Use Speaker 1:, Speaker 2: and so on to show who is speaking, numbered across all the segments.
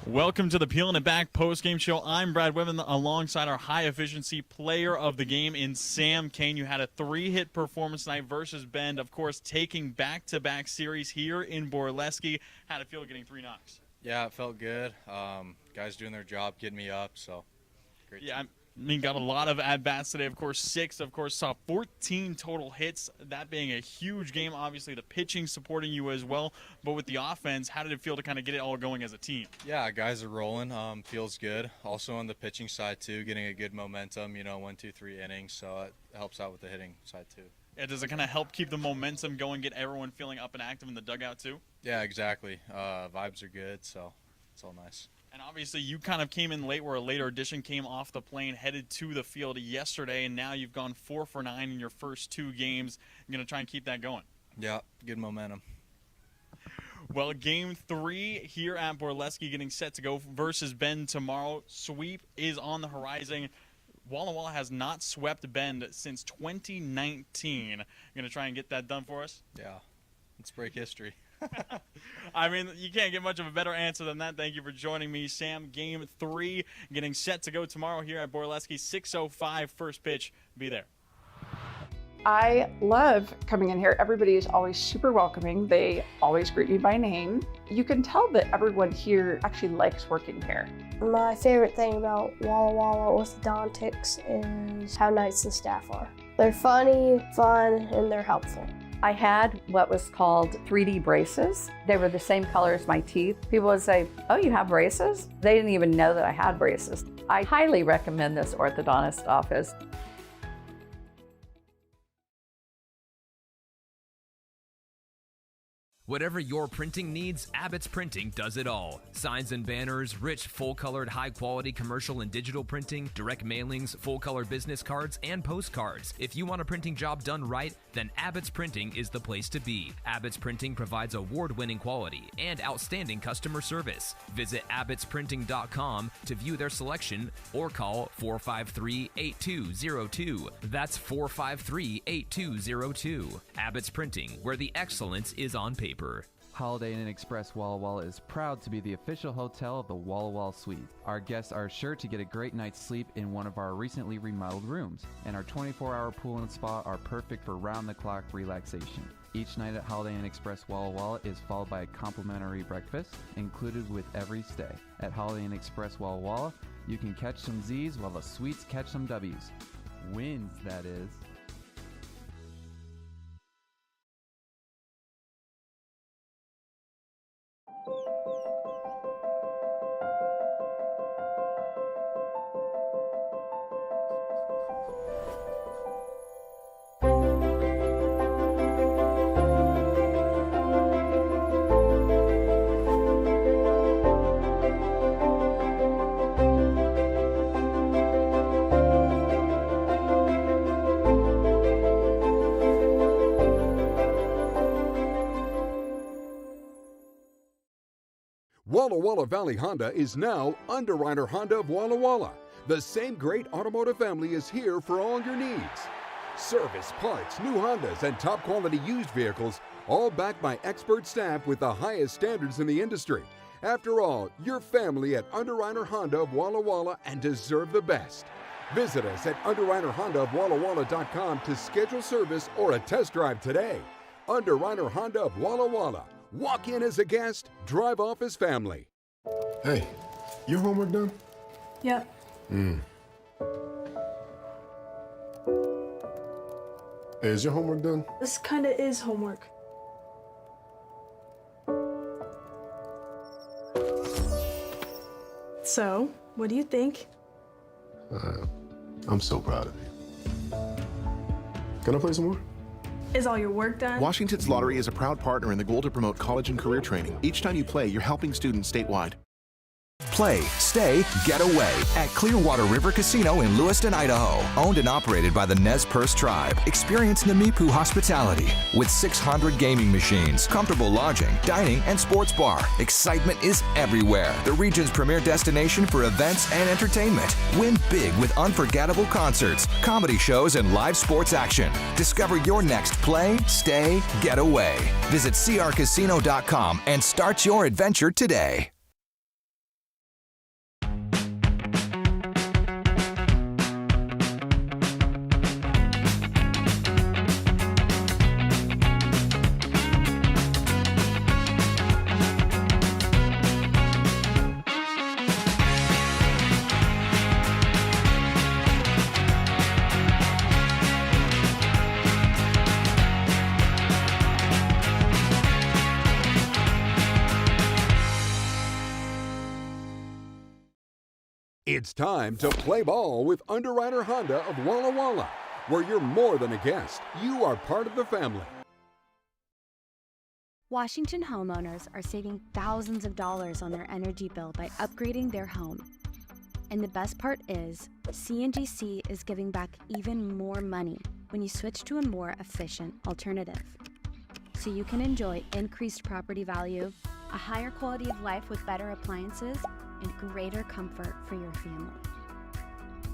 Speaker 1: Welcome to the Peeling It Back post-game show. I'm Brad Whitman alongside our high-efficiency player of the game in Sam Kane. You had a 3-hit performance tonight versus Bend, of course, taking back-to-back series here in Borleske. How'd it feel getting 3 knocks?
Speaker 2: Yeah, it felt good. Guys doing their job, getting me up, so great.
Speaker 1: Yeah, I mean, got a lot of at-bats today. Of course, 6, saw 14 total hits, that being a huge game. Obviously, the pitching supporting you as well. But with the offense, how did it feel to kind of get it all going as a team?
Speaker 2: Yeah, guys are rolling. Feels good. Also on the pitching side, too, getting a good momentum, 1, 2, 3 innings. So it helps out with the hitting side, too.
Speaker 1: Yeah, does it kind of help keep the momentum going, get everyone feeling up and active in the dugout, too?
Speaker 2: Yeah, exactly. Vibes are good, so it's all nice.
Speaker 1: And obviously, you kind of came in late where a later edition came off the plane, headed to the field yesterday, and now you've gone 4 for 9 in your first 2 games. You're going to try and keep that going.
Speaker 2: Yeah, good momentum.
Speaker 1: Well, Game 3 here at Borleske getting set to go versus Bend tomorrow. Sweep is on the horizon. Walla Walla has not swept Bend since 2019. You're going to try and get that done for us?
Speaker 2: Yeah, let's break history.
Speaker 1: I mean, you can't get much of a better answer than that. Thank you for joining me, Sam. Game 3 getting set to go tomorrow here at Borleske. 6:05 first pitch. Be there.
Speaker 3: I love coming in here. Everybody is always super welcoming. They always greet me by name. You can tell that everyone here actually likes working here.
Speaker 4: My favorite thing about Walla Walla orthodontics is how nice the staff are. They're funny, fun, and they're helpful.
Speaker 5: I had what was called 3D braces. They were the same color as my teeth. People would say, "Oh, you have braces?" They didn't even know that I had braces. I highly recommend this orthodontist office.
Speaker 6: Whatever your printing needs, Abbott's Printing does it all. Signs and banners, rich, full-colored, high-quality commercial and digital printing, direct mailings, full-color business cards, and postcards. If you want a printing job done right, then Abbott's Printing is the place to be. Abbott's Printing provides award-winning quality and outstanding customer service. Visit abbottsprinting.com to view their selection or call 453-8202. That's 453-8202. Abbott's Printing, where the excellence is on paper.
Speaker 7: Holiday Inn Express Walla Walla is proud to be the official hotel of the Walla Walla Suite. Our guests are sure to get a great night's sleep in one of our recently remodeled rooms, and our 24-hour pool and spa are perfect for round-the-clock relaxation. Each night at Holiday Inn Express Walla Walla is followed by a complimentary breakfast included with every stay. At Holiday Inn Express Walla Walla, you can catch some Z's while the suites catch some W's. Wins, that is.
Speaker 8: Walla Walla Valley Honda is now Underwriter Honda of Walla Walla. The same great automotive family is here for all your needs. Service, parts, new Hondas, and top quality used vehicles, all backed by expert staff with the highest standards in the industry. After all, you're family at Underwriter Honda of Walla Walla and deserve the best. Visit us at UnderwriterHondaofWallaWalla.com to schedule service or a test drive today. Underwriter Honda of Walla Walla. Walk in as a guest, drive off as family.
Speaker 9: Hey, your homework done?
Speaker 4: Yep.
Speaker 9: Hey, is your homework done?
Speaker 4: This kinda is homework. So, what do you think?
Speaker 9: I'm so proud of you. Can I play some more?
Speaker 4: Is all your work done?
Speaker 10: Washington's Lottery is a proud partner in the goal to promote college and career training. Each time you play, you're helping students statewide.
Speaker 11: Play, stay, get away at Clearwater River Casino in Lewiston, Idaho. Owned and operated by the Nez Perce Tribe. Experience Namipu hospitality with 600 gaming machines, comfortable lodging, dining, and sports bar. Excitement is everywhere. The region's premier destination for events and entertainment. Win big with unforgettable concerts, comedy shows, and live sports action. Discover your next play, stay, get away. Visit crcasino.com and start your adventure today.
Speaker 8: It's time to play ball with Underwriter Honda of Walla Walla, where you're more than a guest. You are part of the family.
Speaker 12: Washington homeowners are saving thousands of dollars on their energy bill by upgrading their home. And the best part is, CNGC is giving back even more money when you switch to a more efficient alternative. So you can enjoy increased property value, a higher quality of life with better appliances, and greater comfort for your family.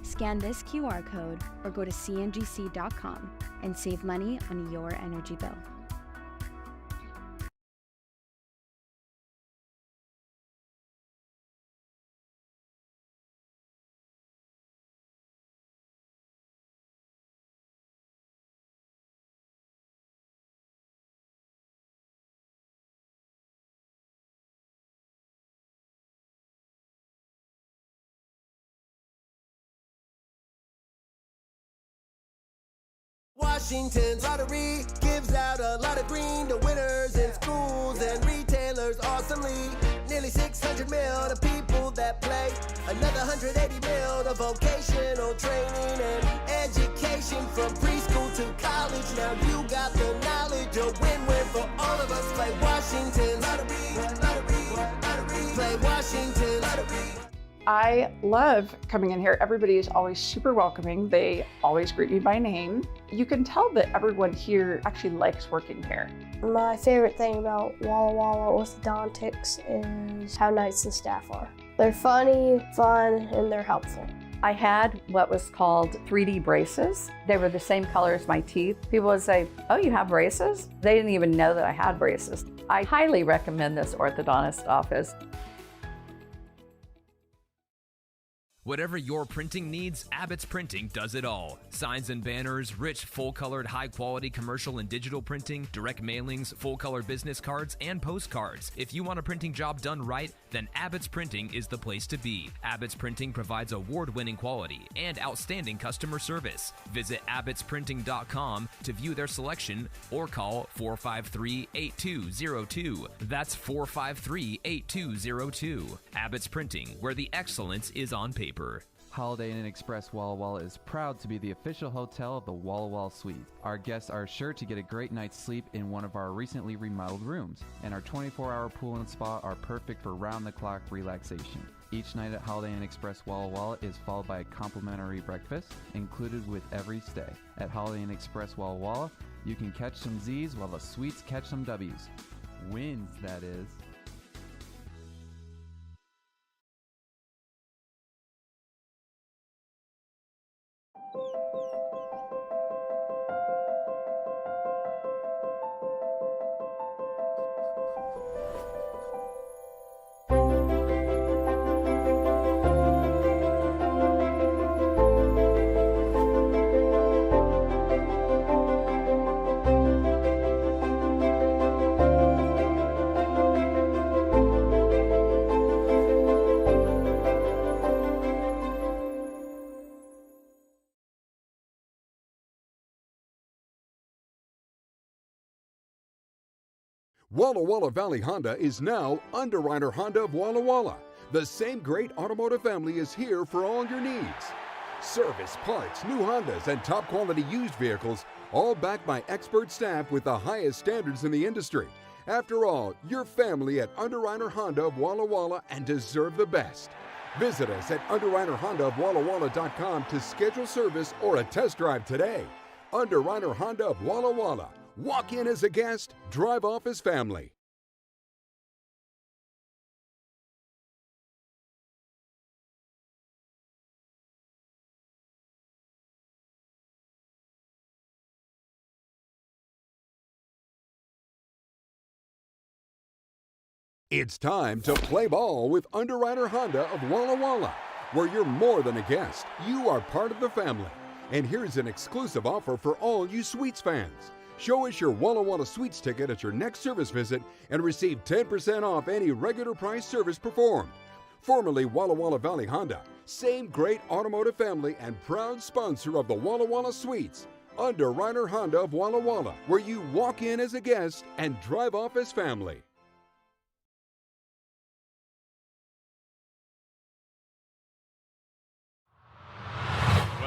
Speaker 12: Scan this QR code or go to cngc.com and save money on your energy bill.
Speaker 13: Washington's lottery gives out a lot of green to winners in schools and retailers awesomely. Nearly 600 mil to people that play. Another 180 mil to vocational training and education from preschool to college. Now you got the knowledge, a win-win for all of us. Play Washington lottery, lottery, lottery. Play Washington lottery.
Speaker 3: I love coming in here. Everybody is always super welcoming. They always greet me by name. You can tell that everyone here actually likes working here.
Speaker 4: My favorite thing about Walla Walla Orthodontics is how nice the staff are. They're funny, fun, and they're helpful.
Speaker 5: I had what was called 3D braces. They were the same color as my teeth. People would say, "Oh, you have braces?" They didn't even know that I had braces. I highly recommend this orthodontist office.
Speaker 6: Whatever your printing needs, Abbott's Printing does it all. Signs and banners, rich, full-colored, high-quality commercial and digital printing, direct mailings, full-color business cards, and postcards. If you want a printing job done right, then Abbott's Printing is the place to be. Abbott's Printing provides award-winning quality and outstanding customer service. Visit abbottsprinting.com to view their selection or call 453-8202. That's 453-8202. Abbott's Printing, where the excellence is on paper.
Speaker 7: Holiday Inn Express Walla Walla is proud to be the official hotel of the Walla Walla Suite. Our guests are sure to get a great night's sleep in one of our recently remodeled rooms, and our 24-hour pool and spa are perfect for round-the-clock relaxation. Each night at Holiday Inn Express Walla Walla is followed by a complimentary breakfast included with every stay. At Holiday Inn Express Walla Walla, you can catch some Z's while the suites catch some W's. Wins, that is.
Speaker 8: Walla Walla Valley Honda is now Underwriter Honda of Walla Walla. The same great automotive family is here for all your needs. Service, parts, new Hondas, and top quality used vehicles, all backed by expert staff with the highest standards in the industry. After all, you're family at Underwriter Honda of Walla Walla and deserve the best. Visit us at underwriterhondaofwallawalla.com to schedule service or a test drive today. Underwriter Honda of Walla Walla. Walk in as a guest, drive off as family. It's time to play ball with Underwriter Honda of Walla Walla, where you're more than a guest. You are part of the family. And here's an exclusive offer for all you Suites fans. Show us your Walla Walla Suites ticket at your next service visit and receive 10% off any regular price service performed. Formerly Walla Walla Valley Honda, same great automotive family and proud sponsor of the Walla Walla Suites. Underwriter Honda of Walla Walla, where you walk in as a guest and drive off as family.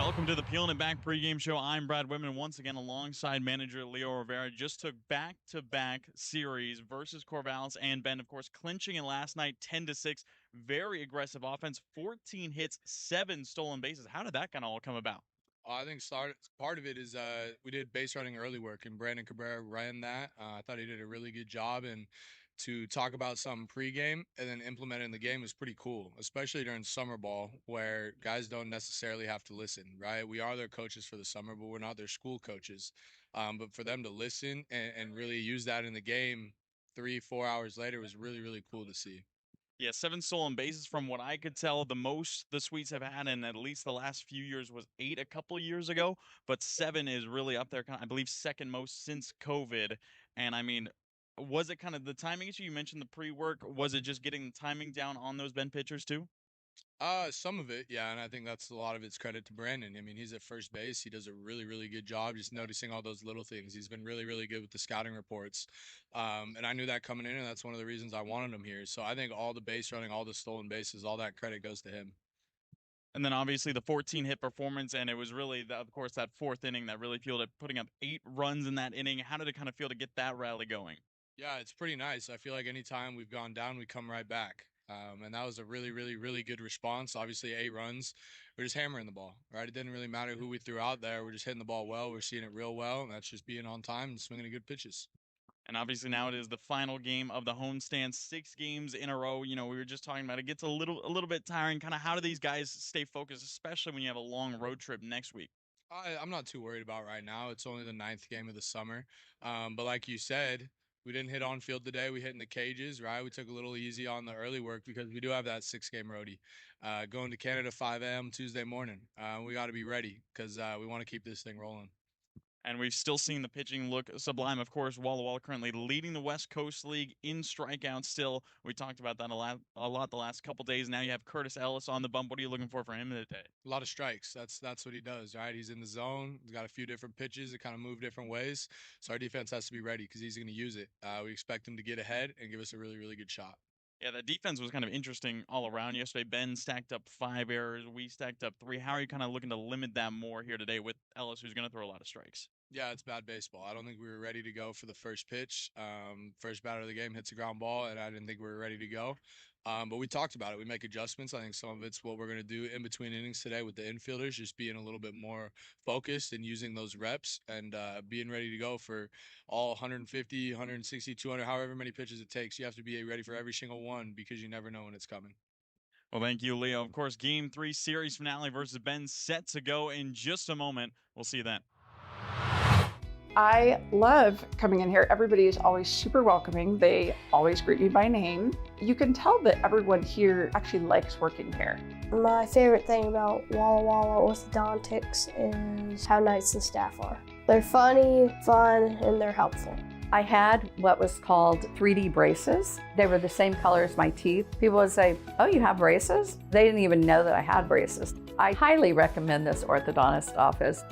Speaker 1: Welcome to the Peeling It Back pregame show. I'm Brad Whitman, once again alongside manager Leo Rivera. Just took back-to-back series versus Corvallis and Bend, of course, clinching it last night 10-6. Very aggressive offense, 14 hits, 7 stolen bases. How did that kind of all come about?
Speaker 14: I think part of it is we did base running early work, and Brandon Cabrera ran that. I thought he did a really good job, and to talk about something pregame and then implement it in the game is pretty cool, especially during summer ball where guys don't necessarily have to listen, right? We are their coaches for the summer, but we're not their school coaches. But for them to listen and really use that in the game 3-4 hours later was really, really cool to see.
Speaker 1: Yeah, 7 stolen bases from what I could tell. The most the Sweets have had in at least the last few years was 8 a couple of years ago, but 7 is really up there, I believe second most since COVID. And I mean, was it kind of the timing issue? You mentioned the pre-work. Was it just getting the timing down on those Bend pitchers too?
Speaker 14: Some of it, yeah, and I think that's a lot of it's credit to Brandon. I mean, he's at first base. He does a really, really good job just noticing all those little things. He's been really, really good with the scouting reports. And I knew that coming in, and that's one of the reasons I wanted him here. So I think all the base running, all the stolen bases, all that credit goes to him.
Speaker 1: And then obviously the 14 hit performance, and it was really, of course, that 4th inning that really fueled it, putting up 8 runs in that inning. How did it kind of feel to get that rally going?
Speaker 14: Yeah, it's pretty nice. I feel like anytime we've gone down, we come right back. And that was a really, really, really good response. Obviously, 8 runs. We're just hammering the ball, right? It didn't really matter who we threw out there. We're just hitting the ball well. We're seeing it real well, and that's just being on time and swinging good pitches.
Speaker 1: And obviously now it is the final game of the homestand, 6 games in a row. You know, we were just talking about it gets a little bit tiring. Kind of how do these guys stay focused, especially when you have a long road trip next week?
Speaker 14: I'm not too worried about right now. It's only the 9th game of the summer. But like you said, we didn't hit on field today. We hit in the cages, right? We took a little easy on the early work because we do have that 6-game roadie. Going to Canada 5 a.m. Tuesday morning. We got to be ready because we want to keep this thing rolling.
Speaker 1: And we've still seen the pitching look sublime. Of course, Walla Walla currently leading the West Coast League in strikeouts still. We talked about that a lot the last couple days. Now you have Curtis Ellis on the bump. What are you looking for him today?
Speaker 14: A lot of strikes. That's what he does, right? He's in the zone. He's got a few different pitches that kind of move different ways. So our defense has to be ready because he's going to use it. We expect him to get ahead and give us a really, really good shot.
Speaker 1: Yeah, the defense was kind of interesting all around yesterday. Ben stacked up 5 errors. We stacked up 3. How are you kind of looking to limit that more here today with Ellis, who's going to throw a lot of strikes?
Speaker 14: Yeah, it's bad baseball. I don't think we were ready to go for the first pitch. First batter of the game hits a ground ball, and I didn't think we were ready to go. But we talked about it. We make adjustments. I think some of it's what we're going to do in between innings today with the infielders, just being a little bit more focused and using those reps and being ready to go for all 150, 160, 200, however many pitches it takes. You have to be ready for every single one because you never know when it's coming.
Speaker 1: Well, thank you, Leo. Of course, Game 3 series finale versus Ben set to go in just a moment. We'll see you then.
Speaker 3: I love coming in here. Everybody is always super welcoming. They always greet me by name. You can tell that everyone here actually likes working here.
Speaker 4: My favorite thing about Walla Walla orthodontics is how nice the staff are. They're funny, fun, and they're helpful.
Speaker 5: I had what was called 3D braces. They were the same color as my teeth. People would say, "Oh, you have braces?" They didn't even know that I had braces. I highly recommend this orthodontist office.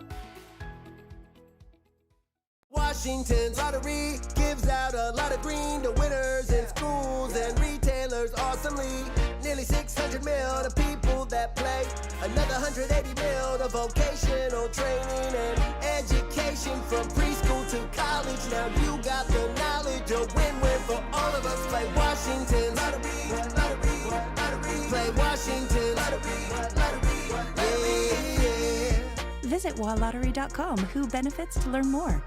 Speaker 13: Washington's lottery gives out a lot of green to winners in schools and retailers awesomely. Nearly 600 mil to people that play. Another 180 mil to vocational training and education from preschool to college. Now you got the knowledge, a win-win for all of us. Play Washington lottery, lottery, lottery. Play Washington lottery, lottery, yeah.
Speaker 15: Visit walllottery.com. Who benefits to learn more.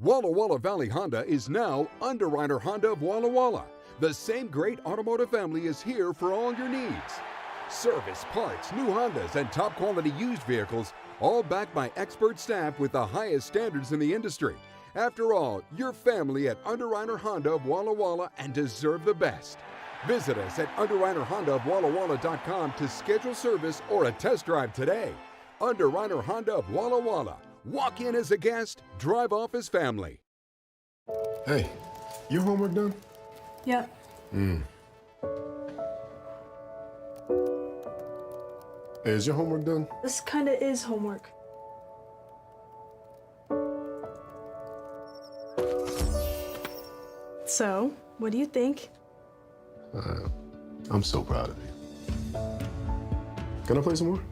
Speaker 8: Walla Walla Valley Honda is now Underwriter Honda of Walla Walla. The same great automotive family is here for all your needs. Service, parts, new Hondas, and top quality used vehicles, all backed by expert staff with the highest standards in the industry. After all, you're family at Underwriter Honda of Walla Walla and deserve the best. Visit us at underwriterhondaofwallawalla.com to schedule service or a test drive today. Underwriter Honda of Walla Walla. Walk in as a guest, drive off as family.
Speaker 9: Hey, your homework done?
Speaker 16: Yep.
Speaker 9: Hey, is your homework done?
Speaker 16: This kinda is homework. So, what do you think?
Speaker 9: I'm so proud of you. Can I play some more?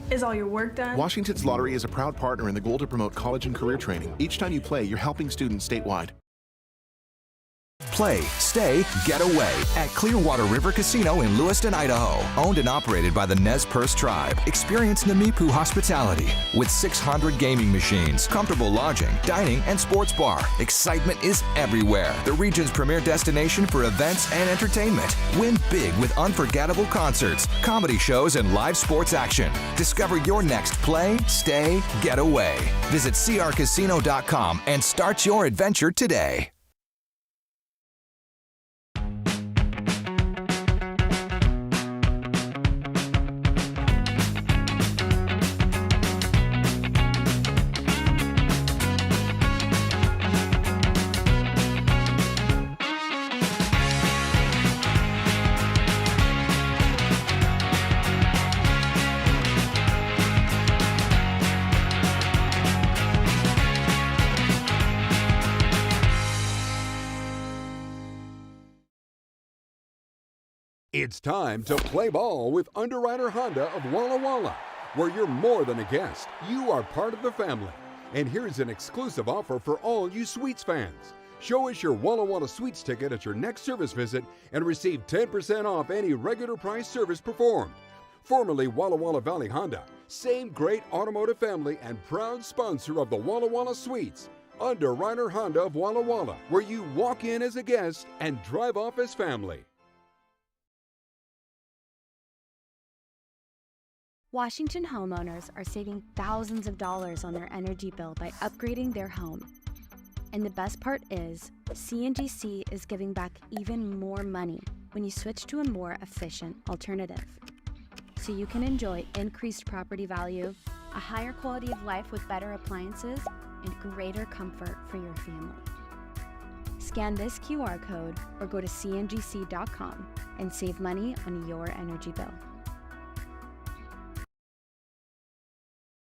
Speaker 16: Is all your work done?
Speaker 10: Washington's Lottery is a proud partner in the goal to promote college and career training. Each time you play, you're helping students statewide.
Speaker 11: Play, stay, get away at Clearwater River Casino in Lewiston, Idaho. Owned and operated by the Nez Perce Tribe. Experience Namipu hospitality with 600 gaming machines, comfortable lodging, dining, and sports bar. Excitement is everywhere. The region's premier destination for events and entertainment. Win big with unforgettable concerts, comedy shows, and live sports action. Discover your next play, stay, get away. Visit crcasino.com and start your adventure today.
Speaker 8: It's time to play ball with Underwriter Honda of Walla Walla, where you're more than a guest. You are part of the family. And here's an exclusive offer for all you Sweets fans. Show us your Walla Walla Sweets ticket at your next service visit and receive 10% off any regular price service performed. Formerly Walla Walla Valley Honda, same great automotive family and proud sponsor of the Walla Walla Sweets. Underwriter Honda of Walla Walla, where you walk in as a guest and drive off as family.
Speaker 12: Washington homeowners are saving thousands of dollars on their energy bill by upgrading their home. And the best part is, CNGC is giving back even more money when you switch to a more efficient alternative. So you can enjoy increased property value, a higher quality of life with better appliances, and greater comfort for your family. Scan this QR code or go to cngc.com and save money on your energy bill.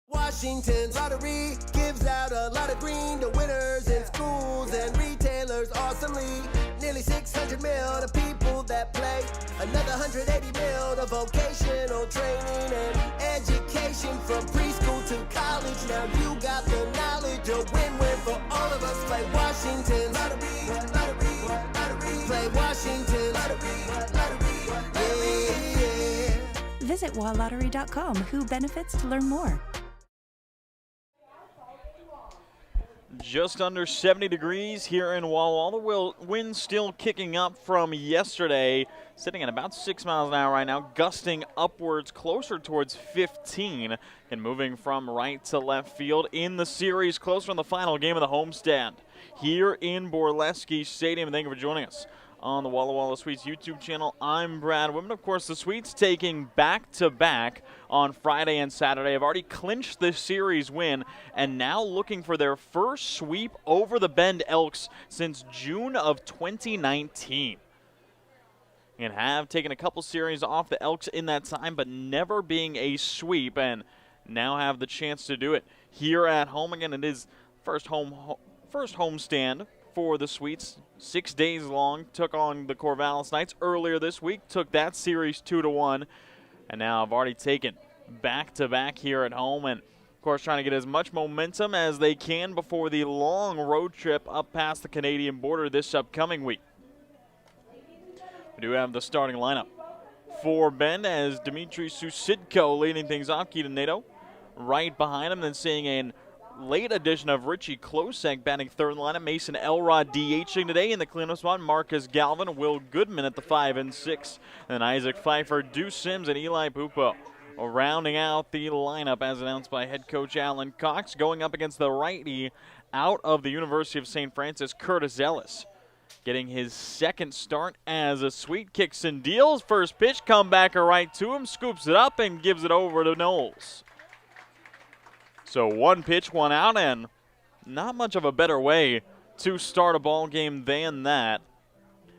Speaker 13: Washington's lottery gives out a lot of green to winners in schools and retailers awesomely. Nearly 600 mil to people that play. Another 180 mil to vocational training and education from preschool to college. Now you got the knowledge, a win-win for all of us. Play Washington lottery, lottery, lottery. Play Washington lottery, lottery, yeah.
Speaker 15: Visit walllottery.com. Who benefits to learn more.
Speaker 1: Just under 70 degrees here in Walla Walla. The wind still kicking up from yesterday, sitting at about 6 miles an hour right now, gusting upwards closer towards 15 and moving from right to left field in the series, closer in the final game of the homestand here in Borleske Stadium. Thank you for joining us on the Walla Walla Sweets YouTube channel. I'm Brad Whitman. Of course, the Sweets taking back-to-back on Friday and Saturday have already clinched the series win and now looking for their first sweep over the Bend Elks since June of 2019. And have taken a couple series off the Elks in that time, but never being a sweep, and now have the chance to do it here at home. Again, it is first homestand for the Sweets. 6 days long. Took on the Corvallis Knights earlier this week. Took that series 2-1. And now I've already taken back-to-back here at home. And, of course, trying to get as much momentum as they can before the long road trip up past the Canadian border this upcoming week. We do have the starting lineup for Bend as Dimitri Susidko leading things off. Keaton Nato right behind him. Then seeing a late addition of Richie Klosek batting third in the lineup. Mason Elrod DHing today in the cleanup spot. Marcus Galvin, Will Goodman at the 5 and 6. And Isaac Pfeiffer, Deuce Sims, and Eli Pupo rounding out the lineup as announced by head coach Alan Cox. Going up against the righty out of the University of St. Francis, Curtis Ellis. Getting his second start as a Sweet. Kicks and deals. First pitch, comebacker right to him. Scoops it up and gives it over to Knowles. So one pitch, one out, and not much of a better way to start a ball game than that.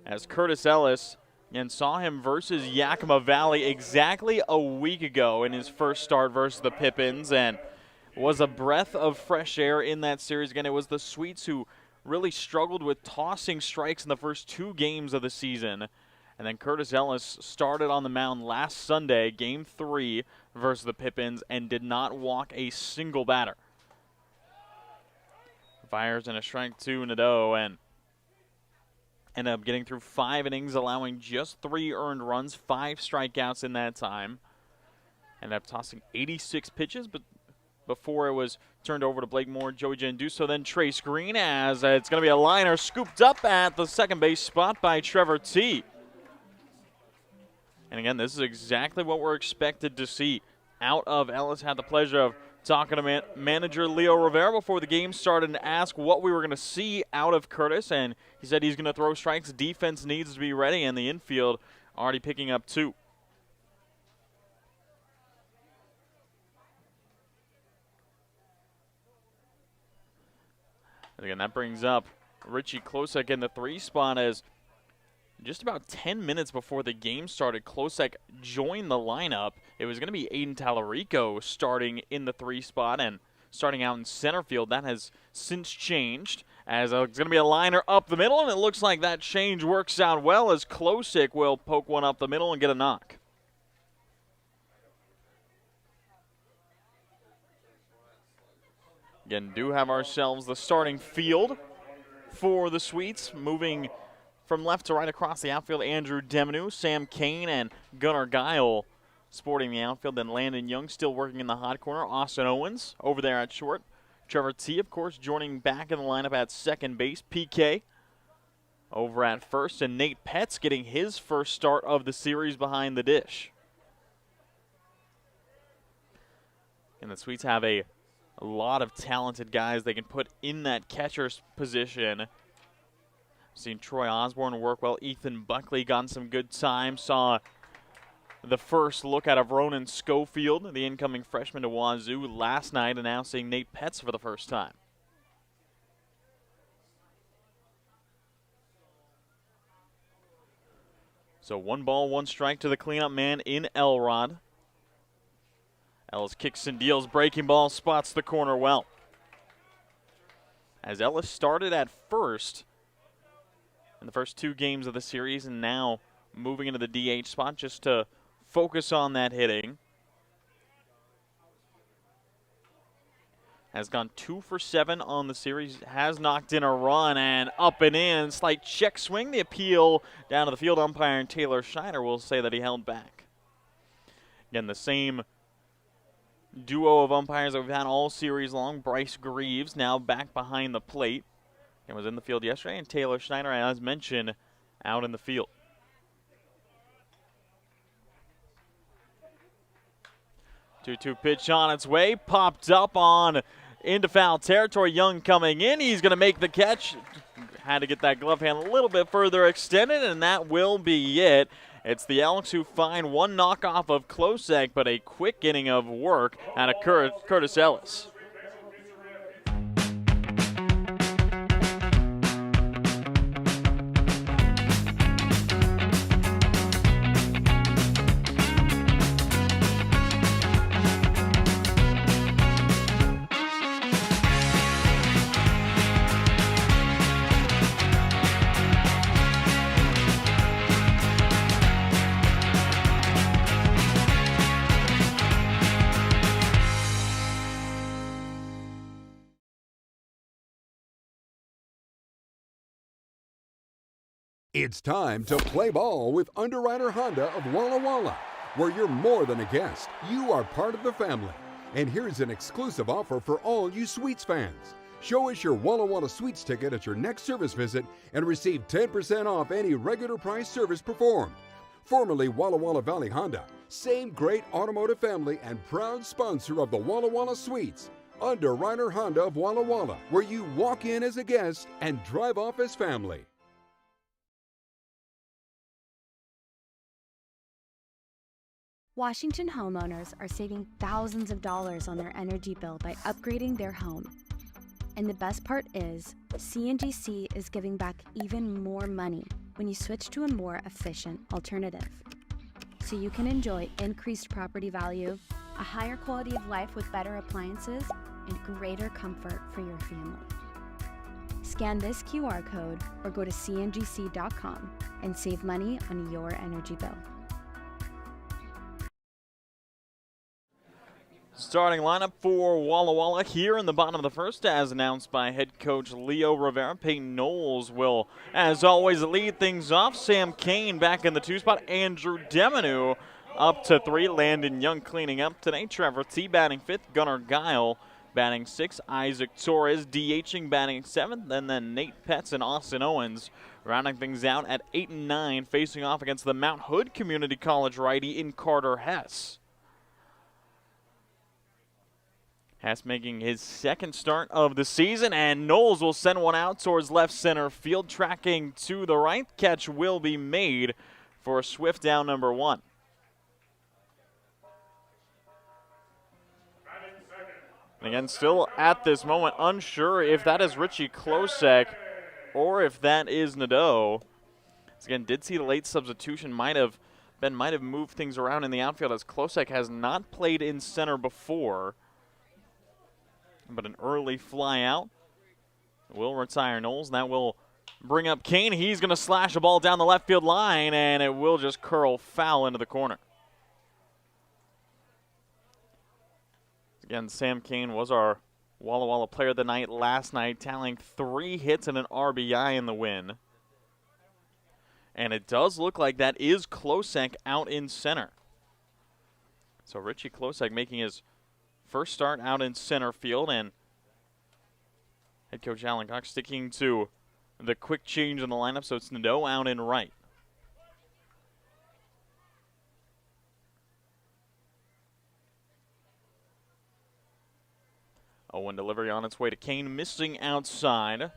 Speaker 1: As Curtis Ellis, and saw him versus Yakima Valley exactly a week ago in his first start versus the Pippins, and was a breath of fresh air in that series. Again, it was the Sweets who really struggled with tossing strikes in the first 2 games of the season. And then Curtis Ellis started on the mound last Sunday, Game 3 versus the Pippins, and did not walk a single batter. Fires in a strike 2 and a dough, and ended up getting through 5 innings, allowing just 3 earned runs, 5 strikeouts in that time. Ended up tossing 86 pitches, but before it was turned over to Blake Moore, Joey Janduso, then Trace Green, as it's going to be a liner scooped up at the second base spot by Trevor T. And again, this is exactly what we're expected to see out of Ellis. Had the pleasure of talking to manager Leo Rivera before the game started and asked what we were going to see out of Curtis, and he said he's going to throw strikes. Defense needs to be ready, and the infield already picking up 2. And again, that brings up Richie Klosek in the 3 spot, as just about 10 minutes before the game started, Klosek joined the lineup. It was going to be Aiden Tallarico starting in the 3 spot and starting out in center field. That has since changed, as it's going to be a liner up the middle, and it looks like that change works out well, as Klosek will poke one up the middle and get a knock. Again, do have ourselves the starting field for the Sweets, moving from left to right across the outfield. Andrew Demenu, Sam Kane, and Gunnar Guile sporting the outfield. Then Landon Young still working in the hot corner. Austin Owens over there at short. Trevor T, of course, joining back in the lineup at second base. PK over at first, and Nate Petz getting his first start of the series behind the dish. And the Sweets have a lot of talented guys they can put in that catcher's position. Seen Troy Osborne work well. Ethan Buckley got some good time. Saw the first look out of Ronan Schofield, the incoming freshman to Wazoo, last night, and now seeing Nate Petz for the first time. So 1 ball, 1 strike to the cleanup man in Elrod. Ellis kicks and deals, breaking ball, spots the corner well. As Ellis started at first in the first 2 games of the series, and now moving into the DH spot just to focus on that hitting. Has gone 2 for 7 on the series, has knocked in a run, and up and in. Slight check swing. The appeal down to the field umpire, and Taylor Schneider will say that he held back. Again, the same duo of umpires that we've had all series long. Bryce Greaves now back behind the plate and was in the field yesterday, and Taylor Schneider, as mentioned, out in the field. Two-two pitch on its way, popped up on into foul territory. Young coming in, he's going to make the catch. Had to get that glove hand a little bit further extended, and that will be it. It's the Elks who find 1 knockoff of Klosek, but a quick inning of work out of Curtis Ellis.
Speaker 8: It's time to play ball with Underwriter Honda of Walla Walla, where you're more than a guest. You are part of the family. And here's an exclusive offer for all you Sweets fans. Show us your Walla Walla Sweets ticket at your next service visit and receive 10% off any regular price service performed. Formerly Walla Walla Valley Honda, same great automotive family and proud sponsor of the Walla Walla Sweets. Underwriter Honda of Walla Walla, where you walk in as a guest and drive off as family.
Speaker 12: Washington homeowners are saving thousands of dollars on their energy bill by upgrading their home. And the best part is, CNGC is giving back even more money when you switch to a more efficient alternative. So you can enjoy increased property value, a higher quality of life with better appliances, and greater comfort for your family. Scan this QR code or go to cngc.com and save money on your energy bill.
Speaker 1: Starting lineup for Walla Walla here in the bottom of the first, as announced by head coach Leo Rivera. Peyton Knowles will, as always, lead things off. Sam Kane back in the 2 spot. Andrew Deminu up to 3. Landon Young cleaning up today. Trevor T batting 5th. Gunnar Guile batting 6th. Isaac Torres DHing batting 7th. And then Nate Petz and Austin Owens rounding things out at 8 and 9, facing off against the Mount Hood Community College righty in Carter Hess. Hess making his second start of the season, and Knowles will send one out towards left center field. Tracking to the right, catch will be made for swift down number 1. And again, still at this moment, unsure if that is Richie Klosek or if that is Nadeau. Again, did see the late substitution might have moved things around in the outfield, as Klosek has not played in center before. But an early fly out will retire Knowles. That will bring up Kane. He's going to slash a ball down the left field line, and it will just curl foul into the corner. Again, Sam Kane was our Walla Walla player of the night last night, tallying 3 hits and an RBI in the win. And it does look like that is Klosek out in center. So Richie Klosek making his first start out in center field, and head coach Alan Cox sticking to the quick change in the lineup, so it's Nadeau out in right. Owen delivery on its way to Kane, missing outside.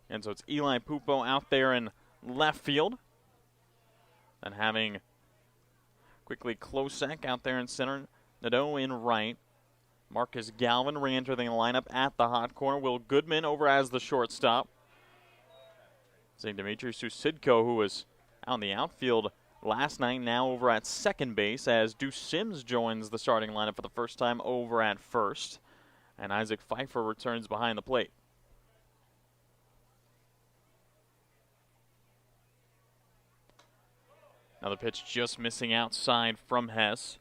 Speaker 1: And so it's Eli Pupo out there in left field. And having quickly Klosek out there in center, Nadeau in right. Marcus Galvin re-entering the lineup at the hot corner. Will Goodman over as the shortstop. Seeing Dimitri Susidko, who was out in the outfield last night, now over at second base, as Deuce Sims joins the starting lineup for the first time over at first. And Isaac Pfeiffer returns behind the plate. Another pitch just missing outside from Hess.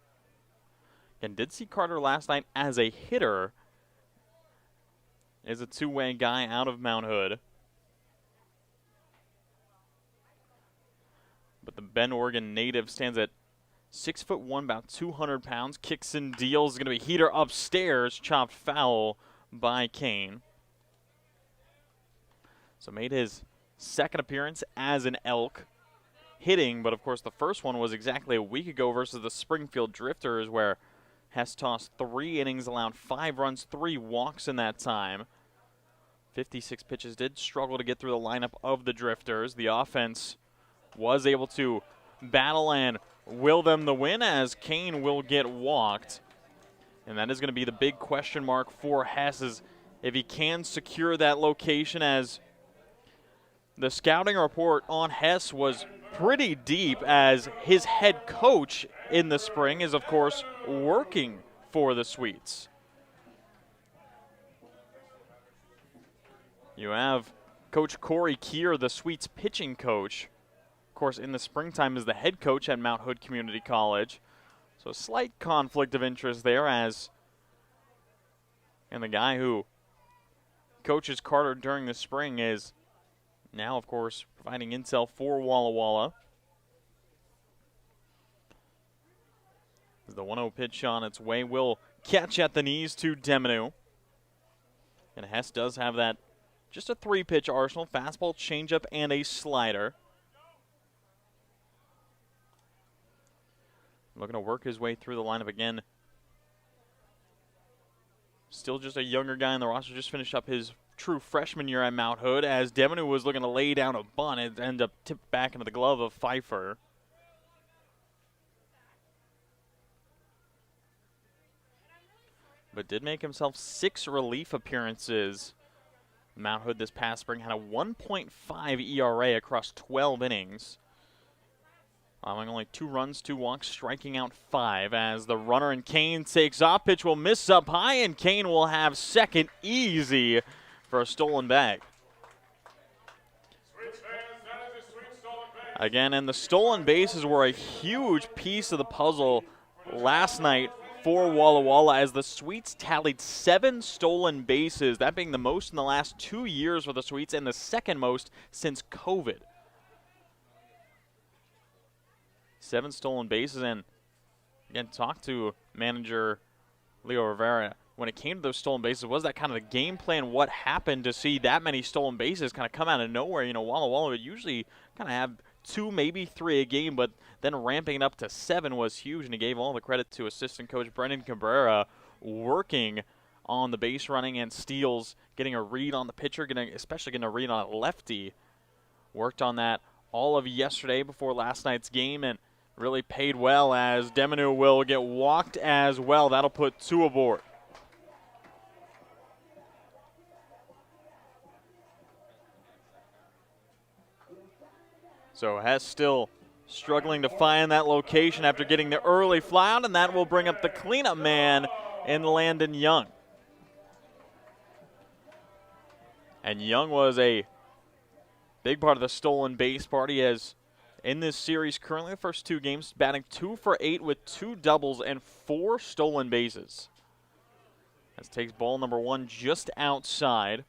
Speaker 1: And did see Carter last night as a hitter. Is a two-way guy out of Mount Hood. But the Bend, Oregon native stands at 6'1", about 200 pounds. Kicks and deals. Going to be heater upstairs. Chopped foul by Kane. So made his second appearance as an Elk hitting. But, of course, the first one was exactly a week ago versus the Springfield Drifters, where Hess tossed 3 innings, allowed 5 runs, 3 walks in that time. 56 pitches, did struggle to get through the lineup of the Drifters. The offense was able to battle and will them the win, as Kane will get walked. And that is going to be the big question mark for Hess, is if he can secure that location, as the scouting report on Hess was pretty deep, as his head coach in the spring is, of course, working for the Sweets. You have Coach Corey Keir, the Sweets pitching coach. Of course, in the springtime is the head coach at Mount Hood Community College. So a slight conflict of interest there, as and the guy who coaches Carter during the spring is now, of course, providing intel for Walla Walla. The 1-0 pitch on its way will catch at the knees to Deminu. And Hess does have that, just a 3-pitch arsenal: fastball, changeup, and a slider. Looking to work his way through the lineup again. Still just a younger guy in the roster, just finished up his true freshman year at Mount Hood, as Deminu was looking to lay down a bunt. It ended up tipped back into the glove of Pfeiffer. But did make himself 6 relief appearances. Mount Hood this past spring had a 1.5 ERA across 12 innings. Allowing only 2 runs, 2 walks, striking out 5, as the runner and Kane takes off. Pitch will miss up high, and Kane will have second easy for a stolen bag. Again, and the stolen bases were a huge piece of the puzzle last night for Walla Walla as the Sweets tallied 7 stolen bases, that being the most in the last 2 years for the Sweets and the second most since COVID. 7 stolen bases, and again, talk to manager Leo Rivera. When it came to those stolen bases, was that kind of the game plan? What happened to see that many stolen bases kind of come out of nowhere? You know, Walla Walla would usually kind of have 2, maybe 3 a game, but then ramping it up to 7 was huge, and he gave all the credit to assistant coach Brendan Cabrera working on the base running and steals, getting a read on the pitcher, especially getting a read on a lefty. Worked on that all of yesterday before last night's game and really paid well as Deminu will get walked as well. That'll put 2 aboard. So Hess still struggling to find that location after getting the early fly out, and that will bring up the cleanup man in Landon Young. And Young was a big part of the stolen base party as in this series currently the first 2 games, batting 2 for 8 with 2 doubles and 4 stolen bases. As takes ball number 1 just outside.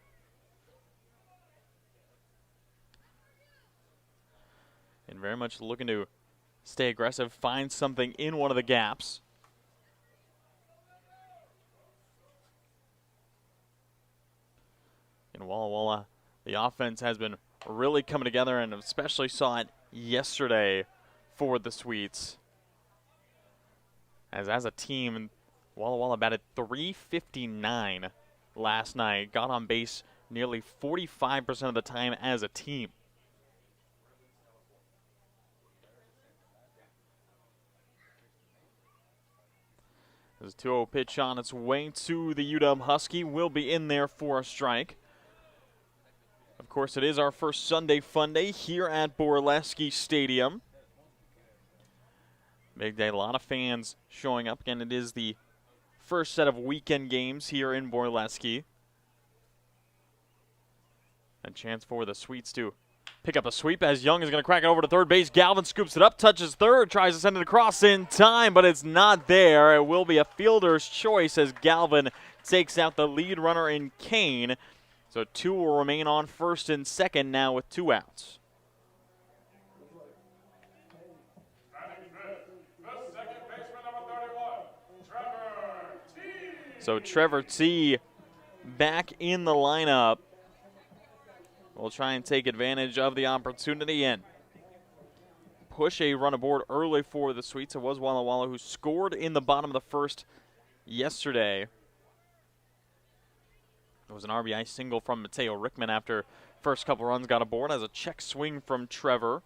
Speaker 1: And very much looking to stay aggressive, find something in one of the gaps. In Walla Walla, the offense has been really coming together, and especially saw it yesterday for the Sweets. As a team, Walla Walla batted .359 last night, got on base nearly 45% of the time as a team. There's a 2-0 pitch on its way to the UW Husky. Will be in there for a strike. Of course, it is our first Sunday Fun Day here at Borleske Stadium. Big day, a lot of fans showing up. Again, it is the first set of weekend games here in Borleske. A chance for the Sweets to pick up a sweep as Young is going to crack it over to third base. Galvin scoops it up, touches third, tries to send it across in time, but it's not there. It will be a fielder's choice as Galvin takes out the lead runner in Kane. So 2 will remain on first and second now with 2 outs. So Trevor T back in the lineup. We'll try and take advantage of the opportunity and push a run aboard early for the Sweets. It was Walla Walla who scored in the bottom of the first yesterday. It was an RBI single from Mateo Rickman after first couple runs got aboard as a check swing from Trevor.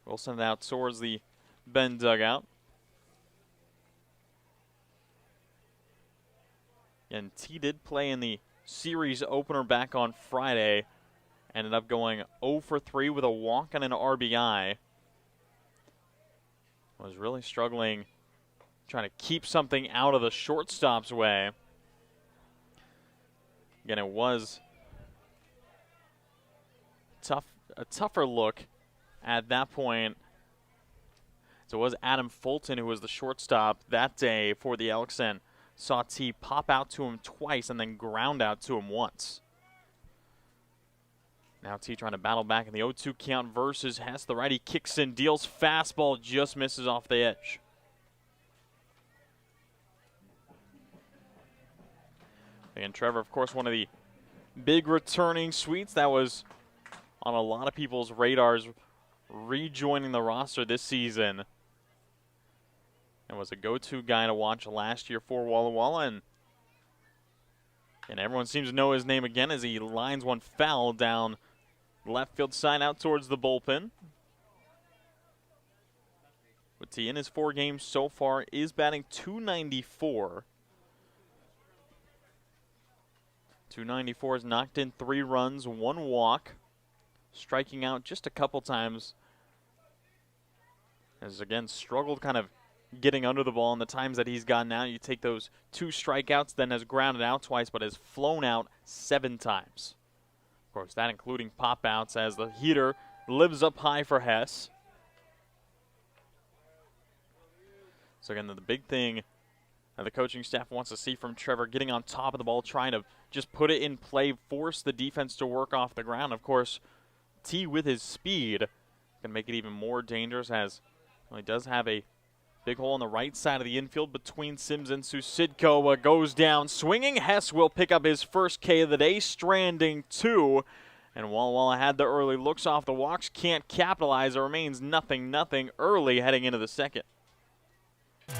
Speaker 1: We'll send it out towards the Bend dugout. And T did play in the series opener back on Friday. Ended up going 0 for 3 with a walk and an RBI. Was really struggling trying to keep something out of the shortstop's way. Again, it was a tougher look at that point. So it was Adam Fulton who was the shortstop that day for the Elks, and saw T pop out to him twice and then ground out to him once. Now T trying to battle back in the 0-2 count versus Hess. The righty kicks in, deals fastball, just misses off the edge. And Trevor, of course, one of the big returning Sweets that was on a lot of people's radars rejoining the roster this season. And was a go-to guy to watch last year for Walla Walla. And everyone seems to know his name again as he lines one foul down left field side out towards the bullpen. But T in his 4 games so far is batting .294. .294 has knocked in 3 runs, 1 walk, striking out just a couple times. Has again struggled kind of getting under the ball in the times that he's gotten out. You take those 2 strikeouts, then has grounded out twice, but has flown out 7 times. Of course, that including pop outs as the heater lives up high for Hess. So again, the big thing that the coaching staff wants to see from Trevor, getting on top of the ball, trying to just put it in play, force the defense to work off the ground. Of course, T with his speed can make it even more dangerous, as he does have a big hole on the right side of the infield between Sims and Susidko. Goes down swinging. Hess will pick up his first K of the day, stranding 2. And Walla Walla had the early looks off the walks, can't capitalize. It remains 0-0 early heading into the second.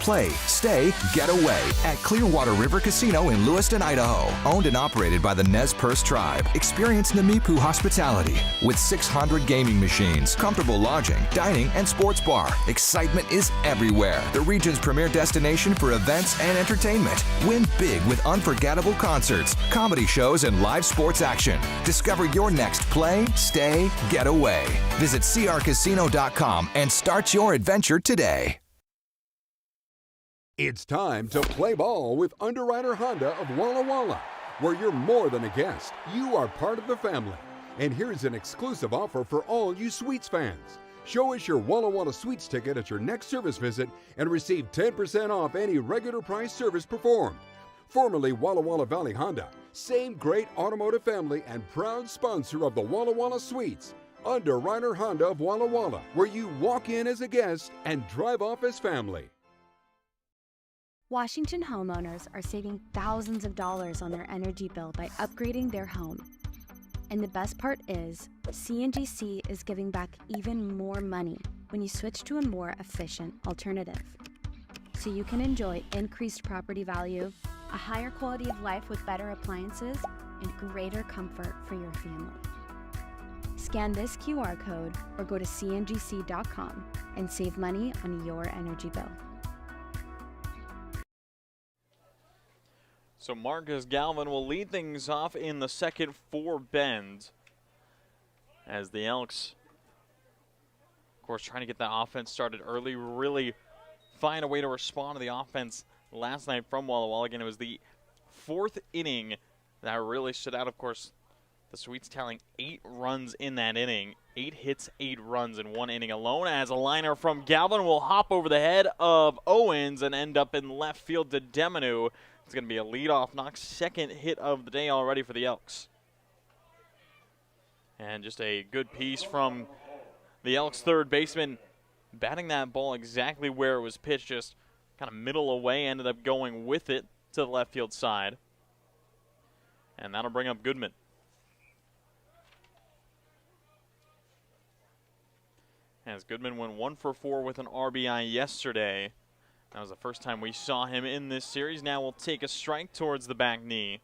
Speaker 11: Play, stay, get away at Clearwater River Casino in Lewiston, Idaho. Owned and operated by the Nez Perce Tribe. Experience Namipu hospitality with 600 gaming machines, comfortable lodging, dining, and sports bar. Excitement is everywhere. The region's premier destination for events and entertainment. Win big with unforgettable concerts, comedy shows, and live sports action. Discover your next play, stay, get away. Visit crcasino.com and start your adventure today.
Speaker 8: It's time to play ball with Underwriter Honda of Walla Walla, where you're more than a guest. You are part of the family. And here's an exclusive offer for all you Sweets fans. Show us your Walla Walla Sweets ticket at your next service visit and receive 10% off any regular price service performed. Formerly Walla Walla Valley Honda, same great automotive family and proud sponsor of the Walla Walla Sweets. Underwriter Honda of Walla Walla, where you walk in as a guest and drive off as family.
Speaker 12: Washington homeowners are saving thousands of dollars on their energy bill by upgrading their home. And the best part is, CNGC is giving back even more money when you switch to a more efficient alternative. So you can enjoy increased property value, a higher quality of life with better appliances, and greater comfort for your family. Scan this QR code or go to cngc.com and save money on your energy bill.
Speaker 1: So Marcus Galvin will lead things off in the second for Bend, as the Elks, of course, trying to get that offense started early, really find a way to respond to the offense last night from Walla Walla. Again, it was the 4th inning that really stood out. Of course, the Sweets tallying 8 runs in that inning, 8 hits, 8 runs in 1 inning alone, as a liner from Galvin will hop over the head of Owens and end up in left field to Demonu. It's going to be a leadoff knock, second hit of the day already for the Elks. And just a good piece from the Elks third baseman, batting that ball exactly where it was pitched, just kind of middle away, ended up going with it to the left field side. And that'll bring up Goodman. As Goodman went 1 for 4 with an RBI yesterday. That was the first time we saw him in this series. Now we'll take a strike towards the back knee.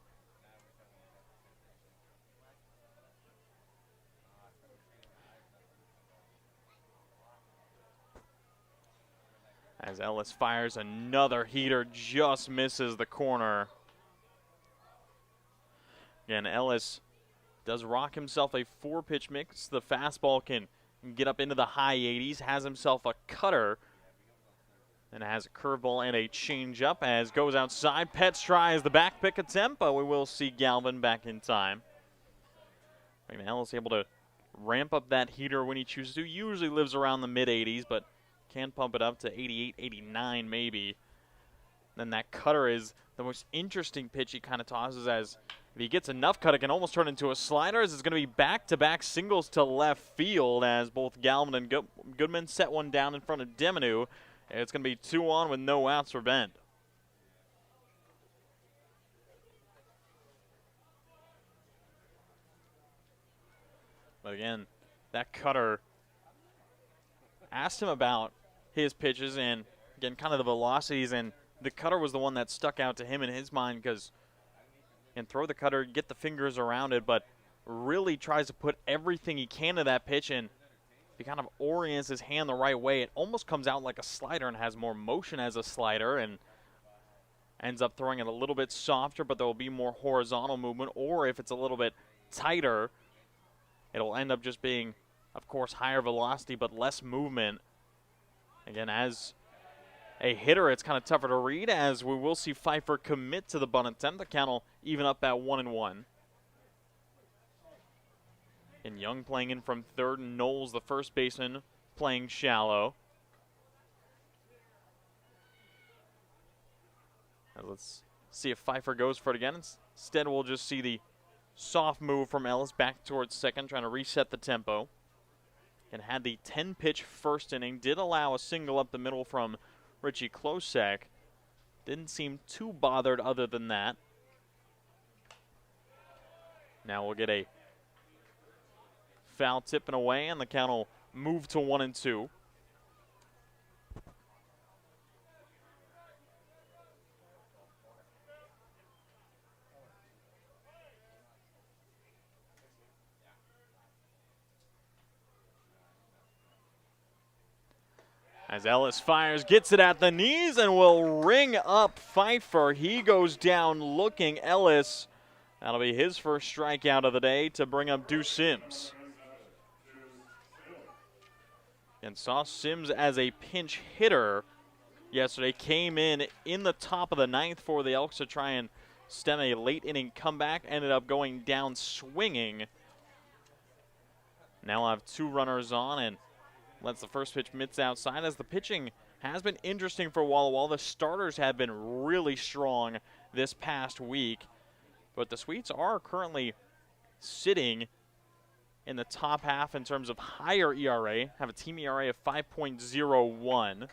Speaker 1: As Ellis fires another heater, just misses the corner. Again, Ellis does rock himself a 4-pitch mix. The fastball can get up into the high 80s, has himself a cutter, and has a curveball and a changeup as goes outside. Petz tries the back pick attempt, but we will see Galvin back in time. And Ellis able to ramp up that heater when he chooses to. Usually lives around the mid-80s, but can pump it up to 88, 89 maybe. Then that cutter is the most interesting pitch he kind of tosses, as if he gets enough cut, it can almost turn into a slider, as it's going to be back-to-back singles to left field, as both Galvin and Goodman set one down in front of Demonu. It's going to be 2 on with no outs for Bend. But again, that cutter, asked him about his pitches and, again, kind of the velocities, and the cutter was the one that stuck out to him in his mind, because and throw the cutter, get the fingers around it, but really tries to put everything he can to that pitch, and he kind of orients his hand the right way. It almost comes out like a slider and has more motion as a slider, and ends up throwing it a little bit softer, but there will be more horizontal movement, or if it's a little bit tighter, it'll end up just being, of course, higher velocity but less movement. Again, as a hitter, it's kind of tougher to read, as we will see Pfeiffer commit to the bunt attempt. The count will even up at 1-1. And Young playing in from third, and Knowles, the first baseman, playing shallow. Now let's see if Pfeiffer goes for it again. Instead, we'll just see the soft move from Ellis back towards second, trying to reset the tempo. And had the 10-pitch first inning. Did allow a single up the middle from Richie Klosek. Didn't seem too bothered other than that. Now we'll get a foul tipping away, and the count will move to 1-2. As Ellis fires, gets it at the knees, and will ring up Pfeiffer. He goes down looking. Ellis, that'll be his first strikeout of the day to bring up Deuce Sims. And saw Sims as a pinch hitter yesterday. Came in the top of the ninth for the Elks to try and stem a late inning comeback. Ended up going down swinging. Now we'll have 2 runners on, and lets the first pitch miss outside. As the pitching has been interesting for Walla Walla. The starters have been really strong this past week, but the Sweets are currently sitting in the top half in terms of higher ERA, have a team ERA of 5.01.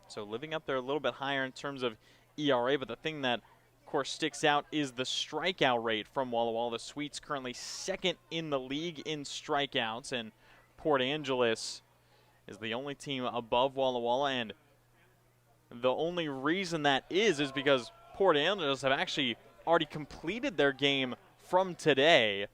Speaker 1: So living up there a little bit higher in terms of ERA, but the thing that, of course, sticks out is the strikeout rate from Walla Walla. The Sweets currently second in the league in strikeouts, and Port Angeles is the only team above Walla Walla, and the only reason that is because Port Angeles have actually already completed their game from today.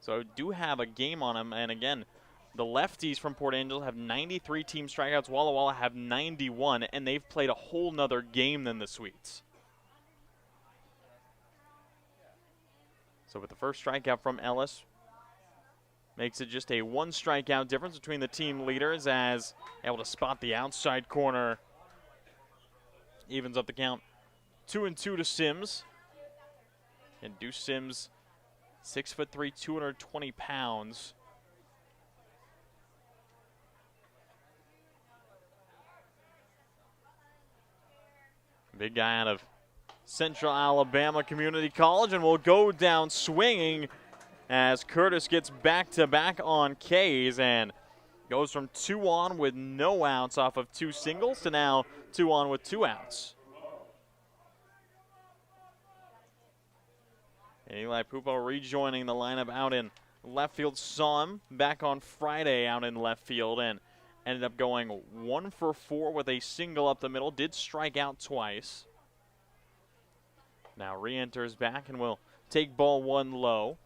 Speaker 1: So do have a game on them, and again, the lefties from Port Angeles have 93 team strikeouts. Walla Walla have 91, and they've played a whole nother game than the Sweets. So with the first strikeout from Ellis, makes it just a 1 strikeout difference between the team leaders, as able to spot the outside corner. Evens up the count 2-2 to Sims. And Deuce Sims, 6'3", 220 pounds. Big guy out of Central Alabama Community College, and will go down swinging as Curtis gets back-to-back on Ks and goes from 2 on with no outs off of 2 singles to now 2 on with 2 outs. And Eli Pupo rejoining the lineup out in left field. Saw him back on Friday out in left field and ended up going 1 for 4 with a single up the middle. Did strike out twice. Now re-enters back and will take ball 1 low.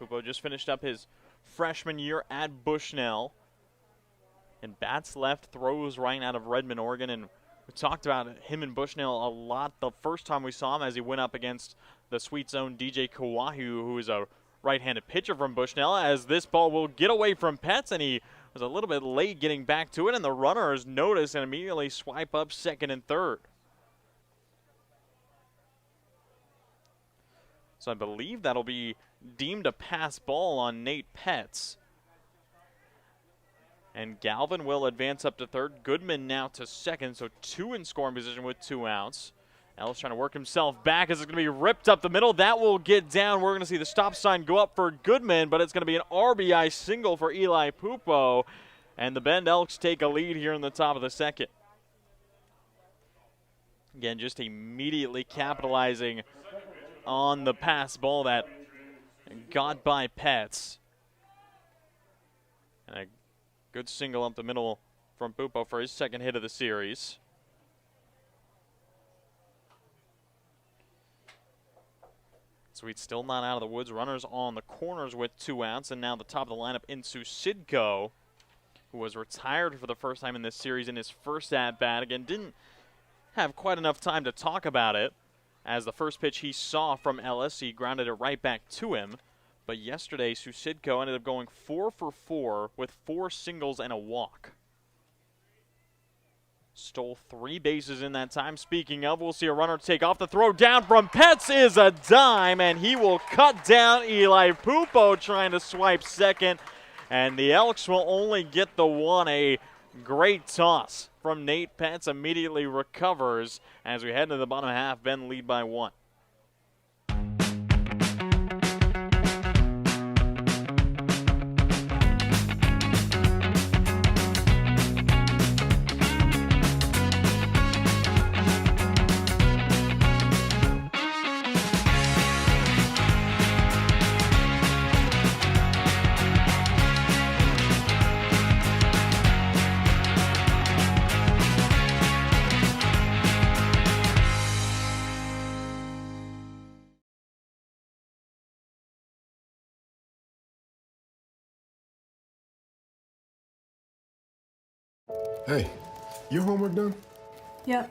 Speaker 1: Pupo just finished up his freshman year at Bushnell. And bats left, throws right out of Redmond, Oregon. And we talked about him and Bushnell a lot the first time we saw him, as he went up against the Sweets' own DJ Kawahu, who is a right-handed pitcher from Bushnell, as this ball will get away from Petz, and he was a little bit late getting back to it, and the runners notice and immediately swipe up second and third. So I believe that'll be deemed a pass ball on Nate Petz. And Galvin will advance up to third. Goodman now to second, so 2 in scoring position with 2 outs. Ellis trying to work himself back as it's going to be ripped up the middle. That will get down. We're going to see the stop sign go up for Goodman, but it's going to be an RBI single for Eli Pupo. And the Bend Elks take a lead here in the top of the second. Again, just immediately capitalizing on the pass ball that got by Petz. And a good single up the middle from Pupo for his second hit of the series. Sweets still not out of the woods. Runners on the corners with 2 outs. And now the top of the lineup into Sidko, who was retired for the first time in this series in his first at-bat. Again, didn't have quite enough time to talk about it, as the first pitch he saw from Ellis, he grounded it right back to him. But yesterday, Susidko ended up going 4 for 4 with 4 singles and a walk. Stole 3 bases in that time. Speaking of, we'll see a runner take off. The throw down from Petz is a dime, and he will cut down Eli Pupo trying to swipe second. And the Elks will only get the one. A great toss from Nate Petz, immediately recovers. As we head into the bottom half, Ben lead by 1.
Speaker 9: Hey, your homework done?
Speaker 16: Yep.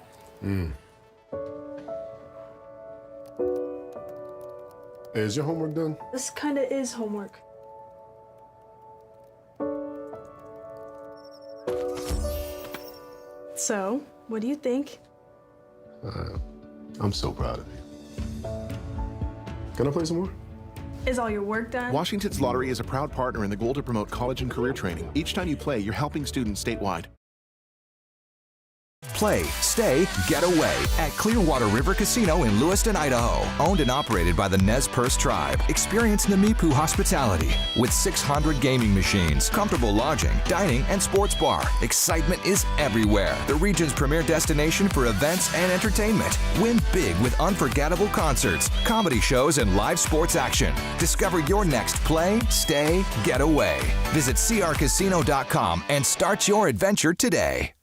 Speaker 9: Hey, is your homework done?
Speaker 16: This kinda is homework. So, what do you think?
Speaker 9: I'm so proud of you. Can I play some more?
Speaker 16: Is all your work done?
Speaker 10: Washington's Lottery is a proud partner in the goal to promote college and career training. Each time you play, you're helping students statewide.
Speaker 11: Play, stay, get away at Clearwater River Casino in Lewiston, Idaho. Owned and operated by the Nez Perce Tribe. Experience Namipu hospitality with 600 gaming machines, comfortable lodging, dining, and sports bar. Excitement is everywhere. The region's premier destination for events and entertainment. Win big with unforgettable concerts, comedy shows, and live sports action. Discover your next play, stay, get away. Visit crcasino.com and start your adventure today.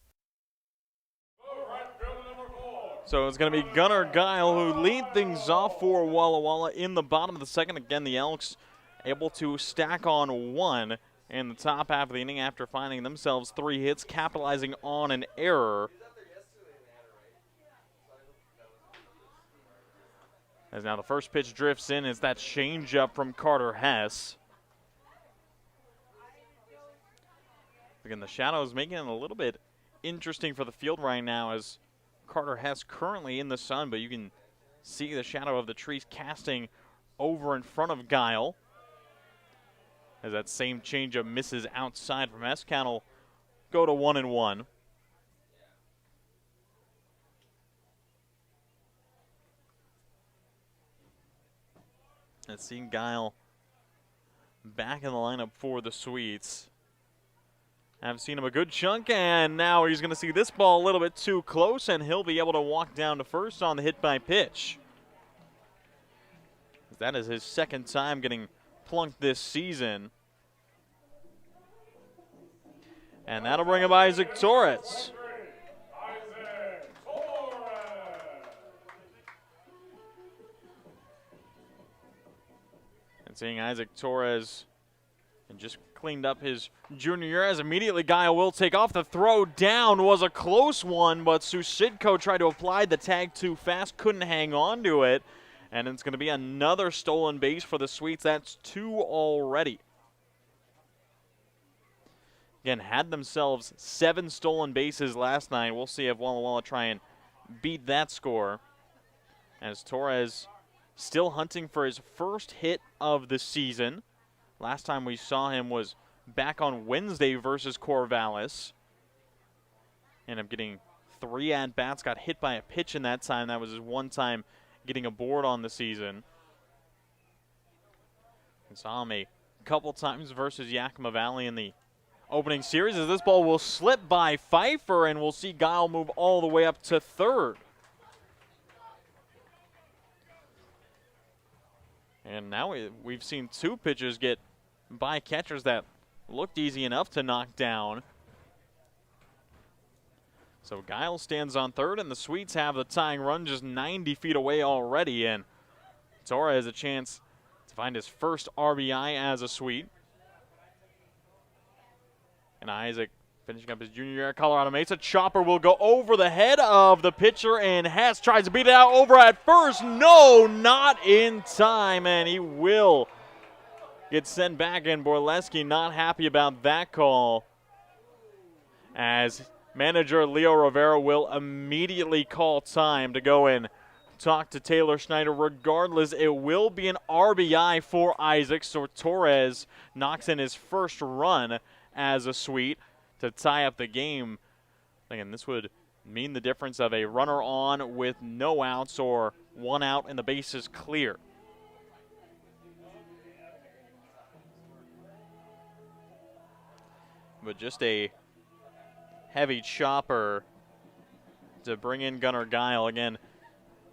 Speaker 1: So it's going to be Gunnar Guile who lead things off for Walla Walla in the bottom of the second. Again, the Elks able to stack on 1 in the top half of the inning after finding themselves 3 hits, capitalizing on an error. As now the first pitch drifts in, is that changeup from Carter Hess. Again, the shadows making it a little bit interesting for the field right now as Carter Hess currently in the sun, but you can see the shadow of the trees casting over in front of Guile. As that same changeup misses outside from Hess, count will go to 1-1. And seeing Guile back in the lineup for the Swedes. I've seen him a good chunk, and now he's going to see this ball a little bit too close, and he'll be able to walk down to first on the hit by pitch. That is his second time getting plunked this season. And that'll bring up Isaac Torres. And seeing Isaac Torres and just cleaned up his junior year as immediately Guile will take off. The throw down was a close one, but Susidko tried to apply the tag too fast, couldn't hang on to it. And it's going to be another stolen base for the Swedes. That's 2 already. Again, had themselves 7 stolen bases last night. We'll see if Walla Walla try and beat that score. As Torres still hunting for his first hit of the season. Last time we saw him was back on Wednesday versus Corvallis. Ended up getting 3 at-bats, got hit by a pitch in that time. That was his one time getting a board on the season. We saw him a couple times versus Yakima Valley in the opening series as this ball will slip by Pfeiffer, and we'll see Guile move all the way up to third. And now we've seen 2 pitches get by catchers that looked easy enough to knock down. So Guile stands on third, and the Swedes have the tying run just 90 feet away already. And Torres has a chance to find his first RBI as a Swede. And Isaac finishing up his junior year at Colorado Mesa. Chopper will go over the head of the pitcher, and Hess tries to beat it out over at first. No, not in time, and he will get sent back in. Borleske not happy about that call as manager Leo Rivera will immediately call time to go in. Talk to Taylor Schneider. Regardless, it will be an RBI for Isaac. So Torres knocks in his first run as a Sweet to tie up the game. Again, this would mean the difference of a runner on with no outs or 1 out and the bases clear. But just a heavy chopper to bring in Gunnar Guile again.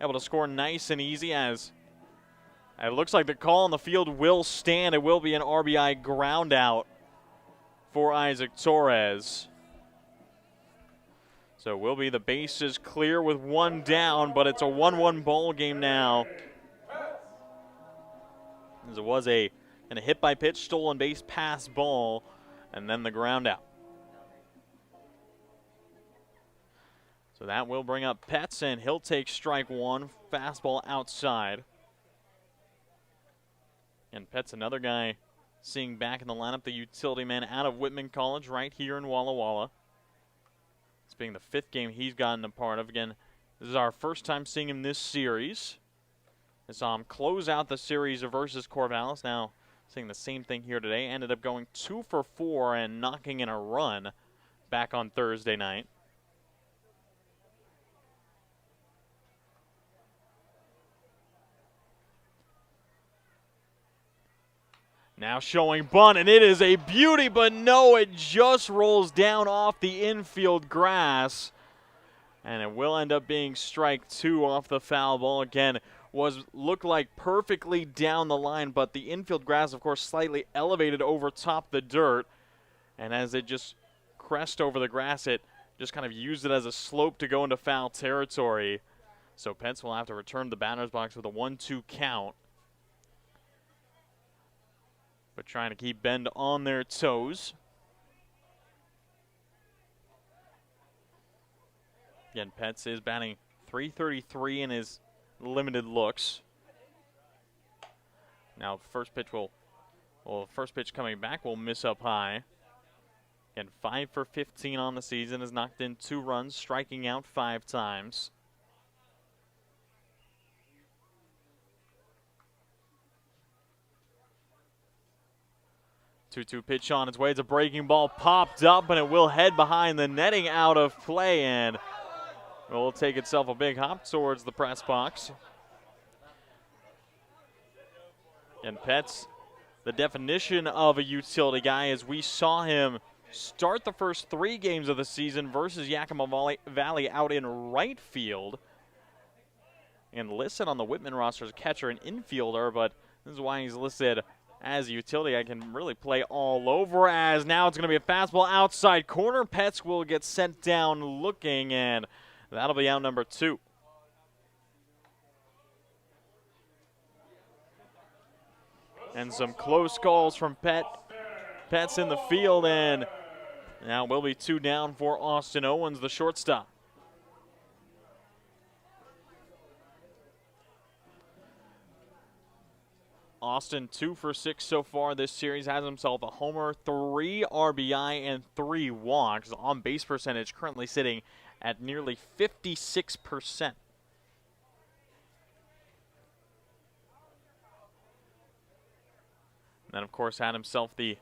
Speaker 1: Able to score nice and easy as it looks like the call on the field will stand. It will be an RBI ground out for Isaac Torres. So it will be the bases clear with 1 down, but it's a 1-1 ball game now. As it was a hit by pitch, stolen base, pass ball, and then the ground out. So that will bring up Petz, and he'll take strike 1, fastball outside. And Petz, another guy seeing back in the lineup, the utility man out of Whitman College right here in Walla Walla. This being the 5th game he's gotten a part of. Again, this is our first time seeing him this series. I saw him close out the series versus Corvallis. Now seeing the same thing here today. Ended up going 2 for 4 and knocking in a run back on Thursday night. Now showing bunt, and it is a beauty, but no, it just rolls down off the infield grass. And it will end up being strike 2 off the foul ball. Again, looked like perfectly down the line, but the infield grass, of course, slightly elevated over top the dirt. And as it just crest over the grass, it just kind of used it as a slope to go into foul territory. So Pence will have to return to the batter's box with a 1-2 count. But trying to keep Bend on their toes. Again, Petz is batting .333 in his limited looks. Now first pitch coming back will miss up high. Again, 5 for 15 on the season, has knocked in 2 runs, striking out 5 times. Two-two pitch on its way. It's a breaking ball, popped up, and it will head behind the netting, out of play, and it will take itself a big hop towards the press box. And Petz, the definition of a utility guy, as we saw him start the first 3 games of the season versus Yakima Valley out in right field. And listed on the Whitman roster as a catcher and infielder, but this is why he's listed as a utility. I can really play all over, as now it's going to be a fastball outside corner. Petz will get sent down looking, and that'll be out number 2. And some close calls from Petz in the field, and now will be 2 down for Austin Owens, the shortstop. Austin 2 for 6 so far this series, has himself a homer, 3 RBI, and 3 walks. On base percentage currently sitting at nearly 56%. And then, of course, had himself the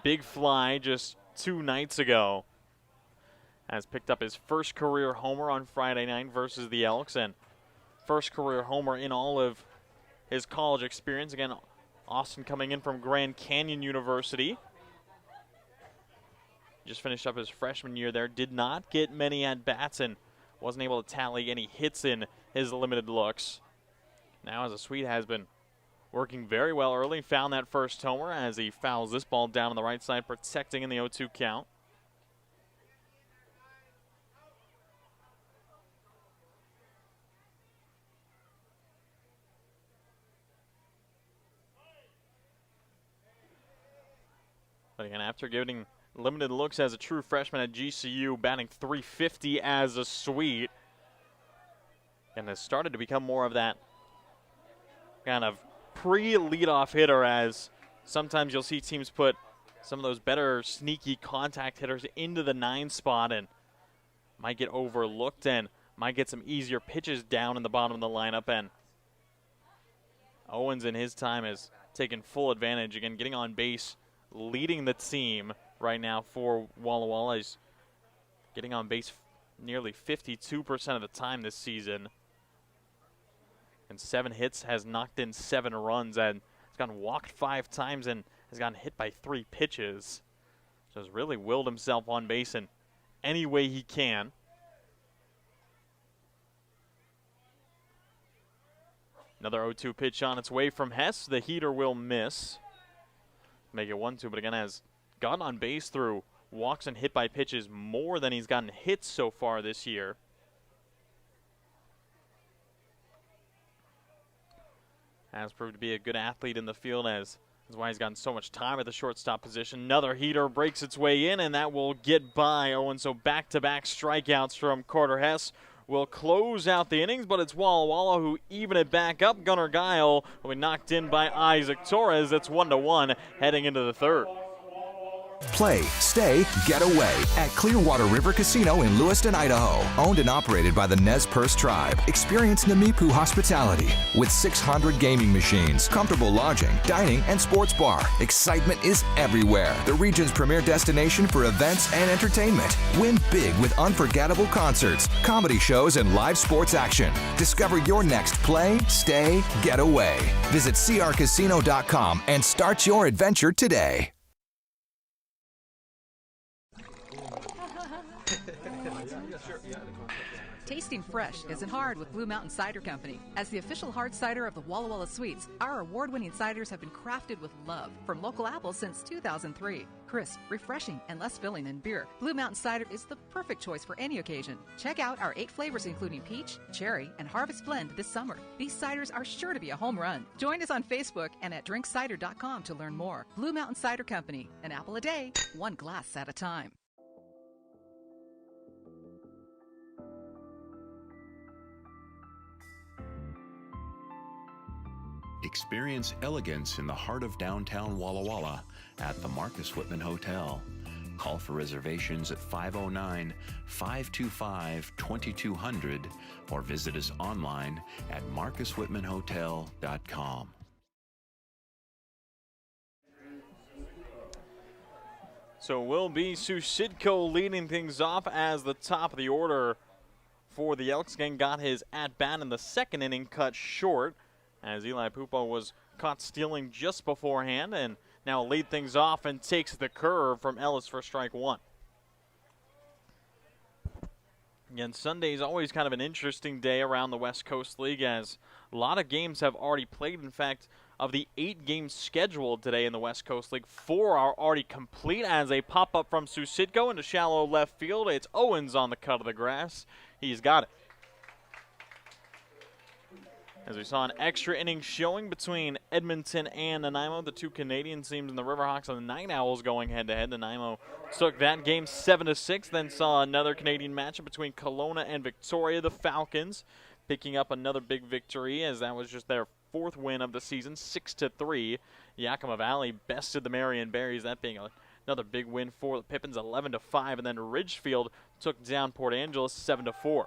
Speaker 1: big fly just 2 nights ago. Has picked up his first career homer on Friday night versus the Elks, and first career homer in all of his college experience. Again, Austin coming in from Grand Canyon University. Just finished up his freshman year there. Did not get many at-bats and wasn't able to tally any hits in his limited looks. Now, as a Swede, has been working very well early. Found that first homer as he fouls this ball down on the right side, protecting in the 0-2 count. But again, after getting limited looks as a true freshman at GCU, batting .350 as a Swede, and has started to become more of that kind of pre-leadoff hitter, as sometimes you'll see teams put some of those better sneaky contact hitters into the 9 spot and might get overlooked and might get some easier pitches down in the bottom of the lineup. And Owens in his time has taken full advantage. Again, getting on base, leading the team right now for Walla Walla. He's getting on base nearly 52% of the time this season. And 7 hits, has knocked in 7 runs, and has gotten walked 5 times and has gotten hit by 3 pitches. So has really willed himself on base in any way he can. Another 0-2 pitch on its way from Hess. The heater will miss. Make it 1-2, but again has gotten on base through walks and hit by pitches more than he's gotten hits so far this year. Has proved to be a good athlete in the field, as that's why he's gotten so much time at the shortstop position. Another heater breaks its way in, and that will get by Owen. So back-to-back strikeouts from Carter Hess will close out the innings, but it's Walla Walla who even it back up. Gunnar Guile will be knocked in by Isaac Torres. It's 1-1 heading into the 3rd.
Speaker 11: Play, stay, get away at Clearwater River Casino in Lewiston, Idaho. Owned and operated by the Nez Perce Tribe. Experience Namipu hospitality with 600 gaming machines, comfortable lodging, dining, and sports bar. Excitement is everywhere. The region's premier destination for events and entertainment. Win big with unforgettable concerts, comedy shows, and live sports action. Discover your next play, stay, get away. Visit crcasino.com and start your adventure today.
Speaker 17: Tasting fresh isn't hard with Blue Mountain Cider Company. As the official hard cider of the Walla Walla Sweets, our award-winning ciders have been crafted with love from local apples since 2003. Crisp, refreshing, and less filling than beer, Blue Mountain Cider is the perfect choice for any occasion. Check out our 8 flavors including peach, cherry, and harvest blend this summer. These ciders are sure to be a home run. Join us on Facebook and at drinkcider.com to learn more. Blue Mountain Cider Company, an apple a day, 1 glass at a time.
Speaker 18: Experience elegance in the heart of downtown Walla Walla at the Marcus Whitman Hotel. Call for reservations at 509-525-2200 or visit us online at marcuswhitmanhotel.com.
Speaker 1: So it will be Susidko leading things off as the top of the order for the Elks. Again, got his at-bat in the 2nd inning cut short, as Eli Pupo was caught stealing just beforehand, and now lead things off and takes the curve from Ellis for strike 1. Again, Sunday is always kind of an interesting day around the West Coast League, as a lot of games have already played. In fact, of the 8 games scheduled today in the West Coast League, 4 are already complete as a pop-up from Susidko into shallow left field. It's Owens on the cut of the grass. He's got it. As we saw an extra inning showing between Edmonton and Nanaimo, the 2 Canadian teams in the Riverhawks and the Night Owls going head-to-head. Nanaimo took that game 7-6, then saw another Canadian matchup between Kelowna and Victoria. The Falcons picking up another big victory, as that was just their 4th win of the season, 6-3. Yakima Valley bested the Marion Berries, that being another big win for the Pippins, 11-5, and then Ridgefield took down Port Angeles 7-4.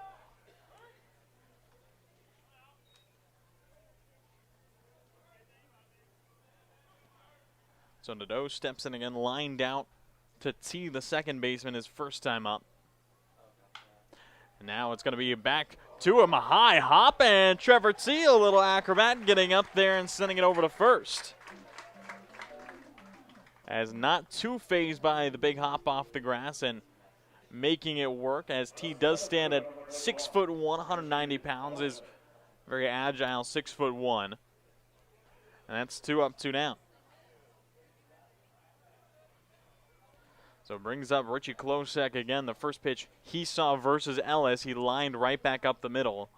Speaker 1: So Nadeau steps in again, lined out to tee the second baseman his first time up. And now it's going to be back to him, a high hop, and Trevor T, a little acrobat, getting up there and sending it over to first. As not too phased by the big hop off the grass and making it work, as T does stand at 6'1", 190 pounds, is very agile, 6'1". And that's 2 up, 2 down. So it brings up Richie Klosek again. The first pitch he saw versus Ellis, he lined right back up the middle.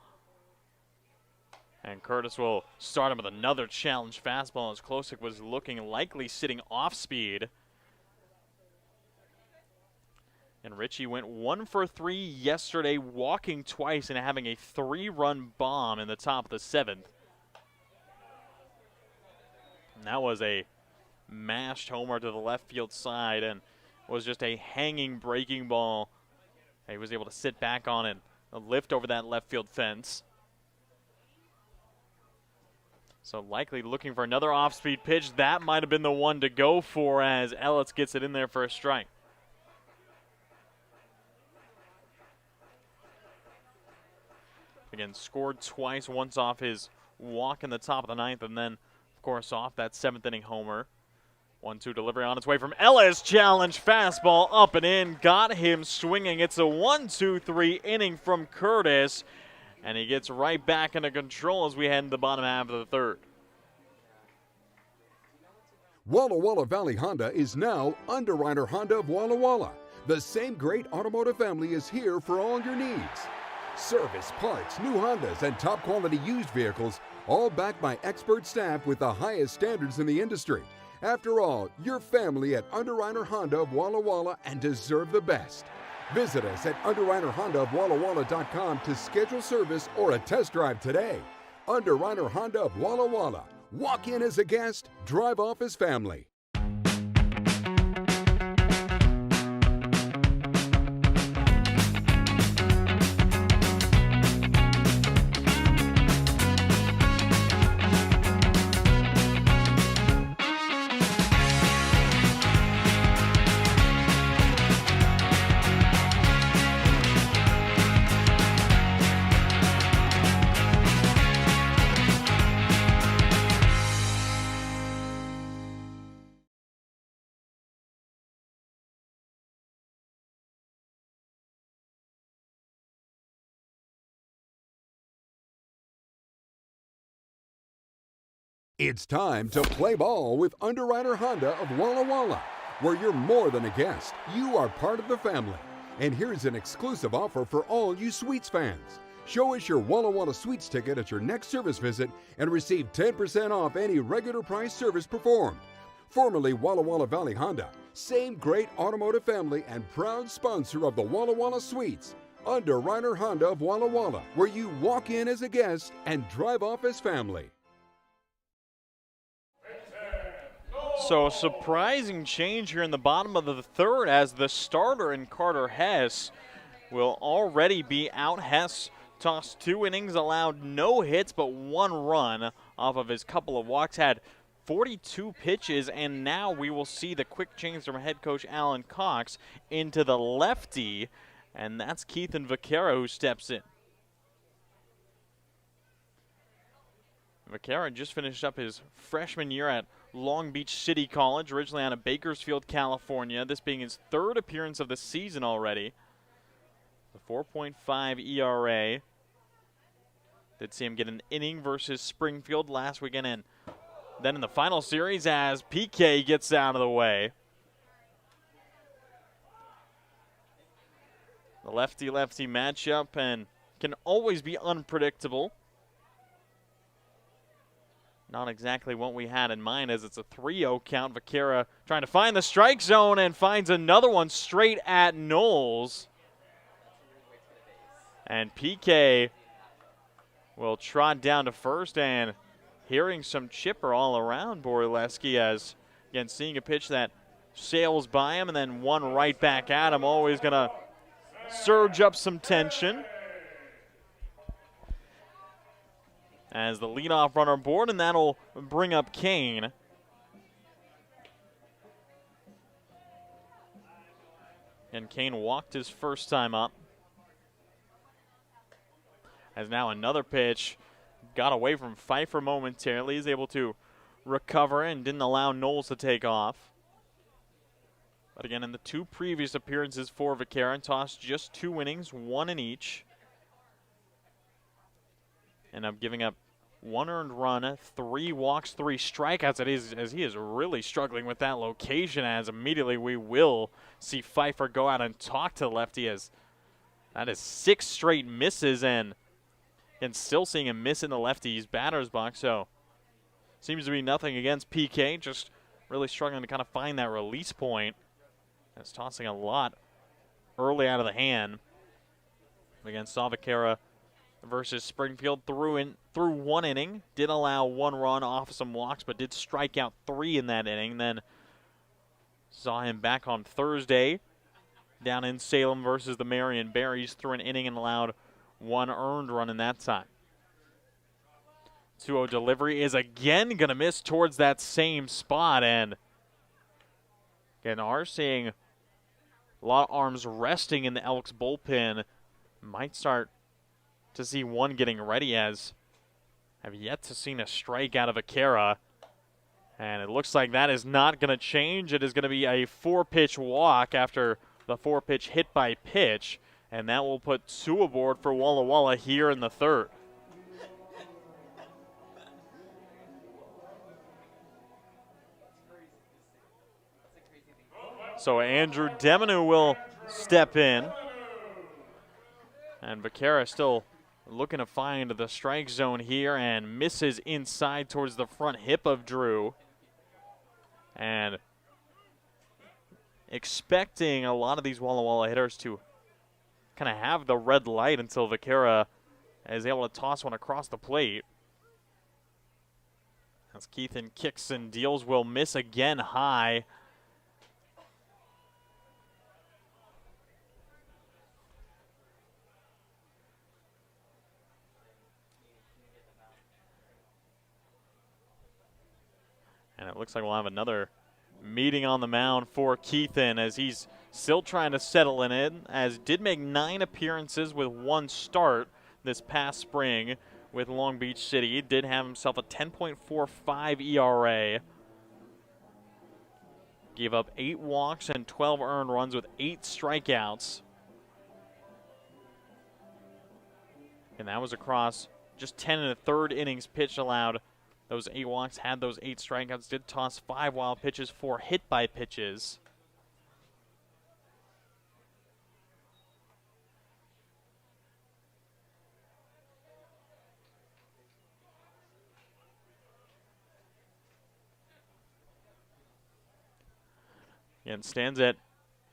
Speaker 1: And Curtis will start him with another challenge fastball, as Klosek was looking likely sitting off speed. And Richie went 1 for 3 yesterday, walking twice and having a 3-run bomb in the top of the 7th. And that was a mashed homer to the left field side and was just a hanging breaking ball. He was able to sit back on it, lift over that left field fence. So likely looking for another off-speed pitch. That might have been the one to go for as Ellis gets it in there for a strike. Again, scored twice, once off his walk in the top of the ninth, and then, of course, off that seventh inning homer. 1-2 delivery on its way from Ellis. Challenge fastball up and in. Got him swinging. It's a 1-2-3 inning from Curtis. And he gets right back into control as we head into the bottom half of the third.
Speaker 8: Walla Walla Valley Honda is now Underwriter Honda of Walla Walla. The same great automotive family is here for all your needs. Service, parts, new Hondas, and top quality used vehicles, all backed by expert staff with the highest standards in the industry. After all, you're family at Underwriter Honda of Walla Walla and deserve the best. Visit us at UnderwriterHondaofWallaWalla.com to schedule service or a test drive today. Underwriter Honda of Walla Walla. Walk in as a guest, drive off as family. It's time to play ball with Underwriter Honda of Walla Walla, where you're more than a guest, you are part of the family. And here's an exclusive offer for all you Sweets fans. Show us your Walla Walla Sweets ticket at your next service visit and receive 10% off any regular price service performed. Formerly Walla Walla Valley Honda, same great automotive family and proud sponsor of the Walla Walla Sweets. Underwriter Honda of Walla Walla, where you walk in as a guest and drive off as family.
Speaker 1: So a surprising change here in the bottom of the third as the starter in Carter Hess will already be out. Hess tossed 2 innings, allowed no hits but 1 run off of his couple of walks, had 42 pitches, and now we will see the quick change from head coach Alan Cox into the lefty, and that's Keithan Vaquera who steps in. Vaquera just finished up his freshman year at Long Beach City College, originally out of Bakersfield, California. This being his 3rd appearance of the season already. The 4.5 ERA. Did see him get an inning versus Springfield last weekend, and then in the final series as PK gets out of the way. The lefty-lefty matchup and can always be unpredictable. Not exactly what we had in mind as it's a 3-0 count. Vaquera trying to find the strike zone and finds another one straight at Knowles. And PK will trot down to first, and hearing some chipper all around Borleske as, again, seeing a pitch that sails by him and then one right back at him, always going to surge up some tension. As the leadoff runner aboard, and that'll bring up Kane. And Kane walked his first time up. As now another pitch got away from Pfeiffer momentarily. He's able to recover and didn't allow Knowles to take off. But again, in the 2 previous appearances for Vaquera, tossed just 2 innings, 1 in each. And I'm giving up 1 earned run, 3 walks, 3 strikeouts. As he is really struggling with that location, as immediately we will see Pfeiffer go out and talk to the lefty, as that is 6 straight misses, and still seeing him miss in the lefty's batter's box. So seems to be nothing against PK, just really struggling to kind of find that release point. It's tossing a lot early out of the hand. Again, saw Vaquera versus Springfield. Through one inning, did allow 1 run off some walks, but did strike out 3 in that inning. Then saw him back on Thursday down in Salem versus the Marion Berries. Threw an inning and allowed 1 earned run in that time. 2-0 delivery is again going to miss towards that same spot. And again, are seeing a lot of arms resting in the Elks bullpen. Might start to see one getting ready, as have yet to see a strike out of Vaquera. And it looks like that is not going to change. It is going to be a 4-pitch walk after the 4-pitch hit by pitch. And that will put 2 aboard for Walla Walla here in the 3rd. So Andrew Deminu will step in. And Vaquera still looking to find the strike zone here and misses inside towards the front hip of Drew. And expecting a lot of these Walla Walla hitters to kind of have the red light until Vaquera is able to toss one across the plate. As Keithan kicks and deals, will miss again high. And it looks like we'll have another meeting on the mound for Keithan as he's still trying to settle in it, as did make 9 appearances with 1 start this past spring with Long Beach City. Did have himself a 10.45 ERA. Gave up 8 walks and 12 earned runs with 8 strikeouts. And that was across just 10 1/3 innings pitched, allowed those 8 walks, had those 8 strikeouts, did toss 5 wild pitches, 4 hit by pitches. And stands at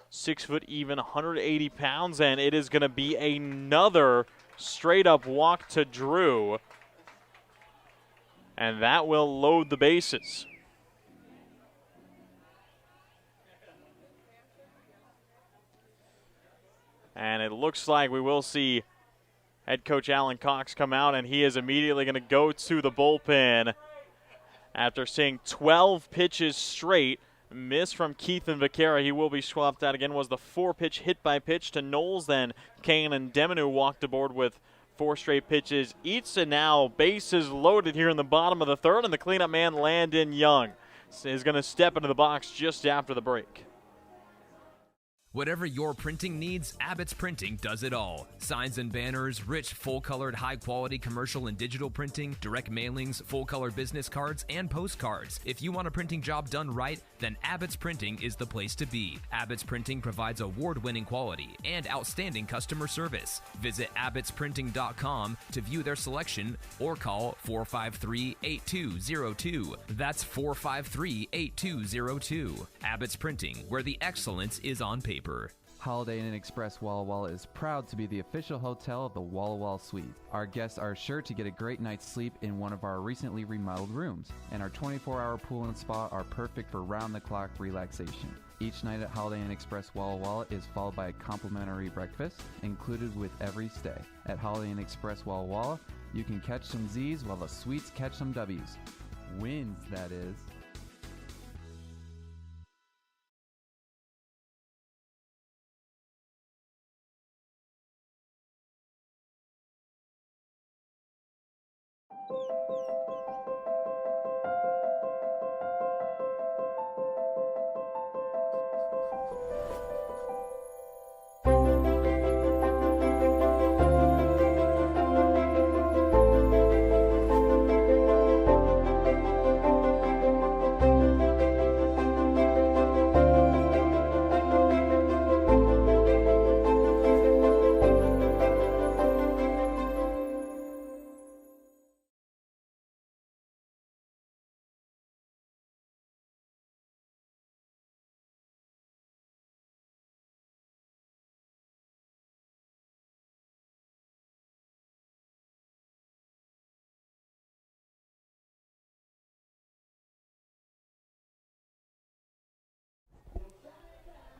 Speaker 1: 6 foot even, 180 pounds, and it is going to be another straight up walk to Drew. And that will load the bases. And it looks like we will see head coach Alan Cox come out, and he is immediately going to go to the bullpen after seeing 12 pitches straight. Miss from Keithan Vaquera. He will be swapped out again. Was the 4-pitch hit by pitch to Knowles. Then Kane and Deminu walked aboard with 4 straight pitches each, and now bases loaded here in the bottom of the 3rd, and the cleanup man Landon Young is going to step into the box just after the break.
Speaker 6: Whatever your printing needs, Abbott's Printing does it all. Signs and banners, rich, full-colored, high-quality commercial and digital printing, direct mailings, full-color business cards, and postcards. If you want a printing job done right, then Abbott's Printing is the place to be. Abbott's Printing provides award-winning quality and outstanding customer service. Visit abbotsprinting.com to view their selection or call 453-8202. That's 453-8202. Abbott's Printing, where the excellence is on paper.
Speaker 7: Holiday Inn Express Walla Walla is proud to be the official hotel of the Walla Walla Suite. Our guests are sure to get a great night's sleep in one of our recently remodeled rooms, and our 24-hour pool and spa are perfect for round-the-clock relaxation. Each night at Holiday Inn Express Walla Walla is followed by a complimentary breakfast included with every stay. At Holiday Inn Express Walla Walla, you can catch some Z's while the Suites catch some W's. Wins, that is.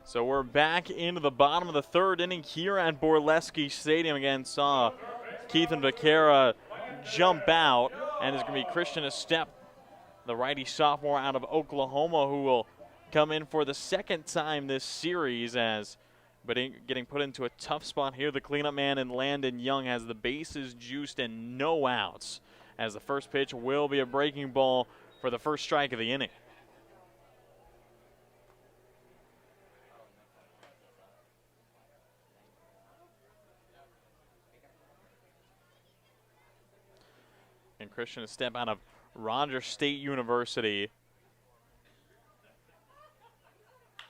Speaker 1: So we're back into the bottom of the third inning here at Borleske Stadium. Again, saw Keithan Becerra jump out, and it's going to be Christian Estep, the righty sophomore out of Oklahoma, who will come in for the second time this series, but getting put into a tough spot here. The cleanup man in Landon Young has the bases juiced and no outs, as the first pitch will be a breaking ball for the first strike of the inning. And Christian Estep out of Rogers State University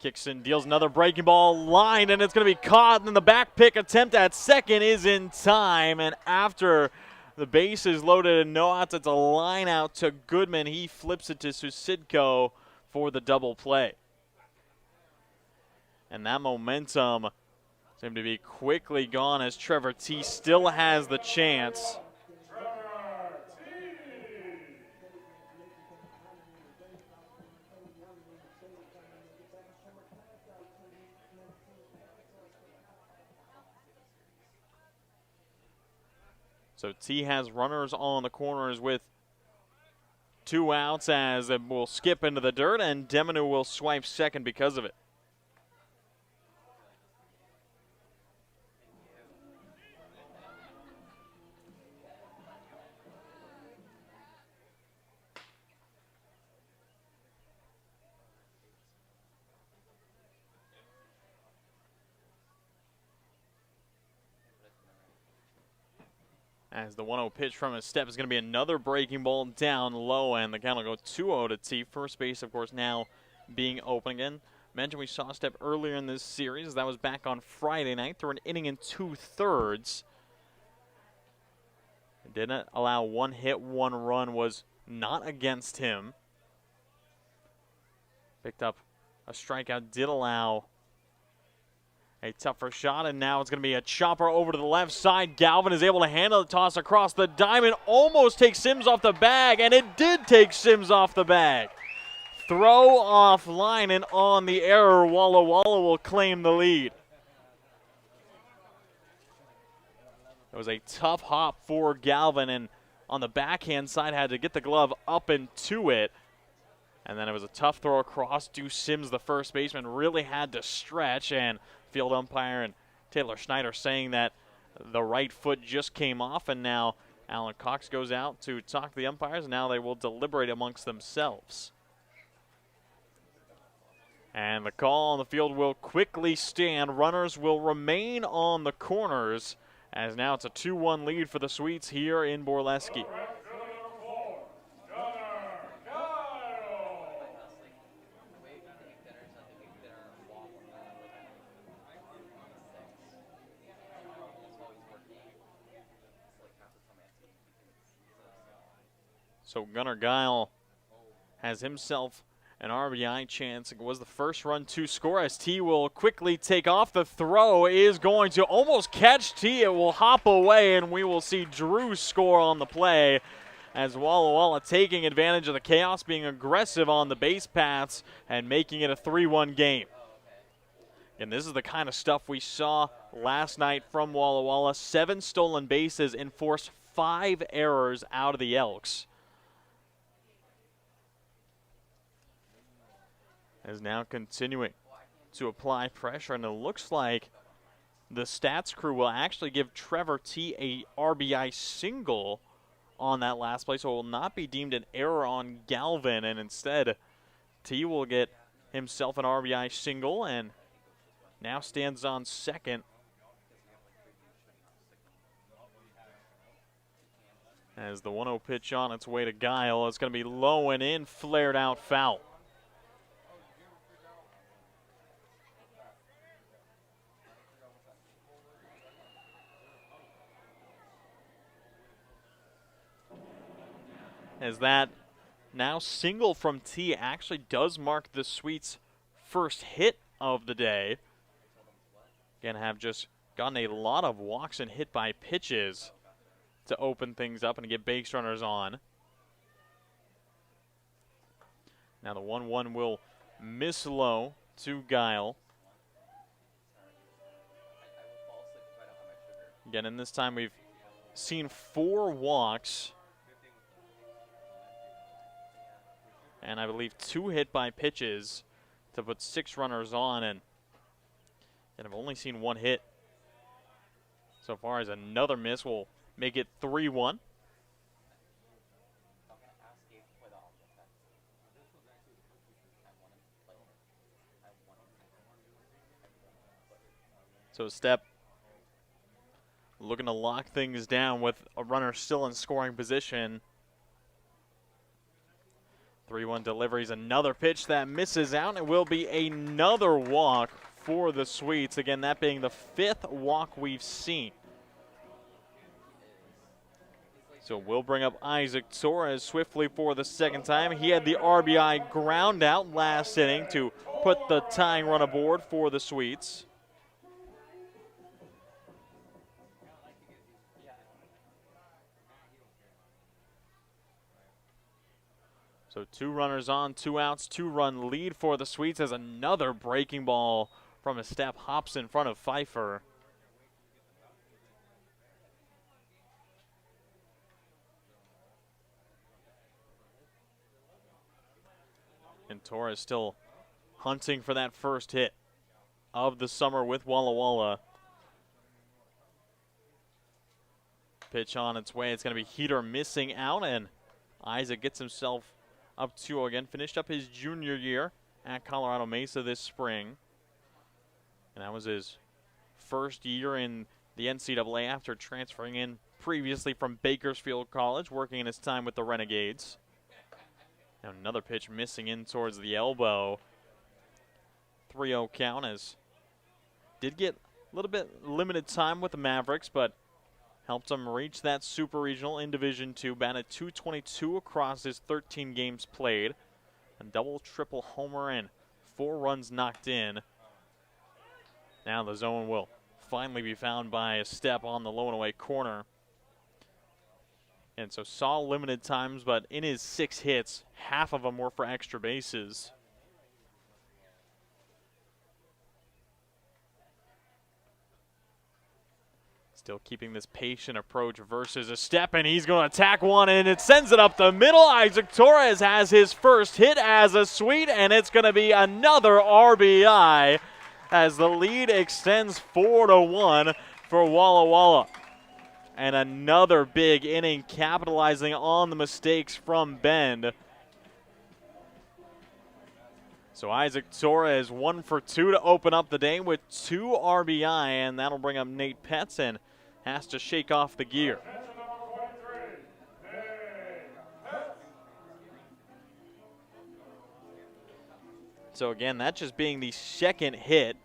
Speaker 1: kicks in, deals another breaking ball line, and it's going to be caught. And then the back pick attempt at second is in time. And after the bases loaded and no outs, it's a line out to Goodman. He flips it to Susidko for the double play. And that momentum seemed to be quickly gone as Trevor T still has the chance. So T has runners on the corners with 2 outs, as it will skip into the dirt, and Demonu will swipe second because of it. As the 1-0 pitch from his step is going to be another breaking ball down low, and the count will go 2-0 to T. First base, of course, now being open again. Mentioned we saw Step earlier in this series. That was back on Friday night through an inning and 2/3. Didn't allow 1 hit, 1 run, was not against him. Picked up a strikeout, did allow a tougher shot, and now it's going to be a chopper over to the left side. Galvin is able to handle the toss across the diamond, almost takes Sims off the bag, and it did take Sims off the bag. Throw off line, and on the error, Walla Walla will claim the lead. It was a tough hop for Galvin, and on the backhand side had to get the glove up and to it. And then it was a tough throw across to Sims, the first baseman, really had to stretch, and field umpire and Taylor Schneider saying that the right foot just came off, and now Alan Cox goes out to talk to the umpires, and now they will deliberate amongst themselves. And the call on the field will quickly stand. Runners will remain on the corners, as now it's a 2-1 lead for the Sweets here in Borleske. So Gunnar Guile has himself an RBI chance. It was the first run to score, as T will quickly take off. The throw is going to almost catch T. It will hop away, and we will see Drew score on the play, as Walla Walla taking advantage of the chaos, being aggressive on the base paths and making it a 3-1 game. And this is the kind of stuff we saw last night from Walla Walla. 7 stolen bases and forced 5 errors out of the Elks. Is now continuing to apply pressure, and it looks like the stats crew will actually give Trevor T a RBI single on that last play, so it will not be deemed an error on Galvin, and instead T will get himself an RBI single and now stands on second. As the 1-0 pitch on its way to Guile, it's going to be low and in, flared out foul. As that now single from T actually does mark the Sweets' first hit of the day. Again, have just gotten a lot of walks and hit by pitches to open things up and get base runners on. Now the 1-1 will miss low to Guile. Again, in this time we've seen 4 walks. And I believe 2 hit by pitches to put 6 runners on, and I've only seen 1 hit so far, as another miss will make it 3-1. So Step looking to lock things down with a runner still in scoring position. 3-1 deliveries, another pitch that misses out, and it will be another walk for the Sweets. Again, that being the 5th walk we've seen. So we'll bring up Isaac Torres swiftly for the 2nd time. He had the RBI ground out last inning to put the tying run aboard for the Sweets. So 2 runners on, 2 outs, 2-run lead for the Sweets, as another breaking ball from a Step hops in front of Pfeiffer. And Torres still hunting for that first hit of the summer with Walla Walla. Pitch on its way. It's going to be Heater missing out, and Isaac gets himself up 2-0 again. Finished up his junior year at Colorado Mesa this spring. And that was his first year in the NCAA after transferring in previously from Bakersfield College, working in his time with the Renegades. Now another pitch missing in towards the elbow. 3-0 count, as did get a little bit limited time with the Mavericks, but helped him reach that Super Regional in Division II. Batted .222 across his 13 games played. A double, triple homer, and 4 runs knocked in. Now the zone will finally be found by a Step on the low and away corner. And so saw limited times, but in his 6 hits, half of them were for extra bases. Still keeping this patient approach versus a Step, and he's going to attack one, and it sends it up the middle. Isaac Torres has his first hit as a Sweet, and it's going to be another RBI as the lead extends 4-1 for Walla Walla. And another big inning capitalizing on the mistakes from Bend. So Isaac Torres 1 for 2 to open up the day with 2 RBI, and that'll bring up Nate Petz, and has to shake off the gear. So again, that just being the 2nd hit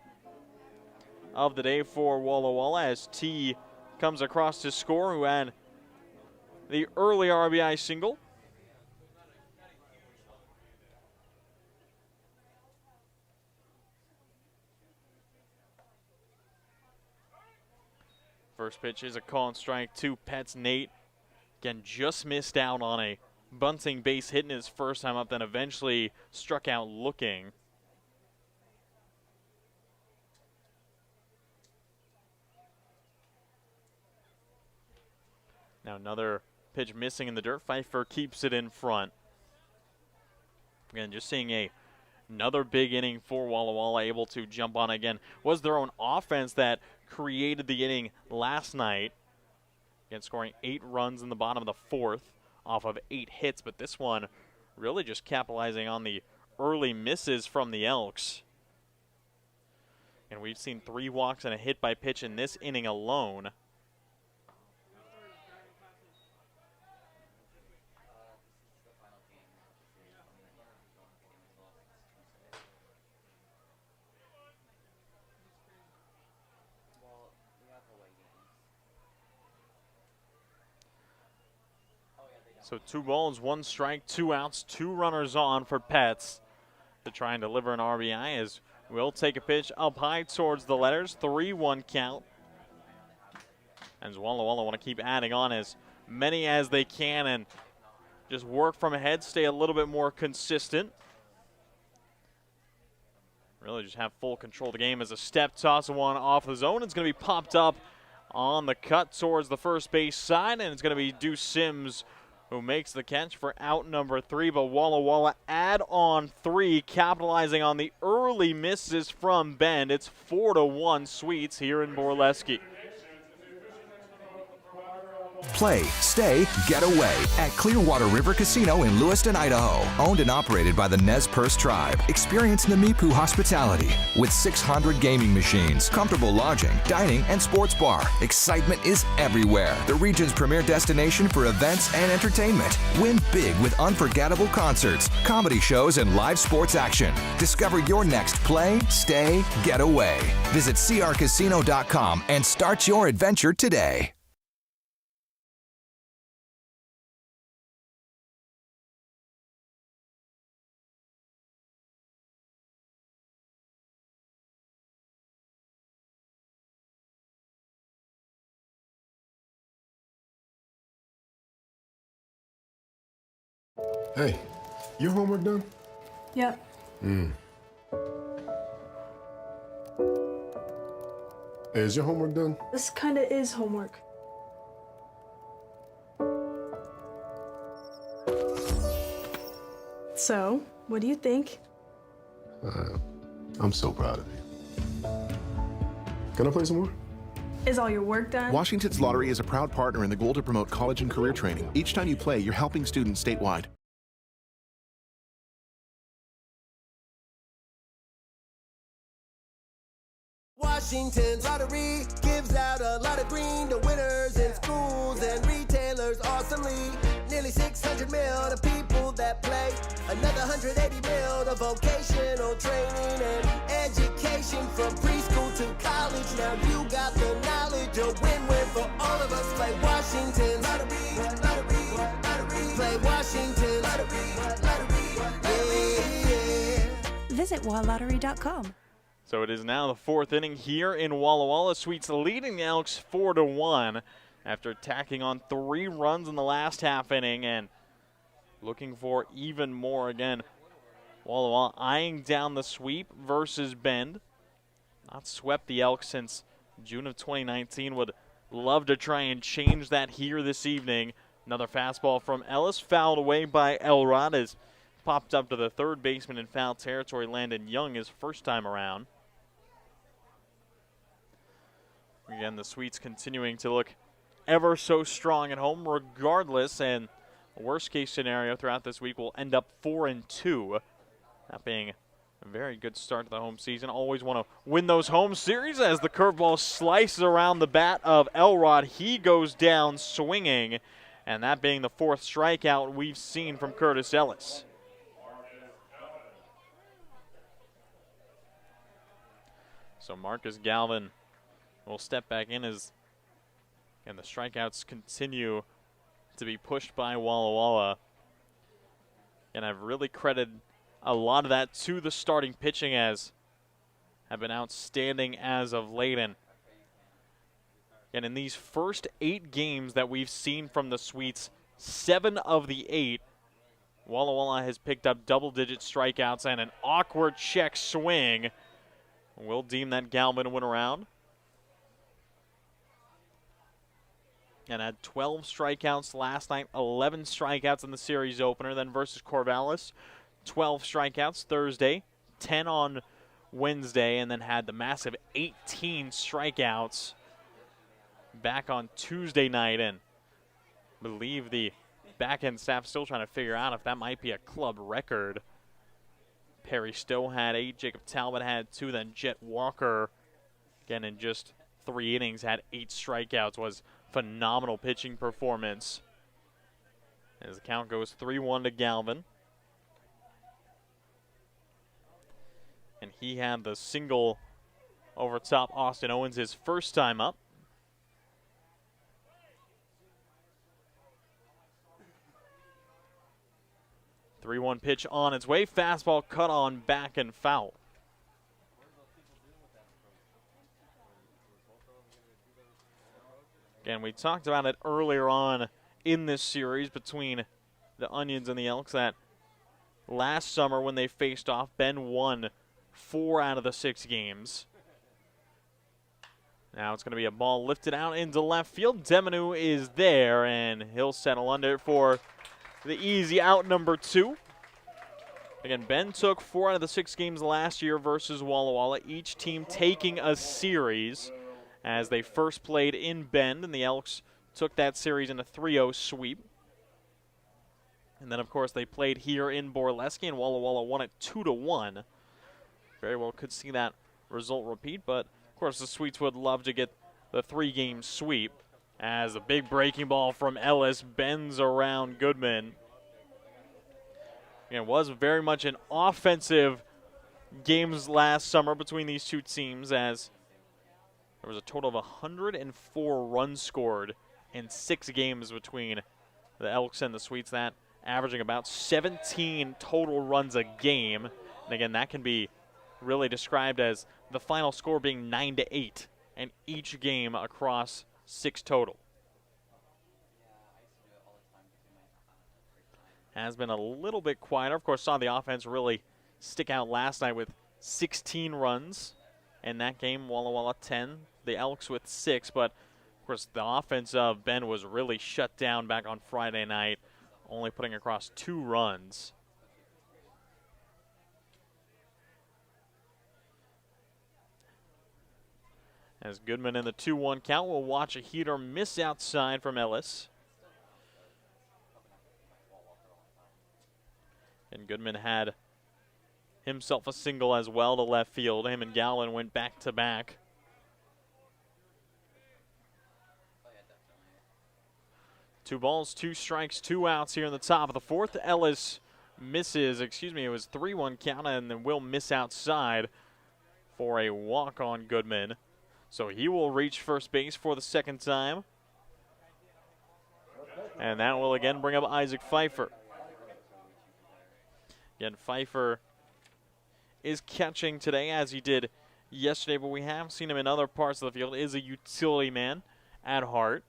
Speaker 1: of the day for Walla Walla, as T comes across to score, who had the early RBI single. First pitch is a call and strike to Petz. Nate, again, just missed out on a bunting base hit in his first time up, then eventually struck out looking. Now another pitch missing in the dirt. Pfeiffer keeps it in front. Again, just seeing another big inning for Walla Walla, able to jump on again. Was their own offense that created the inning last night. Again, scoring 8 runs in the bottom of the 4th off of 8 hits, but this one really just capitalizing on the early misses from the Elks. And we've seen 3 walks and a hit by pitch in this inning alone. So 2 balls, 1 strike, 2 outs, 2 runners on for Petz to try and deliver an RBI, as we'll take a pitch up high towards the letters. 3-1 count. As Walla Walla want to keep adding on as many as they can and just work from ahead, stay a little bit more consistent. Really just have full control of the game, as a Step toss one off the zone. It's going to be popped up on the cut towards the first base side, and it's going to be Deuce Sims who makes the catch for out number 3. But Walla Walla add on 3, capitalizing on the early misses from Bend. It's 4-1 Sweets here in Borleske.
Speaker 11: Play, stay, get away at Clearwater River Casino in Lewiston, Idaho. Owned and operated by the Nez Perce Tribe. Experience Namipu hospitality with 600 gaming machines, comfortable lodging, dining, and sports bar. Excitement is everywhere. The region's premier destination for events and entertainment. Win big with unforgettable concerts, comedy shows, and live sports action. Discover your next play, stay, get away. Visit crcasino.com and start your adventure today.
Speaker 9: Hey, your homework done?
Speaker 16: Yep.
Speaker 9: Hey, is your homework done?
Speaker 16: This kinda is homework. So, what do you think?
Speaker 9: I'm so proud of you. Can I play some more?
Speaker 16: Is all your work done?
Speaker 10: Washington's Lottery is a proud partner in the goal to promote college and career training. Each time you play, you're helping students statewide.
Speaker 13: Washington's Lottery gives out a lot of green to winners in schools and retailers awesomely. Nearly 600 mil to people that play. Another 180 mil to vocational training and education from preschool to college. Now you got the knowledge, a win-win for all of us. Play Washington's Lottery, Lottery, Lottery. Play Washington's Lottery, Lottery, yeah.
Speaker 15: Visit walllottery.com.
Speaker 1: So it is now the 4th inning here in Walla Walla. Sweets leading the Elks 4-1 after tacking on 3 runs in the last half inning and looking for even more again. Walla Walla eyeing down the sweep versus Bend. Not swept the Elks since June of 2019. Would love to try and change that here this evening. Another fastball from Ellis, fouled away by Elrod as popped up to the third baseman in foul territory. Landon Young his first time around. Again, the Sweets continuing to look ever so strong at home regardless, and worst case scenario throughout this week will end up 4-2. That being a very good start to the home season. Always want to win those home series as the curveball slices around the bat of Elrod. He goes down swinging, and that being the 4th strikeout we've seen from Curtis Ellis. So Marcus Galvin will step back in as, and the strikeouts continue to be pushed by Walla Walla. And I've really credited a lot of that to the starting pitching as have been outstanding as of late. And in these first 8 games that we've seen from the Sweets, 7 of the 8, Walla Walla has picked up double-digit strikeouts and an awkward check swing. We'll deem that Galvin win around. And had 12 strikeouts last night, 11 strikeouts in the series opener, then versus Corvallis. 12 strikeouts Thursday, 10 on Wednesday, and then had the massive 18 strikeouts back on Tuesday night. And I believe the back-end staff still trying to figure out if that might be a club record. Perry Stowe had 8, Jacob Talbot had 2, then Jet Walker, again in just 3 innings, had 8 strikeouts. Was phenomenal pitching performance. As the count goes 3-1 to Galvin. And he had the single over top Austin Owens his first time up. The 3-1 pitch on its way. Fastball cut on back and foul. Again, we talked about it earlier on in this series between the Onions and the Elks that last summer when they faced off, Ben won 4 out of the 6 games.
Speaker 19: Now it's going to be a ball lifted out into left field. Demonu is there, and he'll settle under it for the easy out number 2. Again, Ben took 4 out of the 6 games last year versus Walla Walla, each team taking a series as they first played in Bend, and the Elks took that series in a 3-0 sweep. And then, of course, they played here in Borleske, and Walla Walla won it 2-1. Very well could see that result repeat, but of course the Sweets would love to get the 3-game sweep as a big breaking ball from Ellis bends around Goodman. It was very much an offensive games last summer between these two teams, as there was a total of 104 runs scored in 6 games between the Elks and the Sweets, that averaging about 17 total runs a game. And again, that can be really described as the final score being 9-8 in each game across 6 total. Has been a little bit quieter. Of course, saw the offense really stick out last night with 16 runs in that game. Walla Walla 10, the Elks with 6. But, of course, the offense of Ben was really shut down back on Friday night, only putting across 2 runs. As Goodman in the 2-1 count will watch a heater miss outside from Ellis. And Goodman had himself a single as well to left field. Him and Gallon went back-to-back. Two balls, 2 strikes, 2 outs here in the top of the 4th. Ellis misses, it was 3-1 count, and then will miss outside for a walk on Goodman. So he will reach first base for the 2nd time. And that will again bring up Isaac Pfeiffer. Again, Pfeiffer is catching today as he did yesterday, but we have seen him in other parts of the field. Is a utility man at heart.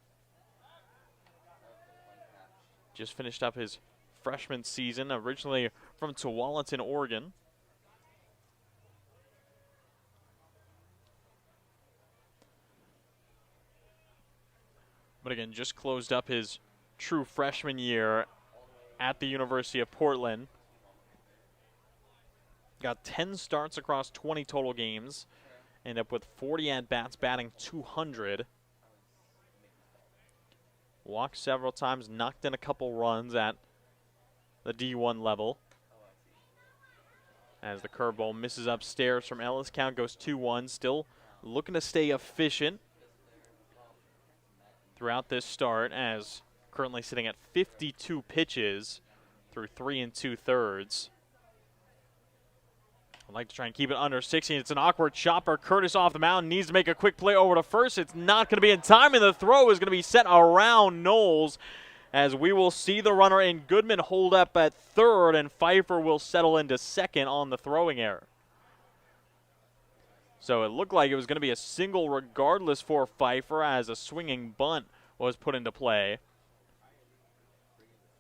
Speaker 19: Just finished up his freshman season, originally from Tualatin, Oregon. But again, just closed up his true freshman year at the University of Portland. Got 10 starts across 20 total games. Ended up with 40 at-bats, batting 200. Walked several times, knocked in a couple runs at the D1 level. As the curveball misses upstairs from Ellis, count goes 2-1. Still looking to stay efficient throughout this start, as currently sitting at 52 pitches through 3 2/3. I'd like to try and keep it under 60. It's an awkward chopper. Curtis off the mound needs to make a quick play over to first. It's not going to be in time, and the throw is going to be set around Knowles, as we will see the runner in Goodman hold up at 3rd, and Pfeiffer will settle into 2nd on the throwing error. So it looked like it was going to be a single regardless for Pfeiffer, as a swinging bunt was put into play.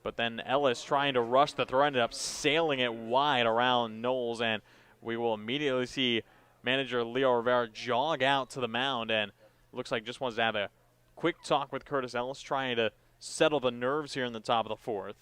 Speaker 19: But then Ellis, trying to rush the throw, ended up sailing it wide around Knowles, and we will immediately see manager Leo Rivera jog out to the mound, and looks like just wants to have a quick talk with Curtis Ellis, trying to settle the nerves here in the top of the 4th.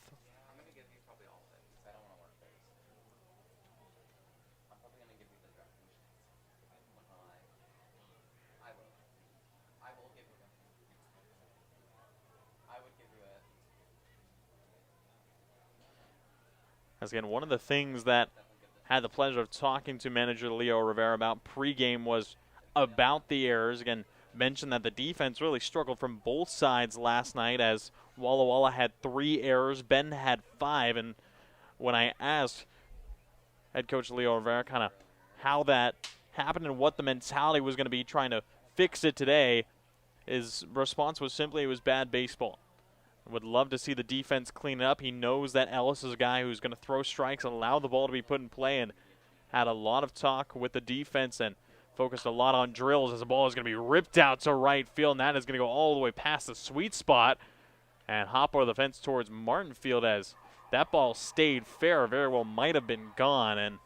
Speaker 19: As again, one of the things that had the pleasure of talking to manager Leo Rivera about pregame was about the errors. Again, mentioned that the defense really struggled from both sides last night, as Walla Walla had 3 errors, Ben had 5. And when I asked head coach Leo Rivera kind of how that happened and what the mentality was going to be trying to fix it today, his response was simply it was bad baseball. Would love to see the defense clean it up. He knows that Ellis is a guy who's going to throw strikes and allow the ball to be put in play, and had a lot of talk with the defense and focused a lot on drills as the ball is going to be ripped out to right field, and that is going to go all the way past the sweet spot and hop over the fence towards Martin Field, as that ball stayed fair. Very well might have been gone, and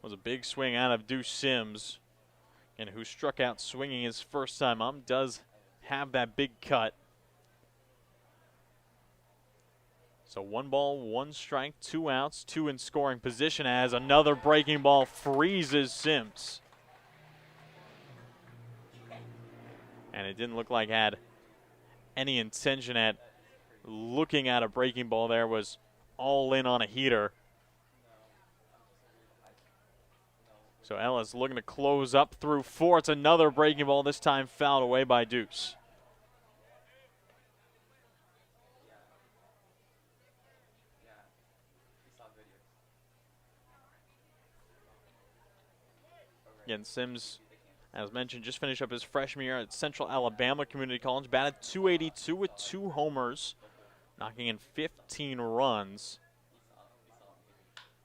Speaker 19: was a big swing out of Deuce Sims. and who struck out swinging his first time up, does have that big cut. So 1 ball, 1 strike, 2 outs, 2 in scoring position as another breaking ball freezes Sims. And it didn't look like had any intention at looking at a breaking ball there, was all in on a heater. So Ellis looking to close up through 4. It's another breaking ball, this time fouled away by Deuce. Again, Sims, as mentioned, just finished up his freshman year at Central Alabama Community College. Batted .282 with 2 homers, knocking in 15 runs.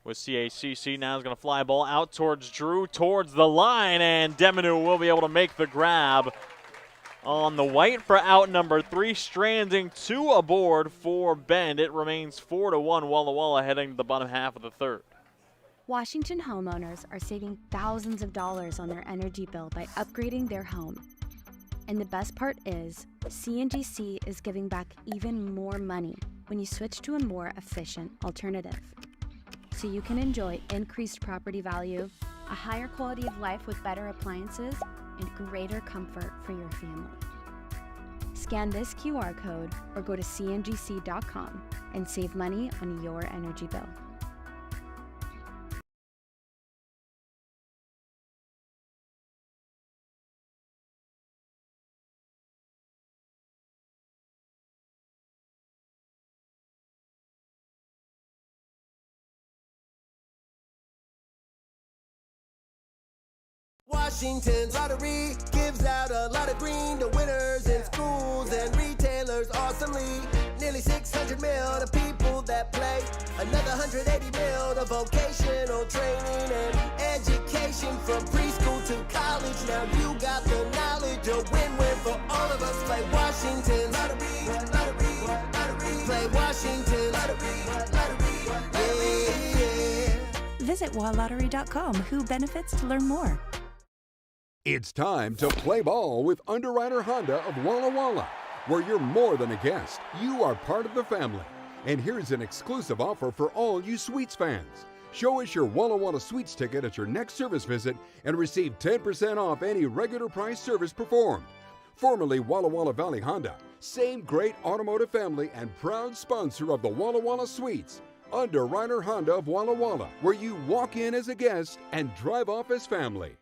Speaker 19: With CACC, now is going to fly a ball out towards Drew, towards the line, and Deminu will be able to make the grab on the white for out number 3, stranding 2 aboard for Bend. It remains 4-1, Walla Walla heading to the bottom half of the 3rd.
Speaker 12: Washington homeowners are saving thousands of dollars on their energy bill by upgrading their home. And the best part is, CNGC is giving back even more money when you switch to a more efficient alternative. So you can enjoy increased property value, a higher quality of life with better appliances, and greater comfort for your family. Scan this QR code or go to cngc.com and save money on your energy bill.
Speaker 13: Washington's lottery gives out a lot of green to winners in schools and retailers awesomely. Nearly 600 mil to people that play. Another 180 mil to vocational training and education from preschool to college. Now you got the knowledge, a win-win for all of us. Play Washington lottery, lottery, lottery. Play Washington lottery, lottery, yeah.
Speaker 15: Visit walllottery.com. Who benefits to learn more.
Speaker 8: It's time to play ball with Underwriter Honda of Walla Walla, where you're more than a guest. You are part of the family. And here's an exclusive offer for all you Sweets fans. Show us your Walla Walla Sweets ticket at your next service visit and receive 10% off any regular price service performed. Formerly Walla Walla Valley Honda, same great automotive family and proud sponsor of the Walla Walla Sweets. Underwriter Honda of Walla Walla, where you walk in as a guest and drive off as family.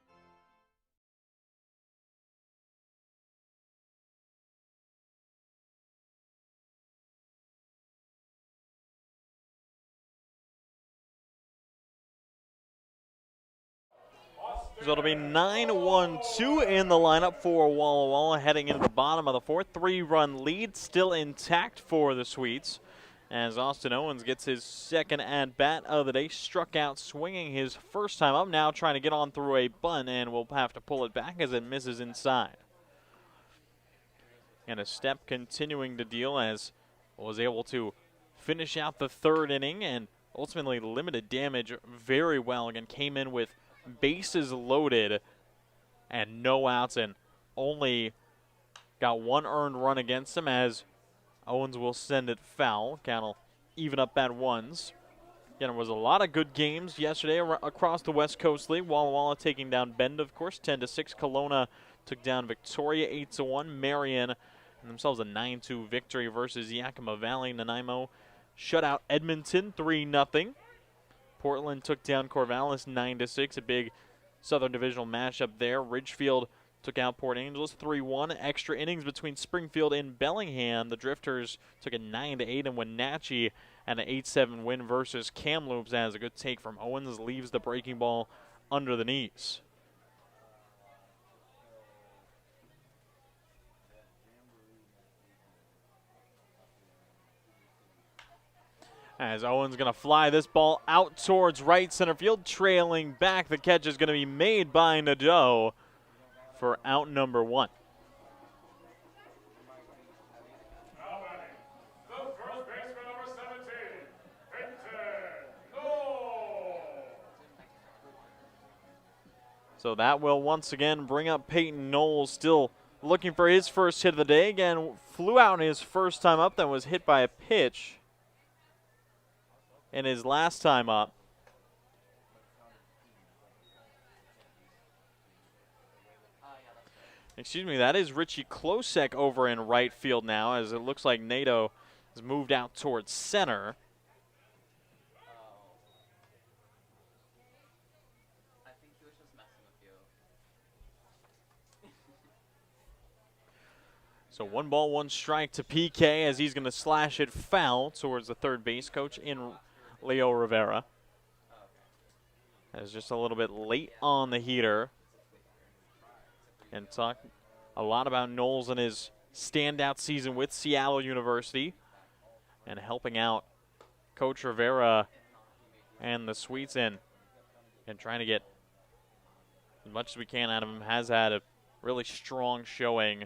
Speaker 19: So it'll be 9-1-2 in the lineup for Walla Walla heading into the bottom of the 4th. 3-run lead still intact for the Sweets as Austin Owens gets his second at-bat of the day. Struck out swinging his first time up, now trying to get on through a bunt, and will have to pull it back as it misses inside. And a step continuing to deal as was able to finish out the 3rd inning and ultimately limited damage very well. Again, came in with bases loaded and no outs, and only got 1 earned run against him as Owens will send it foul. Count will even up at 1s. Again, it was a lot of good games yesterday across the West Coast League. Walla Walla taking down Bend, of course, 10-6. Kelowna took down Victoria 8-1. Marion and themselves a 9-2 victory versus Yakima Valley. Nanaimo shut out Edmonton 3-0. Portland took down Corvallis 9-6, a big Southern Divisional matchup there. Ridgefield took out Port Angeles 3-1. Extra innings between Springfield and Bellingham. The Drifters took a 9-8, and Wenatchee had an 8-7 win versus Kamloops as a good take from Owens leaves the breaking ball under the knees. As Owens going to fly this ball out towards right center field, trailing back. The catch is going to be made by Nadeau for out number 1. So that will once again bring up Peyton Knowles, still looking for his first hit of the day. Again, flew out in his first time up, then was hit by a pitch in his last time up. Excuse me, that is Richie Klosek over in right field now, as it looks like Nato has moved out towards center. So 1 ball, 1 strike to PK as he's going to slash it foul towards the third base coach in Leo Rivera. That's just a little bit late on the heater. And talk a lot about Knowles and his standout season with Seattle University and helping out Coach Rivera and the Sweets in and trying to get as much as we can out of him. Has had a really strong showing.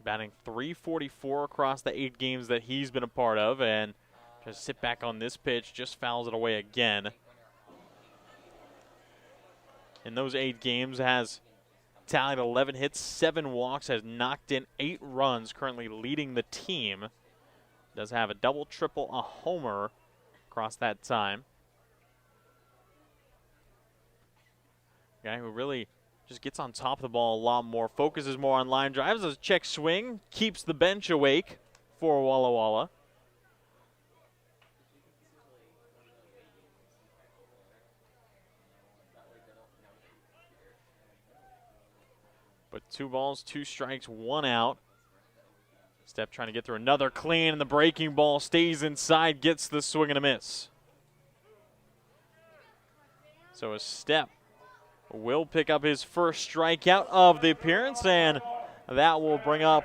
Speaker 19: Batting .344 across the 8 games that he's been a part of, and just sit back on this pitch, just fouls it away again. In those 8 games, has tallied 11 hits, 7 walks, has knocked in 8 runs, currently leading the team. Does have a double, triple, a homer across that time. Guy who really just gets on top of the ball a lot more, focuses more on line drives, does a check swing, keeps the bench awake for Walla Walla. But 2 balls, 2 strikes, 1 out. Step trying to get through another clean, and the breaking ball stays inside, gets the swing and a miss. So a Step will pick up his first strikeout of the appearance, and that will bring up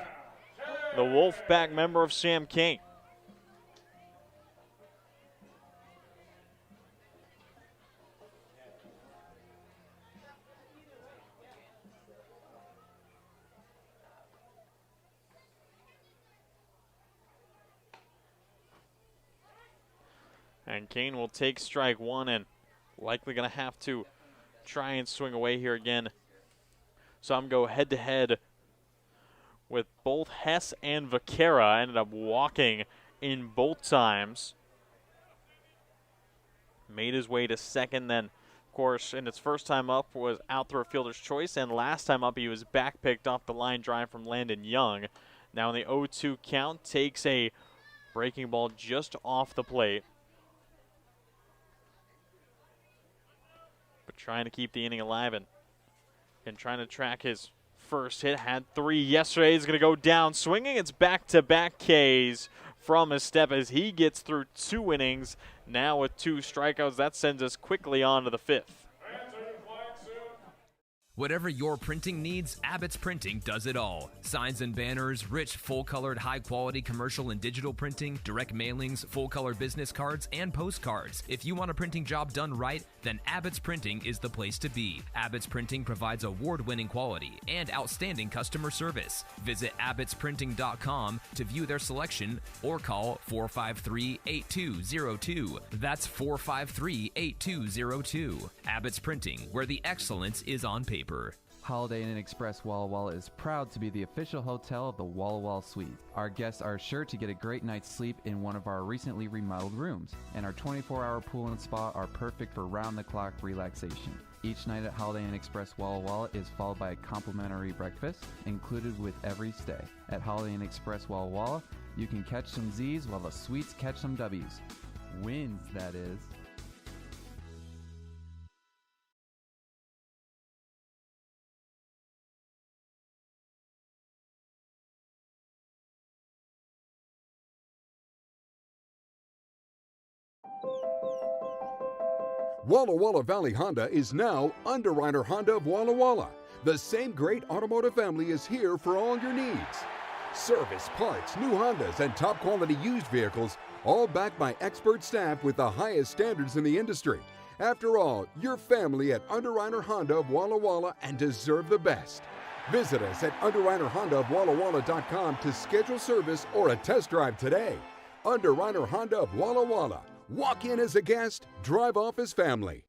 Speaker 19: the Wolfpack member of Sam King. And Kane will take strike 1 and likely going to have to try and swing away here again. So I'm going head-to-head with both Hess and Vaquera. Ended up walking in both times. Made his way to second, then, of course, in its first time up was out through a fielder's choice, and last time up he was back-picked off the line drive from Landon Young. Now in the 0-2 count, takes a breaking ball just off the plate. But trying to keep the inning alive and trying to track his first hit. Had 3 yesterday. He's going to go down swinging. It's back-to-back Ks from a Step as he gets through 2 innings. Now with 2 strikeouts, that sends us quickly on to the 5th.
Speaker 6: Whatever your printing needs, Abbott's Printing does it all. Signs and banners, rich, full-colored, high-quality commercial and digital printing, direct mailings, full-color business cards, and postcards. If you want a printing job done right, then Abbott's Printing is the place to be. Abbott's Printing provides award-winning quality and outstanding customer service. Visit abbottsprinting.com to view their selection or call 453-8202. That's 453-8202. Abbott's Printing, where the excellence is on paper.
Speaker 7: Holiday Inn Express Walla Walla is proud to be the official hotel of the Walla Walla Suite. Our guests are sure to get a great night's sleep in one of our recently remodeled rooms, and our 24-hour pool and spa are perfect for round-the-clock relaxation. Each night at Holiday Inn Express Walla Walla is followed by a complimentary breakfast included with every stay. At Holiday Inn Express Walla Walla, you can catch some Z's while the Sweets catch some W's. Wins, that is.
Speaker 8: Walla Walla Valley Honda is now Underwriter Honda of Walla Walla. The same great automotive family is here for all your needs. Service, parts, new Hondas, and top quality used vehicles, all backed by expert staff with the highest standards in the industry. After all, you're family at Underwriter Honda of Walla Walla and deserve the best. Visit us at underwriterhondaofwallawalla.com to schedule service or a test drive today. Underwriter Honda of Walla Walla, Walk in as a guest, drive off as family.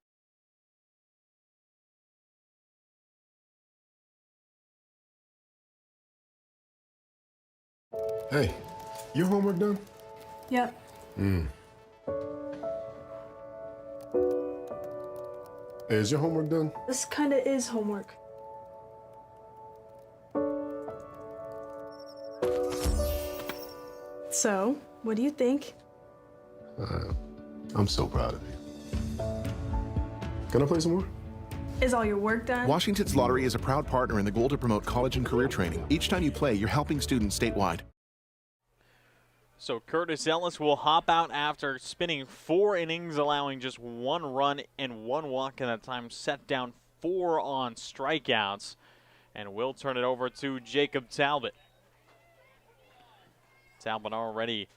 Speaker 9: Hey, your homework done?
Speaker 16: Yep.
Speaker 9: Hey, is your homework done?
Speaker 16: This kinda is homework. So, what do you think?
Speaker 9: I'm so proud of you. Can I play some more?
Speaker 16: Is all your work done?
Speaker 10: Washington's Lottery is a proud partner in the goal to promote college and career training. Each time you play, you're helping students statewide.
Speaker 19: So Curtis Ellis will hop out after spinning 4 innings, allowing just 1 run and 1 walk at a time, set down 4 on strikeouts, and will turn it over to Jacob Talbot. Talbot already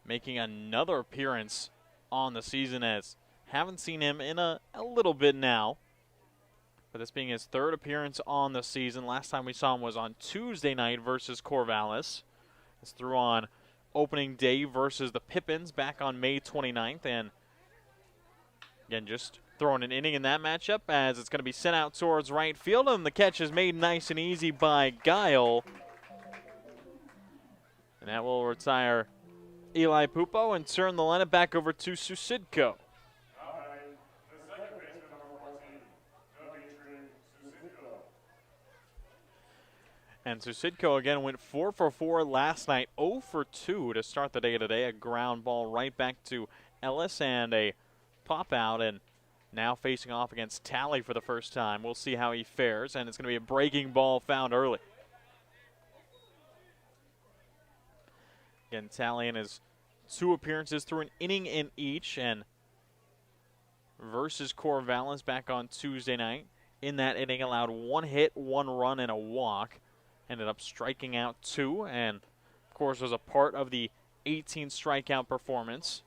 Speaker 19: making another appearance on the season, as haven't seen him in a little bit now. But this being his 3rd appearance on the season. Last time we saw him was on Tuesday night versus Corvallis. It's through on opening day versus the Pippins back on May 29th. And again, just throwing an inning in that matchup, as it's going to be sent out towards right field. And the catch is made nice and easy by Guile. And that will retire Eli Pupo and turn the lineup back over to Susidko. And Susidko again went 4 for 4 last night, 0 for 2 to start the day today. A ground ball right back to Ellis and a pop out, and now facing off against Talley for the first time. We'll see how he fares, and it's going to be a breaking ball found early. Again, Talley in his 2 appearances through an inning in each, and versus Corvallis back on Tuesday night. In that inning, allowed 1 hit, 1 run, and a walk. Ended up striking out 2, and of course was a part of the 18 strikeout performance.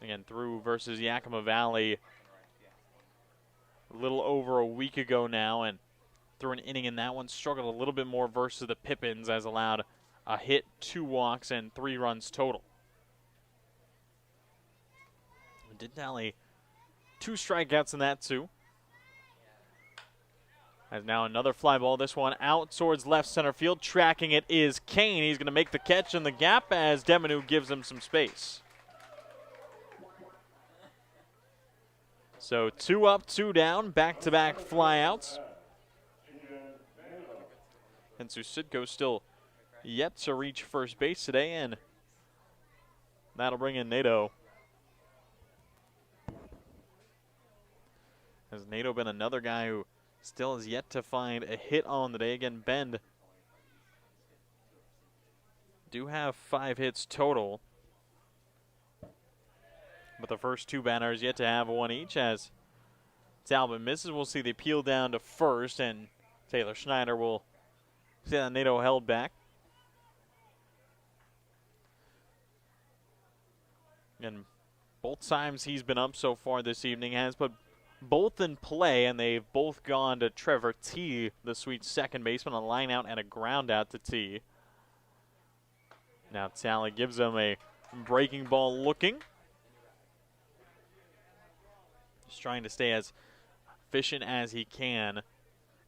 Speaker 19: Again, through versus Yakima Valley a little over a week ago now, and through an inning in that one, struggled a little bit more versus the Pippins, as allowed a hit, 2 walks, and 3 runs total. Did tally 2 strikeouts in that too. As now another fly ball, this one out towards left center field. Tracking it is Kane. He's going to make the catch in the gap as Demonu gives him some space. So 2 up, 2 down, back-to-back flyouts. And Susidko still yet to reach first base today, and that'll bring in Nato. Has Nato been another guy who still has yet to find a hit on the day. Again, Bend do have 5 hits total, but the first 2 batters yet to have 1 each. As Talbot misses, we'll see the peel down to first, and Taylor Schneider will see that Nato held back. And both times he's been up so far this evening has put both in play, and they've both gone to Trevor T., the sweet second baseman, a line out and a ground out to T. Now Talley gives him a breaking ball looking. Just trying to stay as efficient as he can.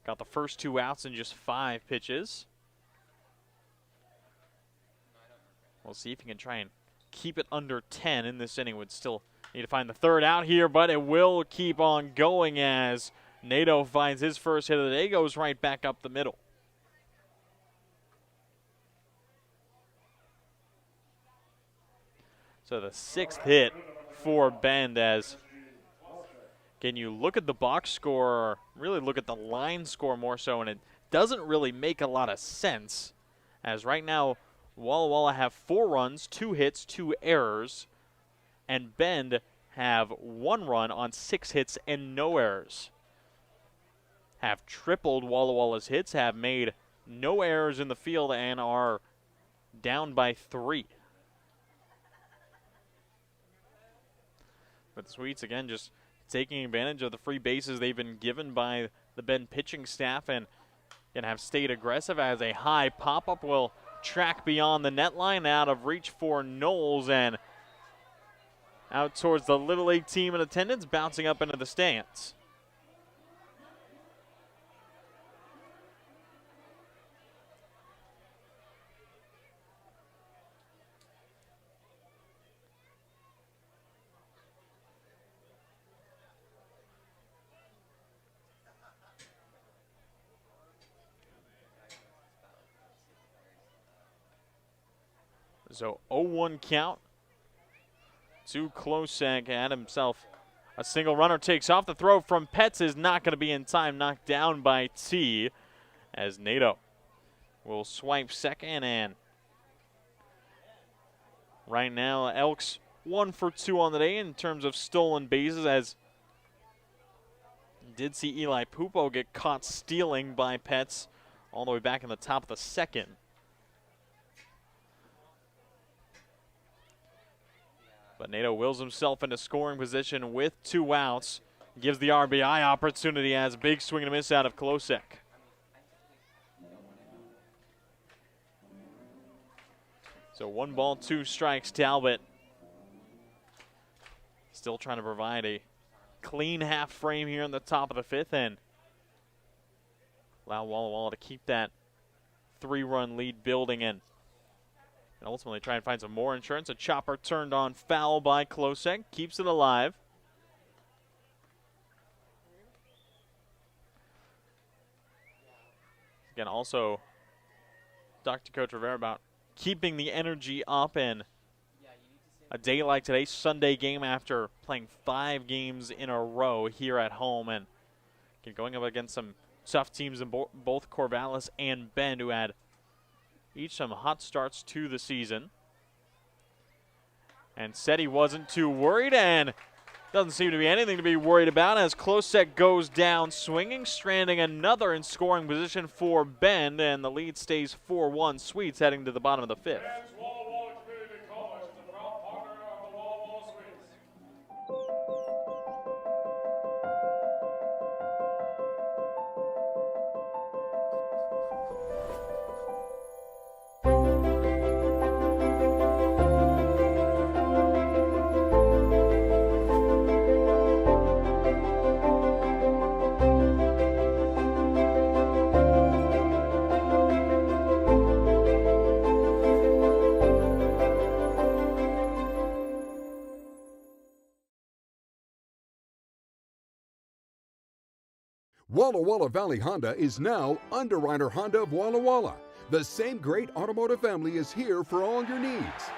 Speaker 19: Got the first 2 outs in just 5 pitches. We'll see if he can try and keep it under 10 in this inning. Would still need to find the 3rd out here, but it will keep on going as Nato finds his first hit of the day, goes right back up the middle. So the 6th hit for Bend, as can you look at the box score, or really look at the line score more so, and it doesn't really make a lot of sense, as right now Walla Walla have 4 runs, 2 hits, 2 errors, and Bend have 1 run on 6 hits and no errors. Have tripled Walla Walla's hits, have made no errors in the field, and are down by 3. But the Sweets, again, just taking advantage of the free bases they've been given by the Bend pitching staff, and have stayed aggressive, as a high pop-up will track beyond the net line, out of reach for Knowles, and out towards the Little League team in attendance, bouncing up into the stands. So 0-1 count to Klosek. Had himself a single. Runner takes off. The throw from Petz is not going to be in time. Knocked down by T, as Nato will swipe second. And right now, Elks 1 for 2 on the day in terms of stolen bases, as did see Eli Pupo get caught stealing by Petz all the way back in the top of the second. But Nato wills himself into scoring position with 2 outs. Gives the RBI opportunity as big swing and a miss out of Klosek. So 1 ball, 2 strikes. Talbot still trying to provide a clean half frame here in the top of the 5th, and allow Walla Walla to keep that 3-run lead building in. And ultimately try and find some more insurance. A chopper turned on foul by Klosek. Keeps it alive. Again, also talked to Coach Rivera about keeping the energy up, and a day like today, Sunday game after playing 5 games in a row here at home, and going up against some tough teams in both Corvallis and Bend, who had each some hot starts to the season. And said he wasn't too worried, and doesn't seem to be anything to be worried about, as Klosek goes down swinging, stranding another in scoring position for Bend, and the lead stays 4-1. Sweets heading to the bottom of the 5th.
Speaker 8: Walla Walla Valley Honda is now Underwriter Honda of Walla Walla. The same great automotive family is here for all your needs.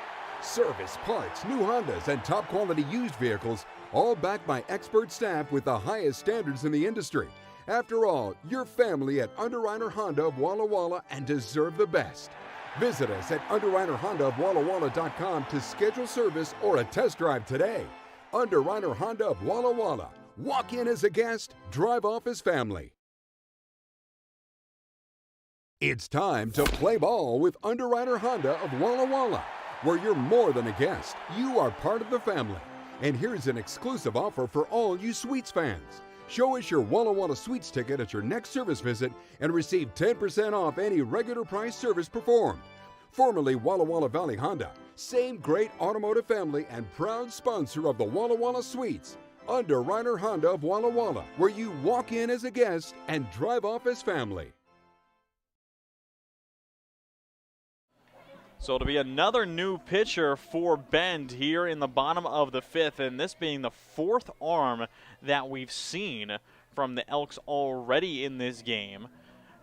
Speaker 8: Service, parts, new Hondas, and top quality used vehicles, all backed by expert staff with the highest standards in the industry. After all, you're family at Underwriter Honda of Walla Walla and deserve the best. Visit us at UnderwriterHondaofWallaWalla.com to schedule service or a test drive today. Underwriter Honda of Walla Walla. Walk in as a guest, drive off as family. It's time to play ball with Underwriter Honda of Walla Walla, where you're more than a guest, you are part of the family. And here's an exclusive offer for all you Sweets fans. Show us your Walla Walla Sweets ticket at your next service visit and receive 10% off any regular price service performed. Formerly Walla Walla Valley Honda, same great automotive family and proud sponsor of the Walla Walla Sweets. Underwriter Honda of Walla Walla, where you walk in as a guest and drive off as family.
Speaker 19: So it'll be another new pitcher for Bend here in the bottom of the 5th, and this being the 4th arm that we've seen from the Elks already in this game,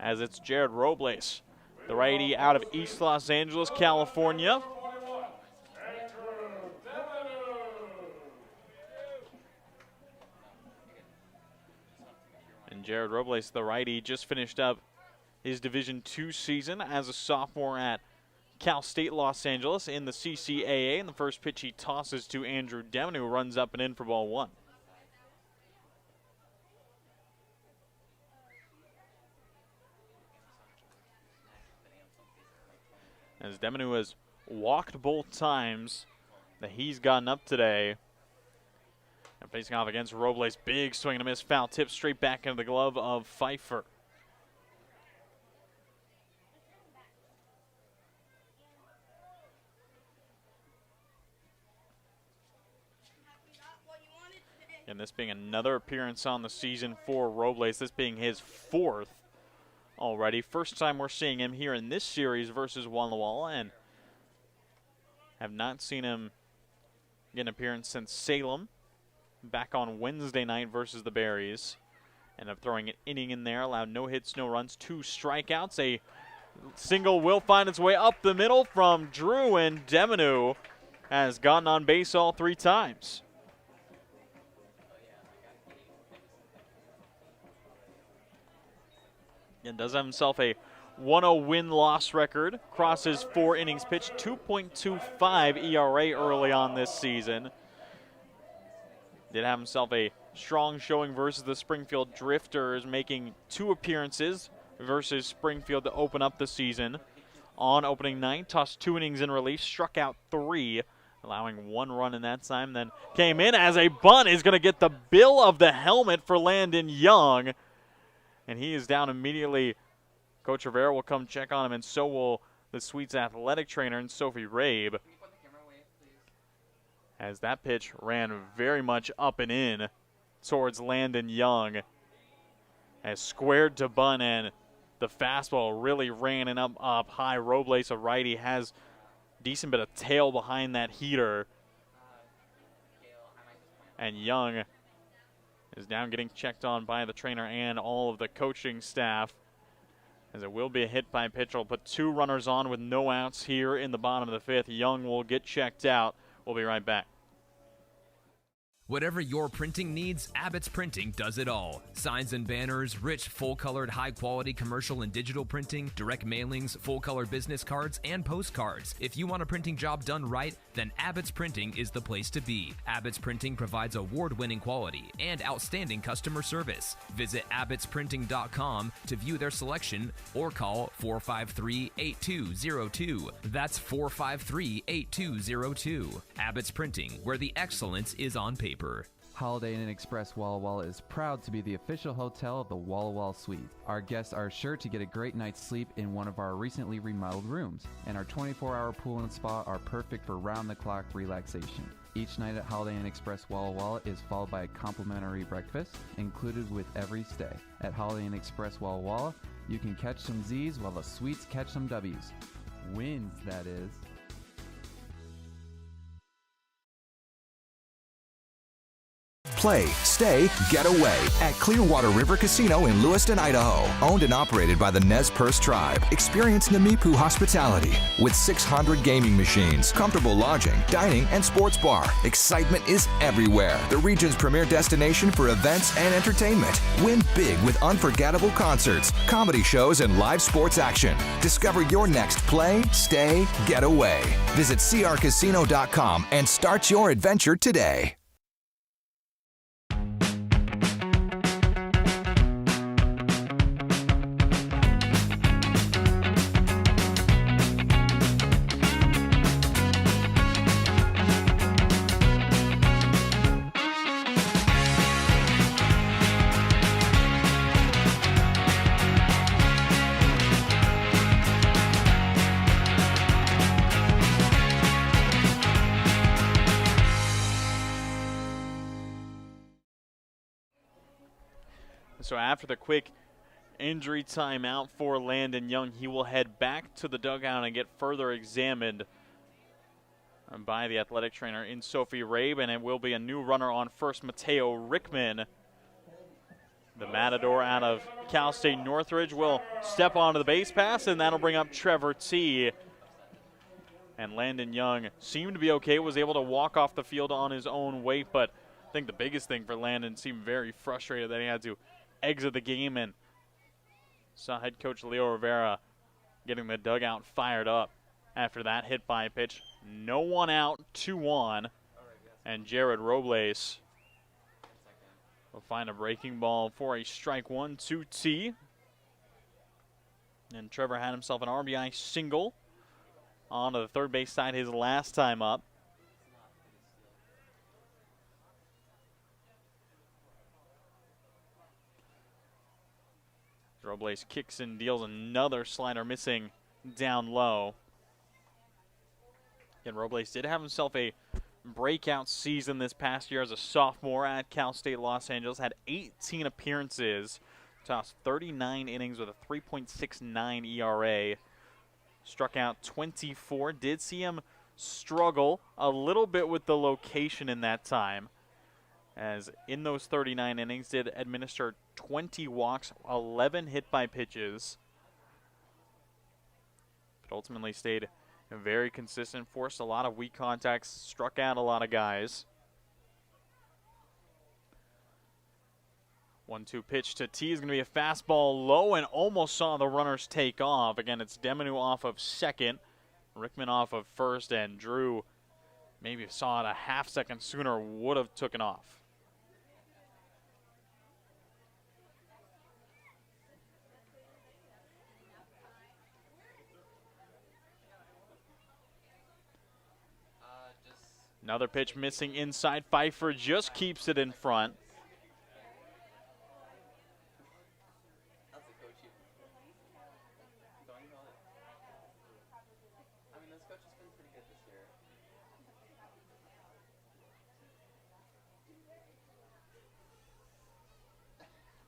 Speaker 19: as it's Jared Robles, the righty out of East Los Angeles, California. And Jared Robles, the righty, just finished up his Division II season as a sophomore at Cal State Los Angeles in the CCAA. And the first pitch he tosses to Andrew Demon, who runs up and in for ball 1. As Demonu has walked both times that he's gotten up today. And facing off against Robles, big swing and a miss, foul tip straight back into the glove of Pfeiffer. And this being another appearance on the season for Robles, this being his 4th already. First time we're seeing him here in this series versus Walla Walla, and have not seen him get an appearance since Salem back on Wednesday night versus the Berries. Ended up throwing an inning in there, allowed no hits, no runs, 2 strikeouts. A single will find its way up the middle from Drew, and Demonu has gotten on base all 3 times. And does have himself a 1-0 win-loss record. Across his 4 innings pitched, 2.25 ERA early on this season. Did have himself a strong showing versus the Springfield Drifters, making 2 appearances versus Springfield to open up the season. On opening night, tossed 2 innings in relief, struck out 3, allowing 1 run in that time. Then came in as a bunt, is going to get the bill of the helmet for Landon Young. And he is down immediately. Coach Rivera will come check on him, and so will the Sweets athletic trainer and Sophie Rabe. As that pitch ran very much up and in towards Landon Young. As squared to bunt, and the fastball really ran and up high. Robles, a righty, has decent bit of tail behind that heater. And Young is now getting checked on by the trainer and all of the coaching staff, as it will be a hit by pitch. Will put 2 runners on with no outs here in the bottom of the 5th. Young will get checked out. We'll be right back.
Speaker 6: Whatever your printing needs, Abbott's Printing does it all. Signs and banners, rich, full-colored, high-quality commercial and digital printing, direct mailings, full-color business cards, and postcards. If you want a printing job done right, then Abbott's Printing is the place to be. Abbott's Printing provides award-winning quality and outstanding customer service. Visit abbottsprinting.com to view their selection or call 453-8202. That's 453-8202. Abbott's Printing, where the excellence is on paper.
Speaker 7: Holiday Inn Express Walla Walla is proud to be the official hotel of the Walla Walla Suite. Our guests are sure to get a great night's sleep in one of our recently remodeled rooms, and our 24-hour pool and spa are perfect for round-the-clock relaxation. Each night at Holiday Inn Express Walla Walla is followed by a complimentary breakfast included with every stay. At Holiday Inn Express Walla Walla, you can catch some Z's while the Sweets catch some W's. Wins, that is.
Speaker 11: Play, stay, get away at Clearwater River Casino in Lewiston, Idaho. Owned and operated by the Nez Perce Tribe. Experience Namipu hospitality with 600 gaming machines, comfortable lodging, dining, and sports bar. Excitement is everywhere. The region's premier destination for events and entertainment. Win big with unforgettable concerts, comedy shows, and live sports action. Discover your next play, stay, get away. Visit crcasino.com and start your adventure today.
Speaker 19: So after the quick injury timeout for Landon Young, he will head back to the dugout and get further examined by the athletic trainer in Sophie Rabe, and it will be a new runner on first, Mateo Rickman. The Matador out of Cal State Northridge will step onto the base pass, and that'll bring up Trevor T. And Landon Young seemed to be okay, was able to walk off the field on his own weight, but I think the biggest thing for Landon, seemed very frustrated that he had to exit the game, and saw head coach Leo Rivera getting the dugout fired up after that hit by pitch. No one out, 2-1, and Jared Robles will find a breaking ball for a strike 1-2 T. And Trevor had himself an RBI single onto the third base side his last time up. Robles kicks and deals another slider, missing down low. And Robles did have himself a breakout season this past year as a sophomore at Cal State Los Angeles. Had 18 appearances, tossed 39 innings with a 3.69 ERA. Struck out 24. Did see him struggle a little bit with the location in that time, as in those 39 innings did administer 20 walks, 11 hit by pitches, but ultimately stayed very consistent, forced a lot of weak contacts, struck out a lot of guys. 1-2 pitch to T is going to be a fastball low and almost saw the runners take off. Again, it's Demanu off of second, Rickman off of first, and Drew maybe saw it a half second sooner, would have taken off. Another pitch missing inside. Pfeiffer just keeps it in front.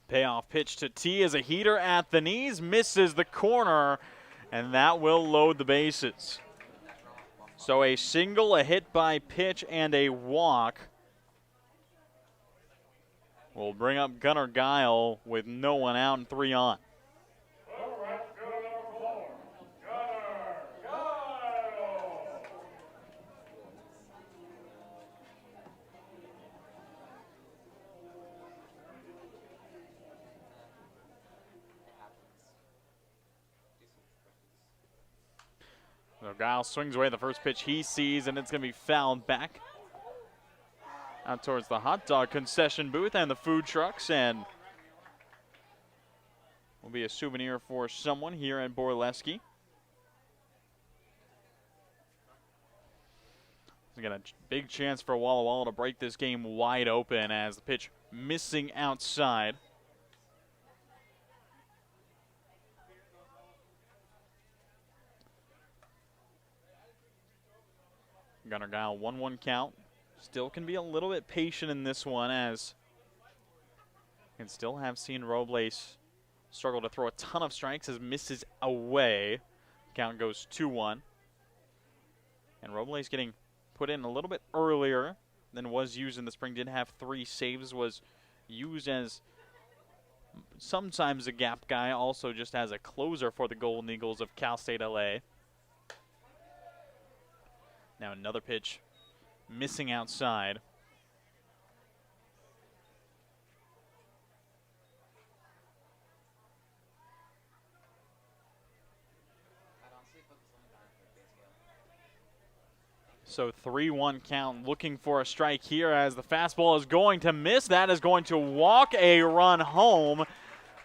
Speaker 19: Payoff pitch to T is a heater at the knees, misses the corner, and that will load the bases. So a single, a hit by pitch, and a walk will bring up Gunnar Guile with no one out and 3 on. So Guile swings away the first pitch he sees, and it's going to be fouled back out towards the hot dog concession booth and the food trucks, and will be a souvenir for someone here at Borleske. Again, a big chance for Walla Walla to break this game wide open as the pitch missing outside. Gunnar Guile, 1-1 count. Still can be a little bit patient in this one, as you can still have seen Robles struggle to throw a ton of strikes as misses away. Count goes 2-1. And Robles getting put in a little bit earlier than was used in the spring. Did have 3 saves, was used as sometimes a gap guy, also just as a closer for the Golden Eagles of Cal State LA. Now another pitch missing outside. So 3-1 count, looking for a strike here as the fastball is going to miss. That is going to walk a run home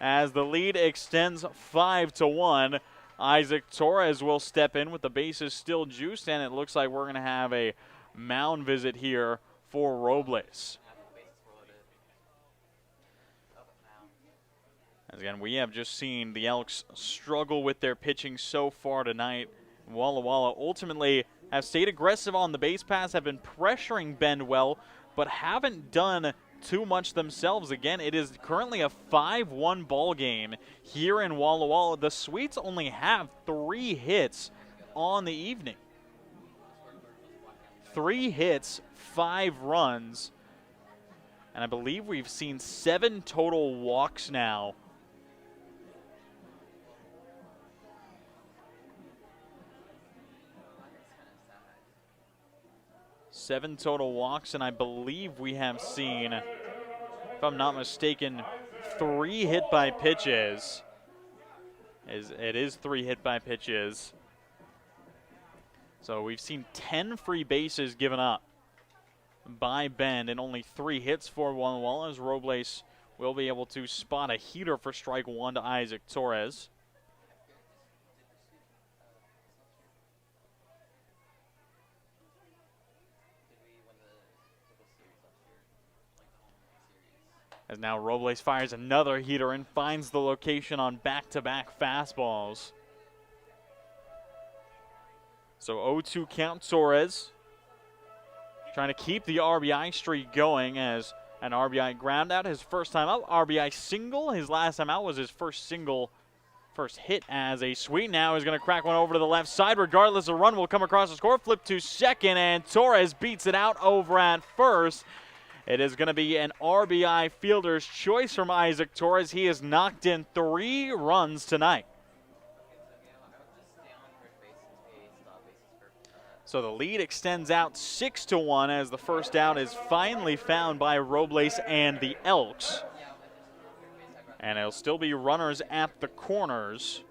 Speaker 19: as the lead extends 5-1. Isaac Torres will step in with the bases still juiced, and it looks like we're going to have a mound visit here for Robles. As again, we have just seen the Elks struggle with their pitching so far tonight. Walla Walla ultimately have stayed aggressive on the base pass, have been pressuring Bend well, but haven't done too much themselves. Again, it is currently a 5-1 ball game here in Walla Walla. The Sweets only have 3 hits on the evening. 3 hits, 5 runs, and I believe we've seen 7 total walks now. Seven total walks, and I believe we have seen, if I'm not mistaken, 3 hit by pitches. It is 3 hit by pitches. So we've seen 10 free bases given up by Bend and only 3 hits for Walla Walla, as Robles will be able to spot a heater for strike 1 to Isaac Torres. As now Robles fires another heater and finds the location on back-to-back fastballs. So 0-2 count Torres. trying to keep the RBI streak going as an RBI ground out his first time out. RBI single. His last time out was his first hit as a sweet. Now he's going to crack one over to the left side. Regardless, a run will come across the score. Flip to second, and Torres beats it out over at first. It is going to be an RBI fielder's choice from Isaac Torres. He has knocked in 3 runs tonight. So the lead extends out 6-1 as the first out is finally found by Robles and the Elks. And it'll still be runners at the corners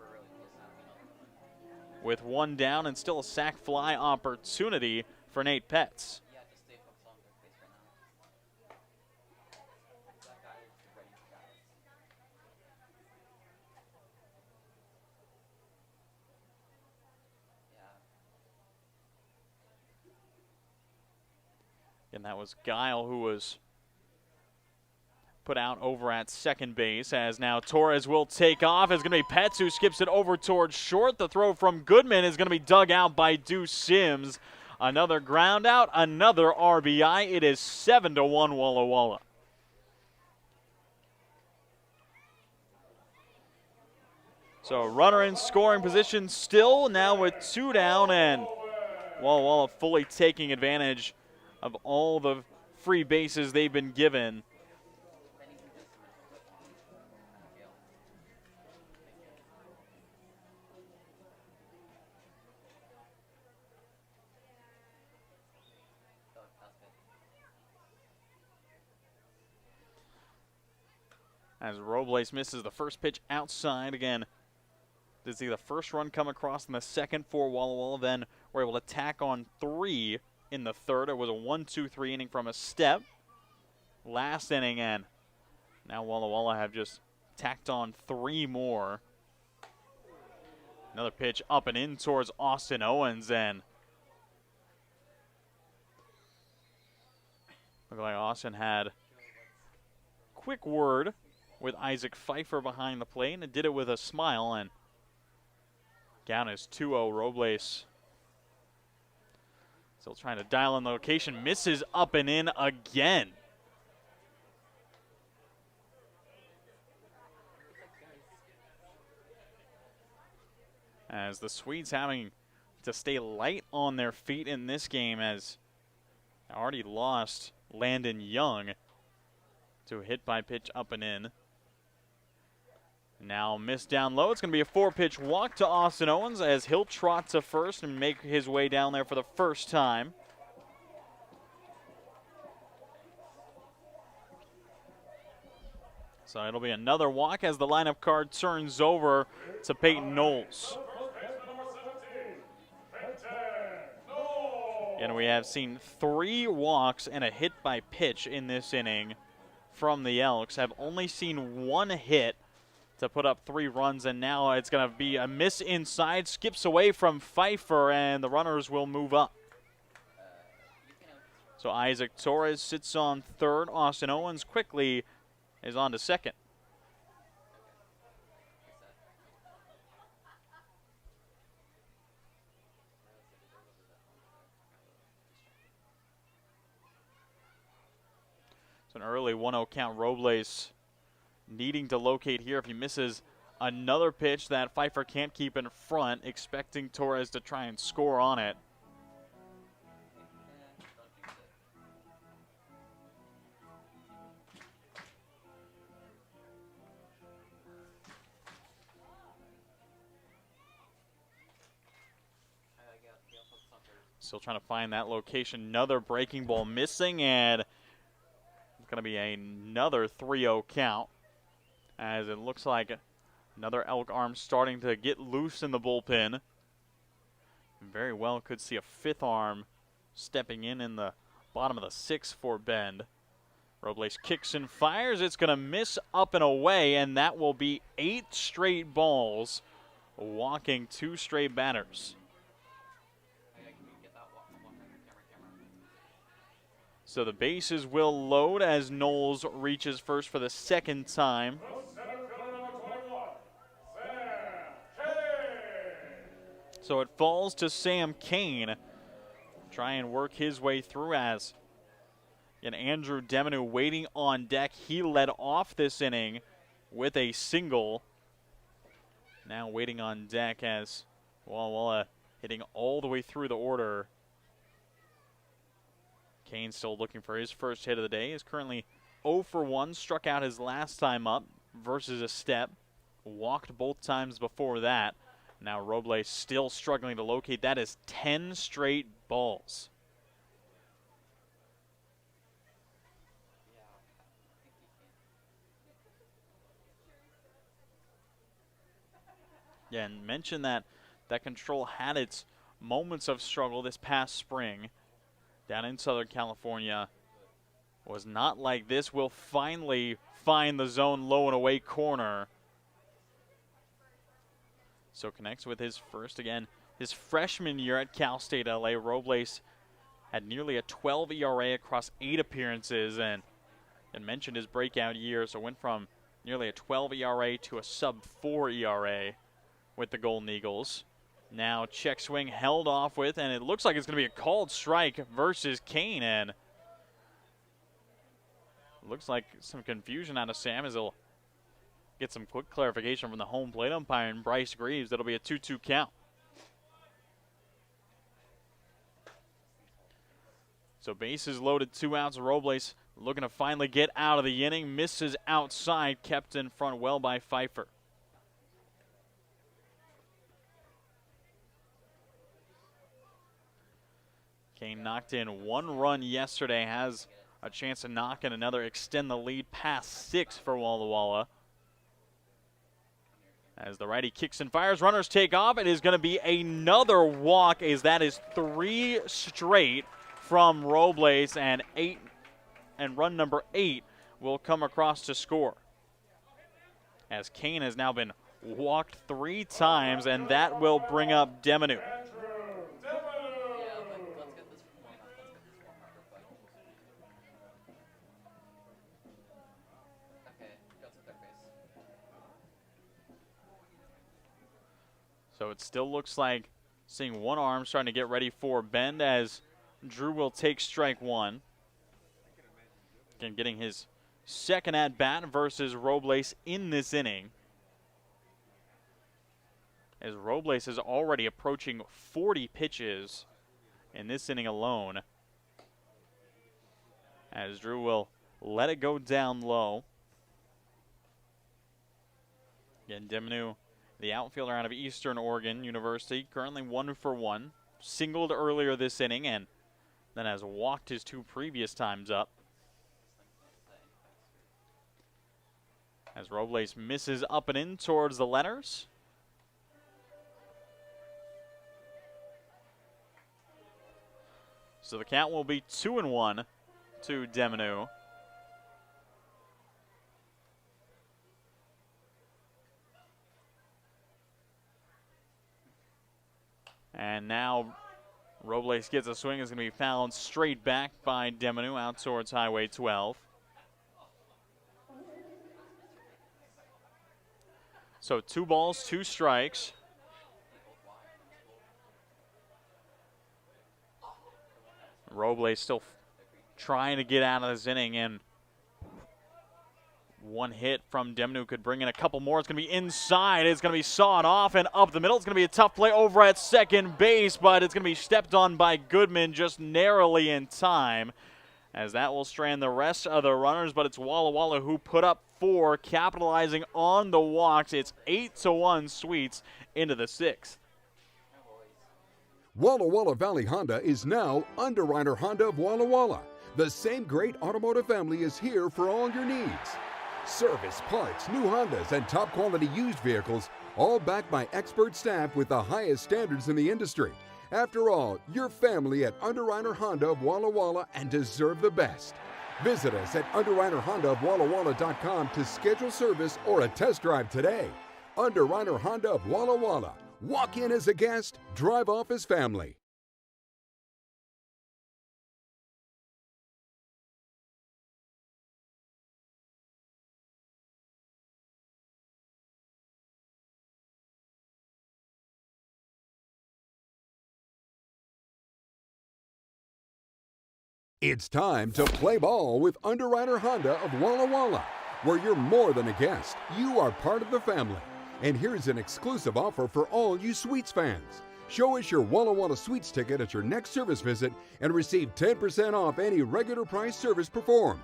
Speaker 19: with 1 down and still a sac fly opportunity for Nate Petz. And that was Guile who was put out over at second base, as now Torres will take off. It's going to be Petz who skips it over towards short. The throw from Goodman is going to be dug out by Deuce Sims. Another ground out, another RBI. It is 7-1 Walla Walla. So runner in scoring position still, now with 2 down, and Walla Walla fully taking advantage of all the free bases they've been given. As Robles misses the first pitch outside again. Did see the first run come across in the second for Walla Walla. Then we're able to tack on 3 in the third. It was a 1-2-3 inning from a step. Last inning, and now Walla Walla have just tacked on 3 more. Another pitch up and in towards Austin Owens, and looked like Austin had quick word with Isaac Pfeiffer behind the plate, and did it with a smile, and down is 2-0 Robles. Still trying to dial in the location, misses up and in again. As the Swedes having to stay light on their feet in this game, as already lost Landon Young to a hit by pitch up and in. Now missed down low. It's going to be a 4-pitch walk to Austin Owens as he'll trot to first and make his way down there for the first time. So it'll be another walk as the lineup card turns over to Peyton Knowles. And we have seen 3 walks and a hit by pitch in this inning from the Elks. Have only seen 1 hit to put up 3 runs, and now it's going to be a miss inside, skips away from Pfeiffer, and the runners will move up. So Isaac Torres sits on third. Austin Owens quickly is on to second. So an early 1-0 count. Robles needing to locate here if he misses another pitch that Pfeiffer can't keep in front, expecting Torres to try and score on it. Still trying to find that location. Another breaking ball missing, and it's going to be another 3-0 count, as it looks like another Elk arm starting to get loose in the bullpen. Very well could see a 5th arm stepping in the bottom of the 6th for Bend. Robles kicks and fires. It's going to miss up and away, and that will be 8 straight balls, walking 2 straight batters. So the bases will load as Knowles reaches first for the 2nd time. So it falls to Sam Kane, try and work his way through as. And Andrew Deminu waiting on deck. He led off this inning with a single. Now waiting on deck as Walla Walla hitting all the way through the order. Kane still looking for his first hit of the day. Is currently 0 for 1. Struck out his last time up versus a step. Walked both times before that. Now Robles still struggling to locate. That is 10 straight balls. Yeah, and mentioned that Control had its moments of struggle this past spring down in Southern California. Was not like this. Will finally find the zone low and away corner. So connects with his first, again, his freshman year at Cal State LA. Robles had nearly a 12 ERA across 8 appearances and mentioned his breakout year. So went from nearly a 12 ERA to a sub-4 ERA with the Golden Eagles. Now check swing held off with, and it looks like it's going to be a called strike versus Kane. And looks like some confusion out of Sam as he'll get some quick clarification from the home plate umpire and Bryce Greaves. That'll be a 2-2 count. So bases loaded, 2 outs. Robles looking to finally get out of the inning. Misses outside, kept in front well by Pfeiffer. Kane knocked in 1 run yesterday, has a chance to knock in another, extend the lead past 6 for Walla Walla. As the righty kicks and fires, runners take off. It is going to be another walk, as that is 3 straight from Robles, and run number 8 will come across to score. As Kane has now been walked 3 times, and that will bring up Deminu. So it still looks like seeing one arm starting to get ready for bend as Drew will take strike 1. Again, getting his second at bat versus Robles in this inning. As Robles is already approaching 40 pitches in this inning alone. As Drew will let it go down low. Again, Deminu, the outfielder out of Eastern Oregon University, currently 1 for 1. Singled earlier this inning and then has walked his 2 previous times up. As Robles misses up and in towards the letters. So the count will be 2-1 to Deminu. And now Robles gets a swing. Is going to be fouled straight back by Deminu out towards Highway 12. So 2 balls, 2 strikes. Robles still trying to get out of this inning, and 1 hit from Deminu could bring in a couple more. It's going to be inside. It's going to be sawed off and up the middle. It's going to be a tough play over at second base, but it's going to be stepped on by Goodman just narrowly in time, as that will strand the rest of the runners. But it's Walla Walla who put up 4, capitalizing on the walks. It's 8-1 Sweets into the 6th.
Speaker 8: Walla Walla Valley Honda is now Underwriter Honda of Walla Walla. The same great automotive family is here for all your needs. Service, parts, new Hondas, and top quality used vehicles, all backed by expert staff with the highest standards in the industry. After all, you're family at Underwriter Honda of Walla Walla and deserve the best. Visit us at underwriterhondaofwallawalla.com to schedule service or a test drive today. Underwriter Honda of Walla Walla. Walk in as a guest, drive off as family. It's time to play ball with Underwriter Honda of Walla Walla, where you're more than a guest. You are part of the family. And here's an exclusive offer for all you Sweets fans. Show us your Walla Walla Sweets ticket at your next service visit and receive 10% off any regular price service performed.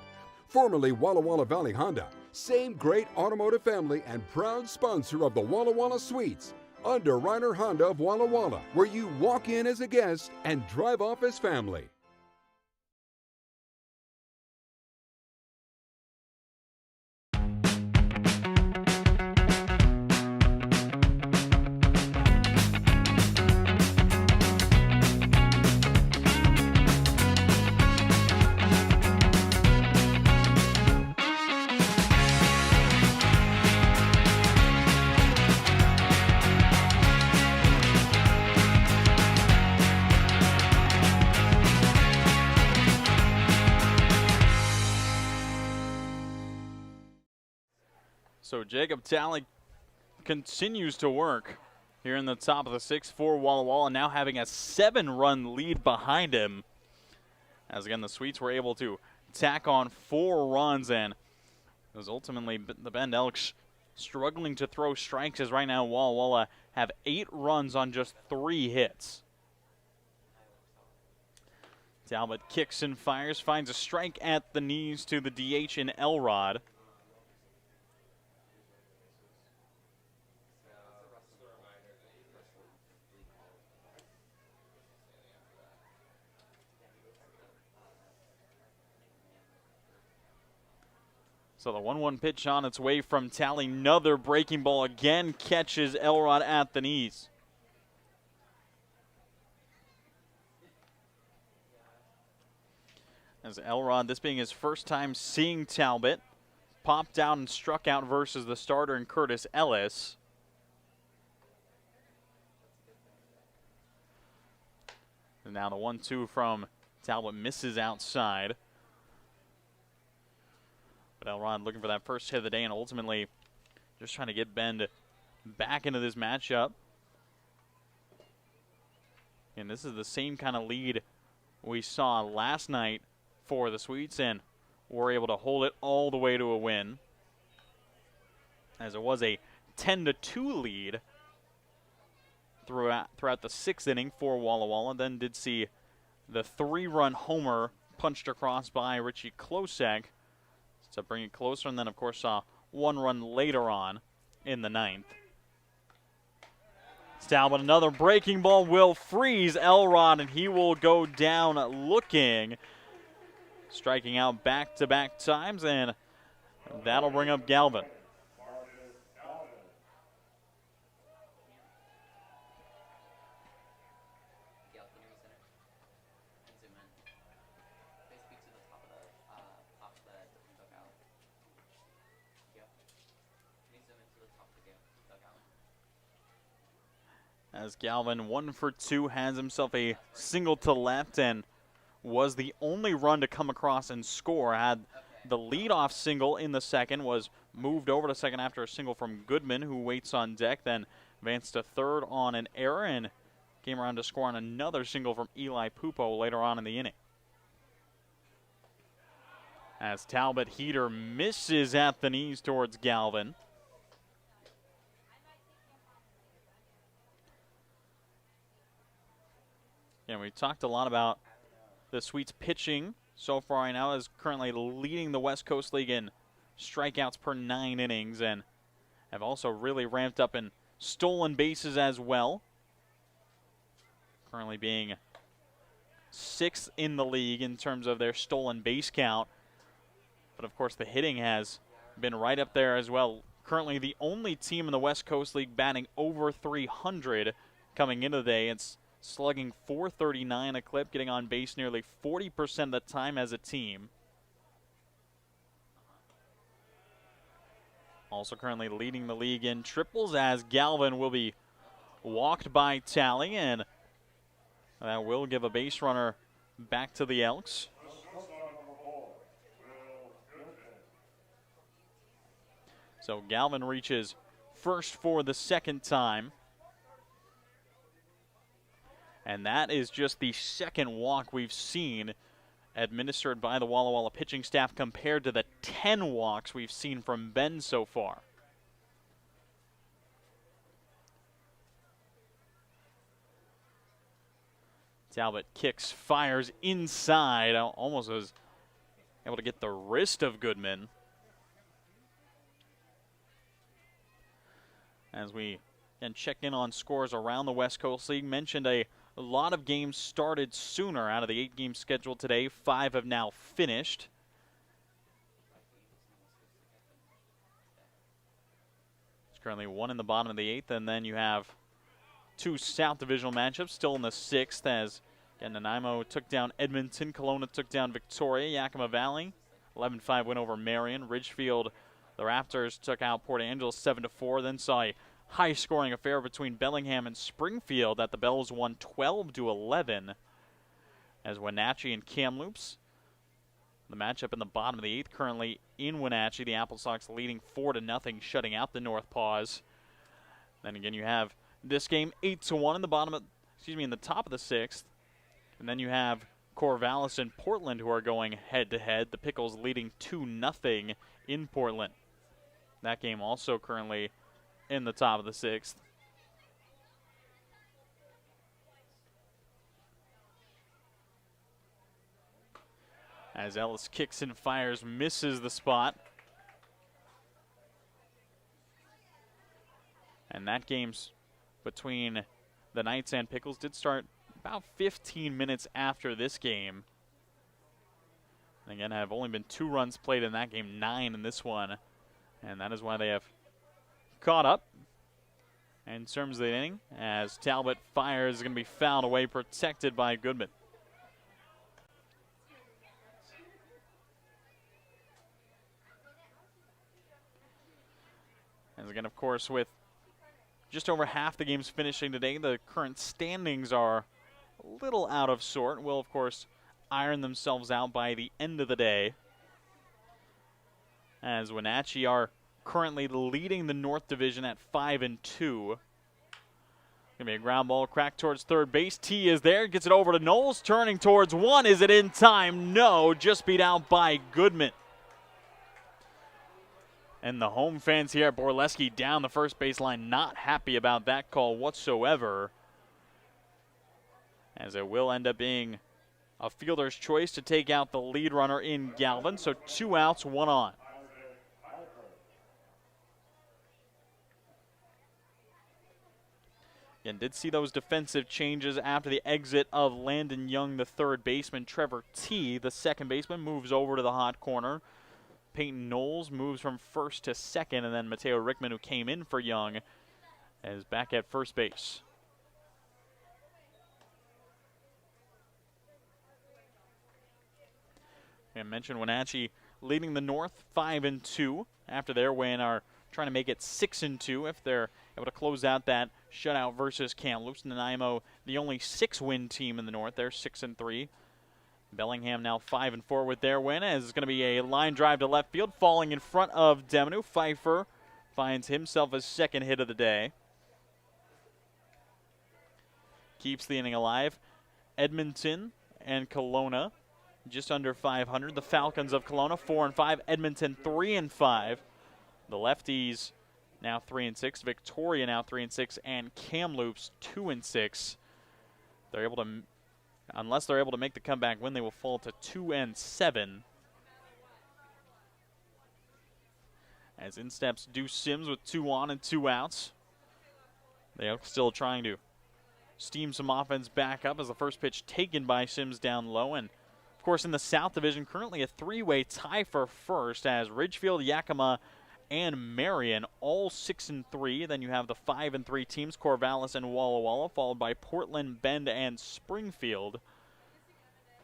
Speaker 8: Formerly Walla Walla Valley Honda, same great automotive family and proud sponsor of the Walla Walla Sweets. Underwriter Honda of Walla Walla, where you walk in as a guest and drive off as family.
Speaker 19: So Jacob Talley continues to work here in the top of the 6-4 Walla Walla, now having a 7-run lead behind him. As again, the Sweets were able to tack on 4 runs, and it was ultimately the Bend Elks struggling to throw strikes, as right now Walla Walla have 8 runs on just 3 hits. Talbot kicks and fires, finds a strike at the knees to the DH in Elrod. So the 1-1 pitch on its way from Talley. Another breaking ball again catches Elrod at the knees. As Elrod, this being his first time seeing Talbot, popped out and struck out versus the starter in Curtis Ellis. And now the 1-2 from Talbot misses outside. But Elrod looking for that first hit of the day and ultimately just trying to get Bend back into this matchup. And this is the same kind of lead we saw last night for the Sweets, and were able to hold it all the way to a win. As it was a 10-2 lead throughout the 6th inning for Walla Walla. Then did see the 3-run homer punched across by Richie Klosek to bring it closer, and then of course saw 1 run later on in the 9th. Talbot, another breaking ball will freeze Elrod, and he will go down looking, striking out back-to-back times, and that'll bring up Galvin. As Galvin, 1 for 2, has himself a single to left and was the only run to come across and score. Had the leadoff single in the 2nd, was moved over to 2nd after a single from Goodman, who waits on deck, then advanced to 3rd on an error and came around to score on another single from Eli Pupo later on in the inning. As Talbot heater misses at the knees towards Galvin. And we talked a lot about the Sweets pitching so far right now, is currently leading the West Coast League in strikeouts per 9 innings, and have also really ramped up in stolen bases as well. Currently being 6th in the league in terms of their stolen base count. But of course the hitting has been right up there as well. Currently the only team in the West Coast League batting over 300 coming into the day. It's slugging .439 a clip, getting on base nearly 40% of the time as a team. Also currently leading the league in triples, as Galvin will be walked by Talley, and that will give a base runner back to the Elks. So Galvin reaches first for the 2nd time. And that is just the 2nd walk we've seen administered by the Walla Walla pitching staff compared to the 10 walks we've seen from Bend so far. Talbot kicks, fires inside, almost was able to get the wrist of Goodman. As we can check in on scores around the West Coast League, mentioned a lot of games started sooner. Out of the 8 games scheduled today, 5 have now finished. There's currently 1 in the bottom of the 8th, and then you have 2 South Divisional matchups still in the 6th, as again, Nanaimo took down Edmonton, Kelowna took down Victoria, Yakima Valley, 11-5 win over Marion, Ridgefield, the Raptors took out Port Angeles 7-4, then saw a high-scoring affair between Bellingham and Springfield that the Bells won 12-11, as Wenatchee and Kamloops. The matchup in the bottom of the 8th currently in Wenatchee, the Apple Sox leading 4-0, shutting out the North Paws. Then again, you have this game 8-1 in the bottom of, in the top of the 6th. And then you have Corvallis and Portland who are going head-to-head. The Pickles leading 2-0 in Portland. That game also currently in the top of the 6th. As Ellis kicks and fires, misses the spot. And that game's between the Knights and Pickles did start about 15 minutes after this game. And again, have only been 2 runs played in that game, 9 in this one. And that is why they have caught up. And in terms of the inning, as Talbot fires, is going to be fouled away, protected by Goodman. And again, of course, with just over half the games finishing today, the current standings are a little out of sort. Will, of course, iron themselves out by the end of the day, as Wenatchee are currently leading the North Division at 5-2. Gonna be a ground ball cracked towards third base. T is there, gets it over to Knowles, turning towards 1. Is it in time? No, just beat out by Goodman. And the home fans here at Borleske down the first baseline, not happy about that call whatsoever, as it will end up being a fielder's choice to take out the lead runner in Galvin. So 2 outs, 1 on. Again, did see those defensive changes after the exit of Landon Young, the third baseman. Trevor T, the second baseman, moves over to the hot corner. Peyton Knowles moves from first to second, and then Mateo Rickman, who came in for Young, is back at first base. I mentioned Wenatchee leading the North 5-2 after their win, are trying to make it 6-2 if they're able to close out that shutout versus Kamloops. Nanaimo, the only 6-win team in the North, they're 6-3. Bellingham now 5-4 with their win, as it's going to be a line drive to left field, falling in front of Demonu. Pfeiffer finds himself his second hit of the day. Keeps the inning alive. Edmonton and Kelowna just under 500. The Falcons of Kelowna 4-5. Edmonton 3-5. The lefties now 3-6. Victoria now 3-6, and Kamloops 2-6. They're able to, unless they're able to make the comeback win, they will fall to 2-7. As in steps Deuce Sims with 2 on and 2 outs. They are still trying to steam some offense back up, as the first pitch taken by Sims down low. And of course, in the South Division, currently a 3-way tie for first, as Ridgefield, Yakima, and Marion all 6-3. Then you have the 5-3 teams, Corvallis and Walla Walla, followed by Portland, Bend, and Springfield.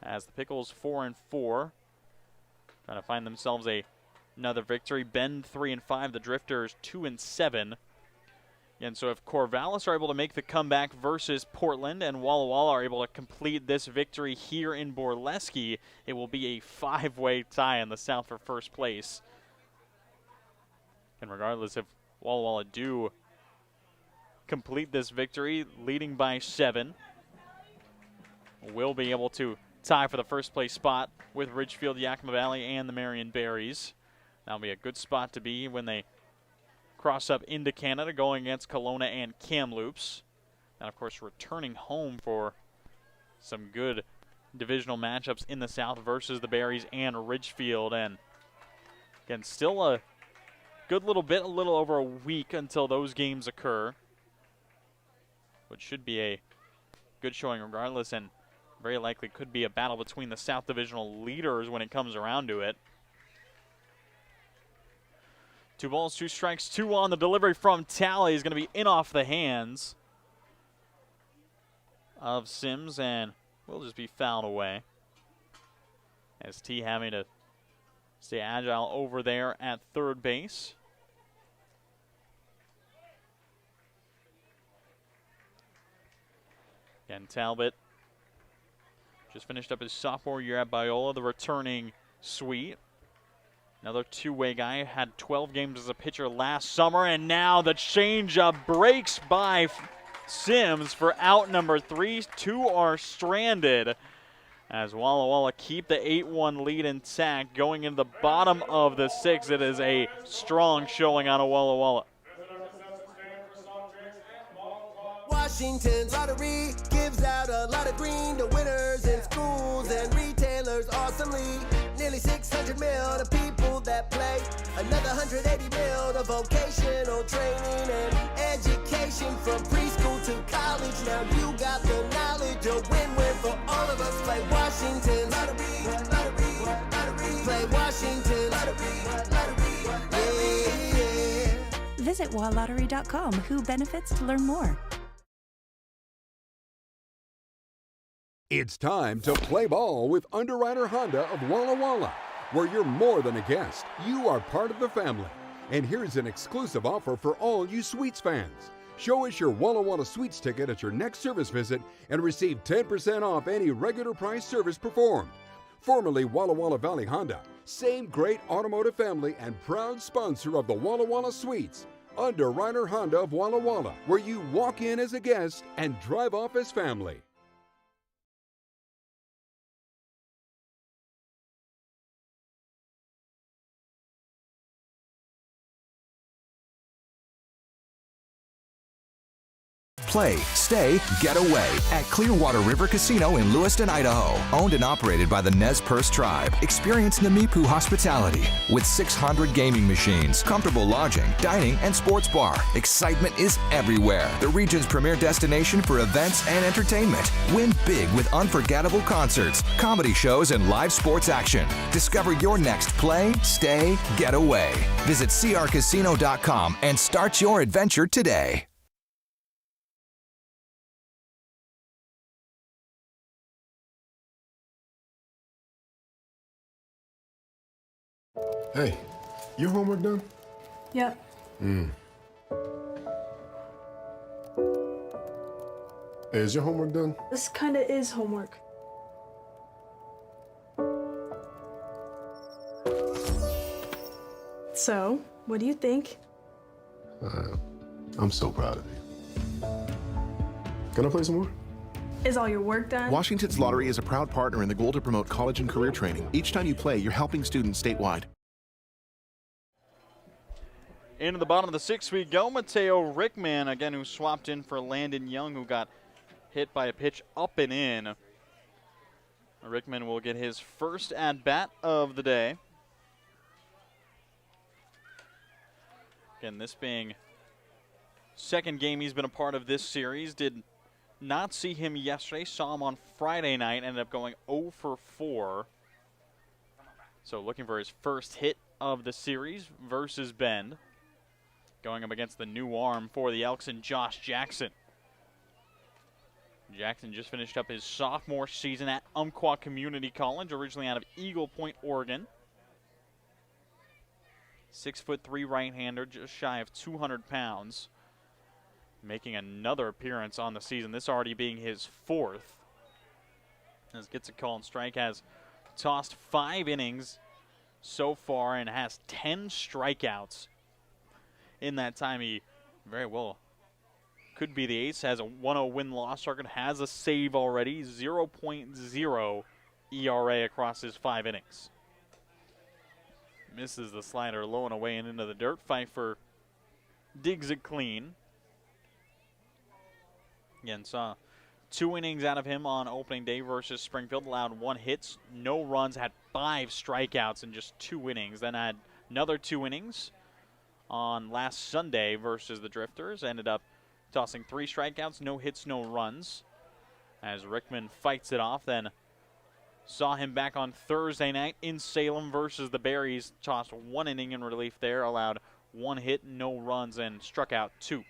Speaker 19: As the Pickles 4-4, trying to find themselves another victory. Bend 3-5, the Drifters 2-7. And so if Corvallis are able to make the comeback versus Portland, and Walla Walla are able to complete this victory here in Borleske, it will be a 5-way tie in the South for first place. And regardless, if Walla Walla do complete this victory, leading by 7, will be able to tie for the first place spot with Ridgefield, Yakima Valley, and the Marion Berries. That'll be a good spot to be when they cross up into Canada, going against Kelowna and Kamloops. And, of course, returning home for some good divisional matchups in the South versus the Berries and Ridgefield. And, again, still a good little bit, a little over a week until those games occur, which should be a good showing regardless, and very likely could be a battle between the South Divisional leaders when it comes around to it. 2 balls, 2 strikes, 2 on. The delivery from Talley is going to be in off the hands of Sims, and will just be fouled away. As T having to stay agile over there at third base. Again, Talbot just finished up his sophomore year at Biola, the returning Sweet. Another two-way guy, had 12 games as a pitcher last summer, and now the changeup breaks by Sims for out number 3. 2 are stranded as Walla Walla keep the 8-1 lead intact going into the bottom of the 6th. It is a strong showing out of Walla Walla.
Speaker 13: Washington's lottery gives out a lot of green to winners in schools and retailers awesomely. Nearly 600 mil to people that play. Another 180 mil to vocational training and education from preschool to college. Now you got the knowledge of win-win for all of us. Play Washington lottery, lottery, lottery. Play Washington lottery, lottery. Yeah.
Speaker 15: Visit walllottery.com. Who benefits to learn more.
Speaker 8: It's time to play ball with Underwriter Honda of Walla Walla, where you're more than a guest. You are part of the family. And here's an exclusive offer for all you Sweets fans. Show us your Walla Walla Sweets ticket at your next service visit and receive 10% off any regular price service performed. Formerly Walla Walla Valley Honda, same great automotive family and proud sponsor of the Walla Walla Sweets. Underwriter Honda of Walla Walla, where you walk in as a guest and drive off as family.
Speaker 11: Play, stay, get away at Clearwater River Casino in Lewiston, Idaho. Owned and operated by the Nez Perce Tribe. Experience Namipu hospitality with 600 gaming machines, comfortable lodging, dining, and sports bar. Excitement is everywhere. The region's premier destination for events and entertainment. Win big with unforgettable concerts, comedy shows, and live sports action. Discover your next play, stay, get away. Visit crcasino.com and start your adventure today.
Speaker 9: Hey, your homework done?
Speaker 16: Yep.
Speaker 9: Hey, is your homework done?
Speaker 16: This kinda is homework. So, what do you think?
Speaker 9: I'm so proud of you. Can I play some more?
Speaker 16: Is all your work done?
Speaker 10: Washington's Lottery is a proud partner in the goal to promote college and career training. Each time you play, you're helping students statewide.
Speaker 19: Into the bottom of the 6th we go. Mateo Rickman, again, who swapped in for Landon Young, who got hit by a pitch up and in. Rickman will get his first at-bat of the day. Again, this being second game he's been a part of this series. Did not see him yesterday. Saw him on Friday night. Ended up going 0 for 4. So looking for his first hit of the series versus Bend. Going up against the new arm for the Elks and Josh Jackson. Jackson just finished up his sophomore season at Umpqua Community College, originally out of Eagle Point, Oregon. 6'3" right-hander, just shy of 200 pounds. Making another appearance on the season, this already being his 4th. As gets a call and strike, has tossed 5 innings so far and has 10 strikeouts. In that time, he very well could be the ace. Has a 1-0 win-loss record, has a save already, 0.0 ERA across his 5 innings. Misses the slider low and away and into the dirt. Pfeiffer digs it clean. Again, saw 2 innings out of him on opening day versus Springfield. Allowed 1 hit, no runs, had 5 strikeouts in just 2 innings. Then had another 2 innings on last Sunday versus the Drifters. Ended up tossing 3 strikeouts, no hits, no runs. As Rickman fights it off, then saw him back on Thursday night in Salem versus the Berries. Tossed 1 inning in relief there, allowed 1 hit, no runs, and struck out 2.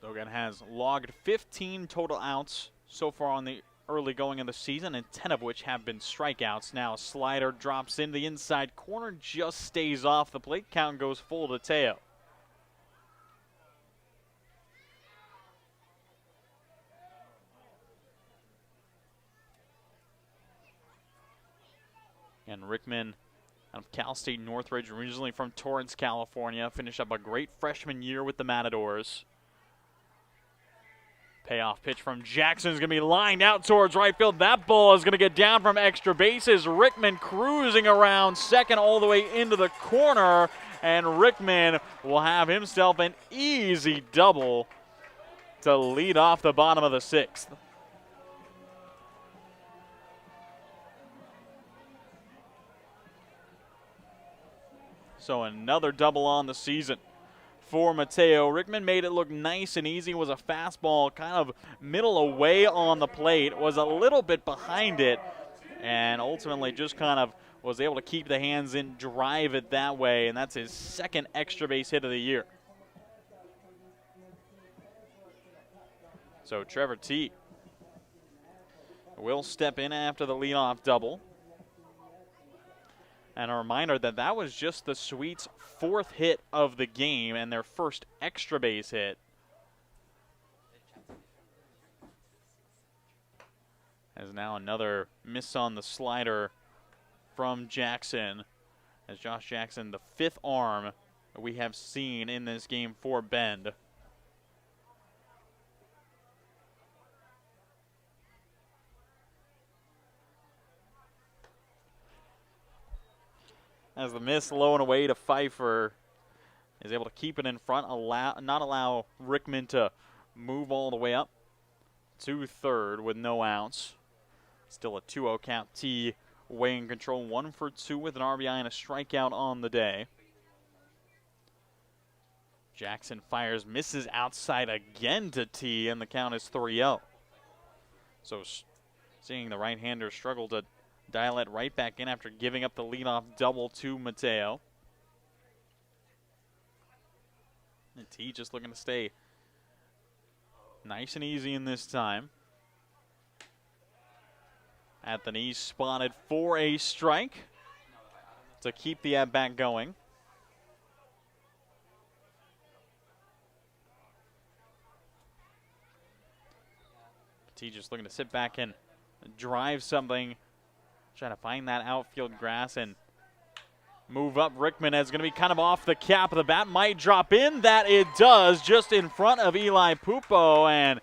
Speaker 19: So again, has logged 15 total outs so far on the early going of the season, and 10 of which have been strikeouts. Now a slider drops in the inside corner, just stays off the plate. Count goes full to Teo. And Rickman out of Cal State Northridge, originally from Torrance, California, finished up a great freshman year with the Matadors. Payoff pitch from Jackson is going to be lined out towards right field. That ball is going to get down from extra bases. Rickman cruising around second all the way into the corner, and Rickman will have himself an easy double to lead off the bottom of the 6th. So another double on the season for Mateo. Rickman made it look nice and easy. Was a fastball kind of middle away on the plate, was a little bit behind it, and ultimately just kind of was able to keep the hands in, drive it that way, and that's his 2nd extra base hit of the year. So Trevor T will step in after the leadoff double. And a reminder that that was just the Sweets' 4th hit of the game and their first extra base hit. As now another miss on the slider from Jackson. As Josh Jackson, the 5th arm that we have seen in this game for Bend. As the miss low and away to Pfeiffer, is able to keep it in front, not allow Rickman to move all the way up to third with no outs. Still a 2-0 count. T weighing control, 1 for 2 with an RBI and a strikeout on the day. Jackson fires, misses outside again to T, and the count is 3-0. So seeing the right-hander struggle to dial it right back in after giving up the leadoff double to Mateo. And T just looking to stay nice and easy in this time. At the knees, spotted for a strike to keep the at-bat going. T just looking to sit back and drive something. Trying to find that outfield grass and move up. Rickman is going to be kind of off the cap of the bat. Might drop in. That it does, just in front of Eli Pupo, and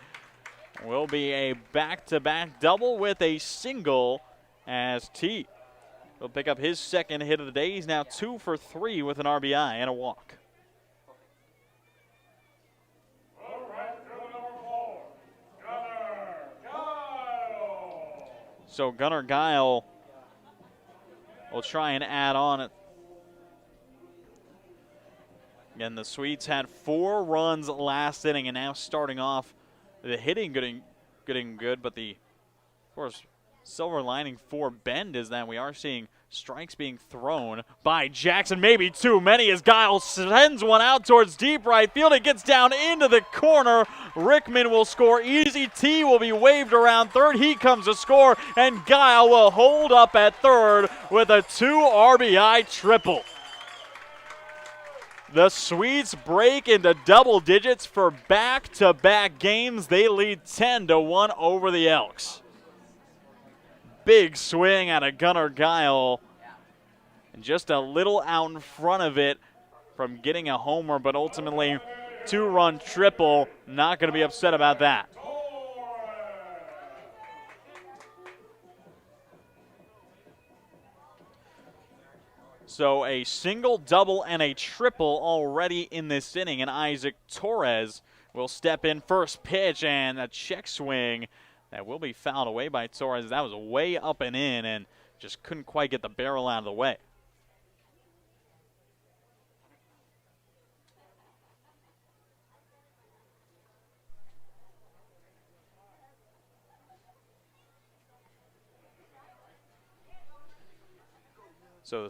Speaker 19: will be a back-to-back double with a single as T will pick up his 2nd hit of the day. He's now 2 for 3 with an RBI and a walk. So Gunnar Guile will try and add on it. Again, the Sweets had 4 runs last inning, and now starting off, the hitting getting good, but the, of course, silver lining for Bend is that we are seeing strikes being thrown by Jackson, maybe too many, as Guile sends one out towards deep right field. It gets down into the corner. Rickman will score easy. T will be waved around third. He comes to score, and Guile will hold up at third with a 2 RBI triple. The Swedes break into double digits for back-to-back games. They lead 10-1 over the Elks. Big swing out of Gunnar Guile, and just a little out in front of it from getting a homer, but ultimately 2-run triple. Not going to be upset about that. So a single, double, and a triple already in this inning, and Isaac Torres will step in. First pitch and a check swing that will be fouled away by Torres. That was way up and in and just couldn't quite get the barrel out of the way. So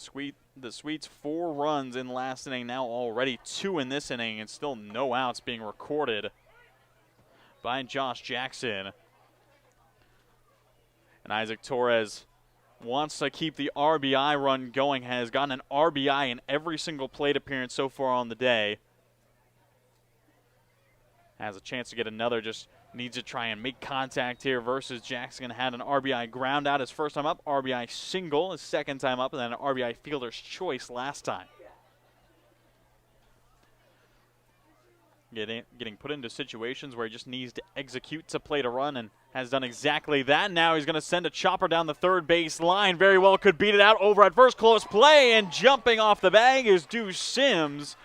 Speaker 19: the Sweets 4 runs in last inning, now already 2 in this inning, and still no outs being recorded by Josh Jackson. And Isaac Torres wants to keep the RBI run going, has gotten an RBI in every single plate appearance so far on the day. Has a chance to get another, just needs to try and make contact here versus Jackson. Had an RBI ground out his first time up, RBI single his second time up, and then an RBI fielder's choice last time. Getting put into situations where he just needs to execute to plate a run and has done exactly that. Now he's going to send a chopper down the third base line. Very well could beat it out over at first. Close play, and jumping off the bag is Deuce Sims.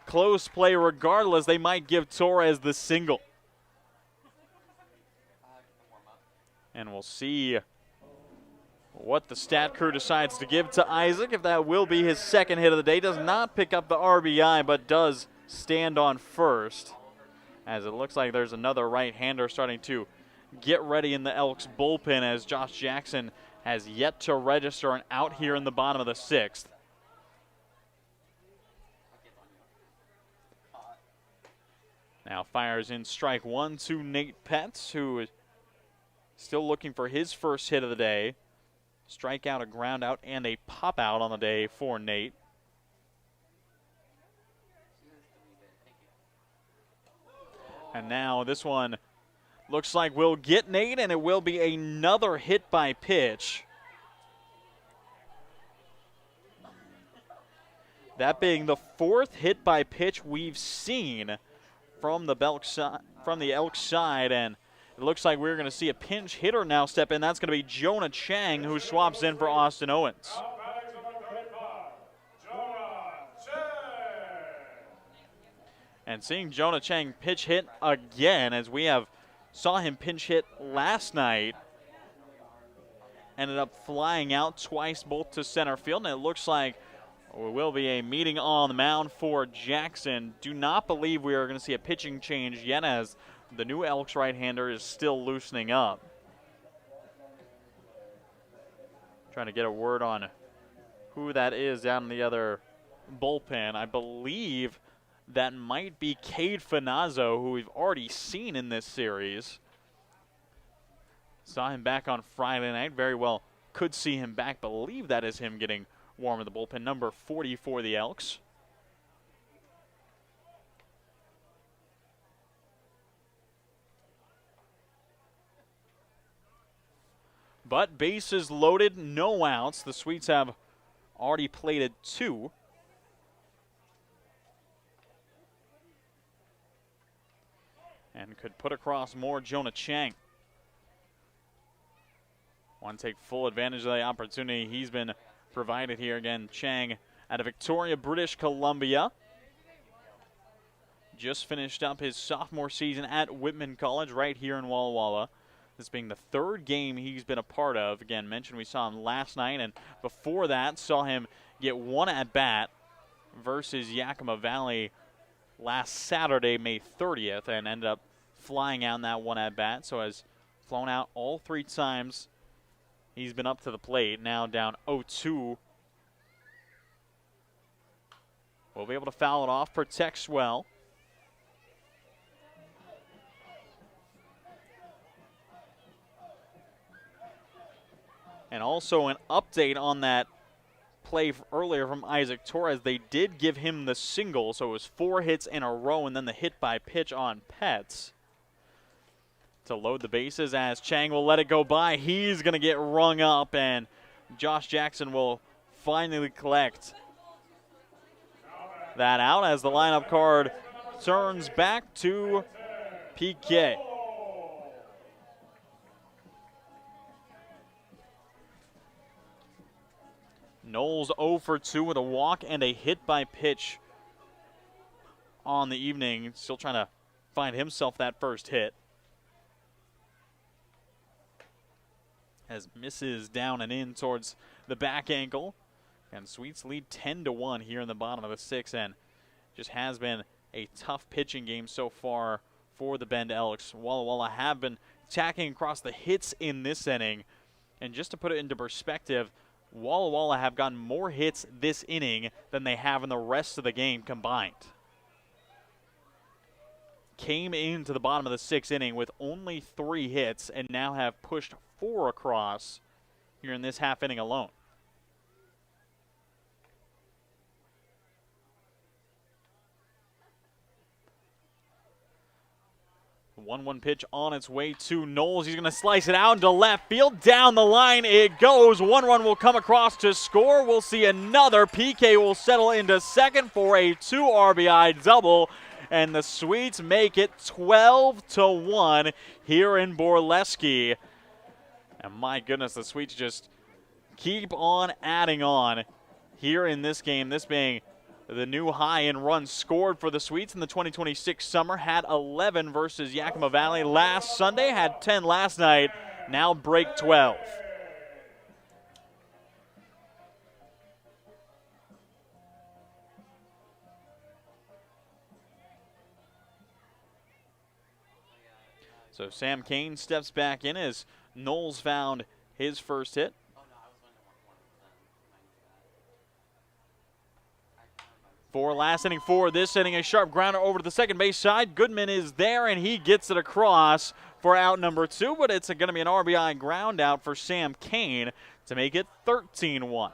Speaker 19: Close play regardless. They might give Torres the single. And we'll see what the stat crew decides to give to Isaac. If that will be his second hit of the day. Does not pick up the RBI, but does stand on first. As it looks like there's another right-hander starting to get ready in the Elks bullpen, as Josh Jackson has yet to register an out here in the bottom of the 6th. Now fires in strike 1 to Nate Petz, who is still looking for his first hit of the day. Strikeout, a ground out, and a pop out on the day for Nate. And now this one looks like we'll get Nate, and it will be another hit by pitch. That being the 4th hit by pitch we've seen from the Elks side, and it looks like we're going to see a pinch hitter now step in. That's going to be Jonah Chang, who swaps in for Austin Owens. And seeing Jonah Chang pitch hit again, as we saw him pinch hit last night. Ended up flying out twice, both to center field, and it looks like there will be a meeting on the mound for Jackson. Do not believe we are going to see a pitching change yet, as the new Elks right-hander is still loosening up. Trying to get a word on who that is down in the other bullpen. I believe that might be Cade Finazzo, who we've already seen in this series. Saw him back on Friday night. Very well could see him back. Believe that is him getting warm in the bullpen. Number 40 for the Elks. But bases loaded, no outs. The Sweets have already plated 2. And could put across more Jonah Chang. Want to take full advantage of the opportunity he's been provided here. Again, Chang out of Victoria, British Columbia. Just finished up his sophomore season at Whitman College right here in Walla Walla. This being the 3rd game he's been a part of. Again, mentioned we saw him last night, and before that saw him get 1 at-bat versus Yakima Valley last Saturday, May 30th, and ended up flying out in that 1 at-bat. So has flown out all 3 times he's been up to the plate. Now down 0-2. We'll be able to foul it off, protects well. And also an update on that play earlier from Isaac Torres. They did give him the single, so it was 4 hits in a row, and then the hit by pitch on Petz to load the bases, as Chang will let it go by. He's going to get rung up, and Josh Jackson will finally collect that out as the lineup card turns back to PK. Knowles 0 for 2 with a walk and a hit by pitch on the evening. Still trying to find himself that first hit. As misses down and in towards the back ankle. And Sweets lead 10-1 here in the bottom of the 6th, and just has been a tough pitching game so far for the Bend Elks. Walla Walla have been attacking across the hits in this inning. And just to put it into perspective, Walla Walla have gotten more hits this inning than they have in the rest of the game combined. Came into the bottom of the 6th inning with only 3 hits and now have pushed 4 across here in this half inning alone. The 1-1 pitch on its way to Knowles. He's going to slice it out into left field. Down the line it goes. 1 run will come across to score. We'll see another. PK will settle into second for a 2 RBI double. And the Swedes make it 12-1 here in Borleske. And my goodness, the Swedes just keep on adding on here in this game. This being the new high in runs scored for the Swedes in the 2026 summer. Had 11 versus Yakima Valley last Sunday. Had 10 last night. Now break 12. So Sam Kane steps back in as Knowles found his first hit. For last inning, for this inning, a sharp grounder over to the second base side. Goodman is there, and he gets it across for out number 2, but it's going to be an RBI ground out for Sam Kane to make it 13-1.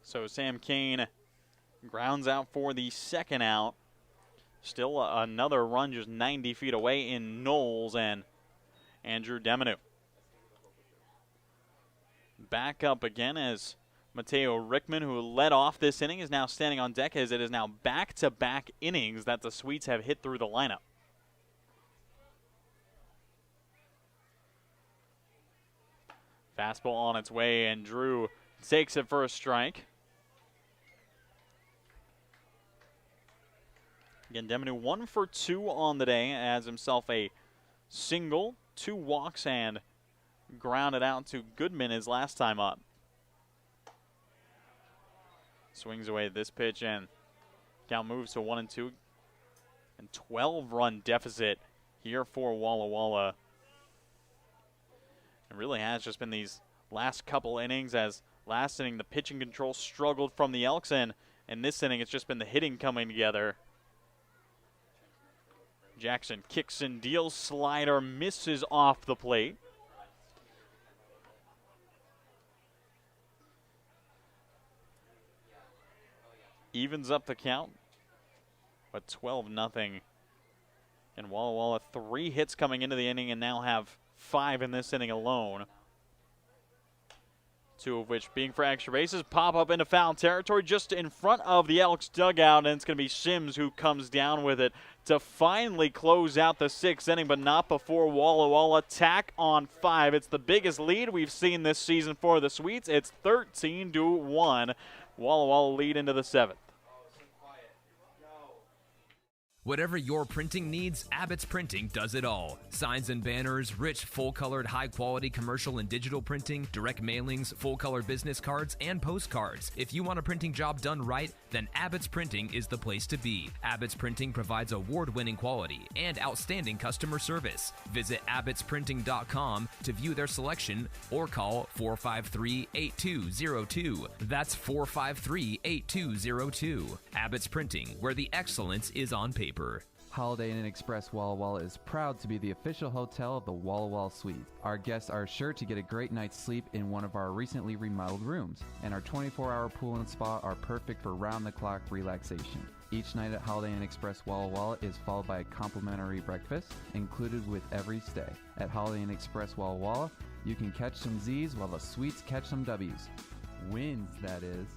Speaker 19: So Sam Kane grounds out for the second out. Still another run just 90 feet away in Knowles and Andrew Deminu. Back up again as Mateo Rickman, who led off this inning, is now standing on deck as it is now back-to-back innings that the Swedes have hit through the lineup. Fastball on its way, and Drew takes it for a strike. Again, Deminu 1 for 2 on the day, adds himself a single, 2 walks, and grounded out to Goodman his last time up. Swings away this pitch, and count moves to 1-2. And 12-run deficit here for Walla Walla. It really has just been these last couple innings, as last inning the pitching control struggled from the Elks, and in this inning it's just been the hitting coming together. Jackson kicks and deals, slider misses off the plate. Evens up the count, but 12-0. And Walla Walla 3 hits coming into the inning and now have 5 in this inning alone. 2 of which being for extra bases. Pop up into foul territory just in front of the Elks dugout, and it's going to be Sims who comes down with it to finally close out the 6th inning, but not before Walla Walla tack on 5. It's the biggest lead we've seen this season for the Swedes. It's 13-1. Walla Walla lead into the 7th.
Speaker 6: Whatever your printing needs, Abbott's Printing does it all. Signs and banners, rich, full-colored, high-quality commercial and digital printing, direct mailings, full-color business cards, and postcards. If you want a printing job done right, then Abbott's Printing is the place to be. Abbott's Printing provides award-winning quality and outstanding customer service. Visit abbottsprinting.com to view their selection or call 453-8202. That's 453-8202. Abbott's Printing, where the excellence is on paper.
Speaker 7: Holiday Inn Express Walla Walla is proud to be the official hotel of the Walla Walla Suite. Our guests are sure to get a great night's sleep in one of our recently remodeled rooms, and our 24-hour pool and spa are perfect for round-the-clock relaxation. Each night at Holiday Inn Express Walla Walla is followed by a complimentary breakfast included with every stay. At Holiday Inn Express Walla Walla, you can catch some Z's while the Sweets catch some W's. Wins, that is.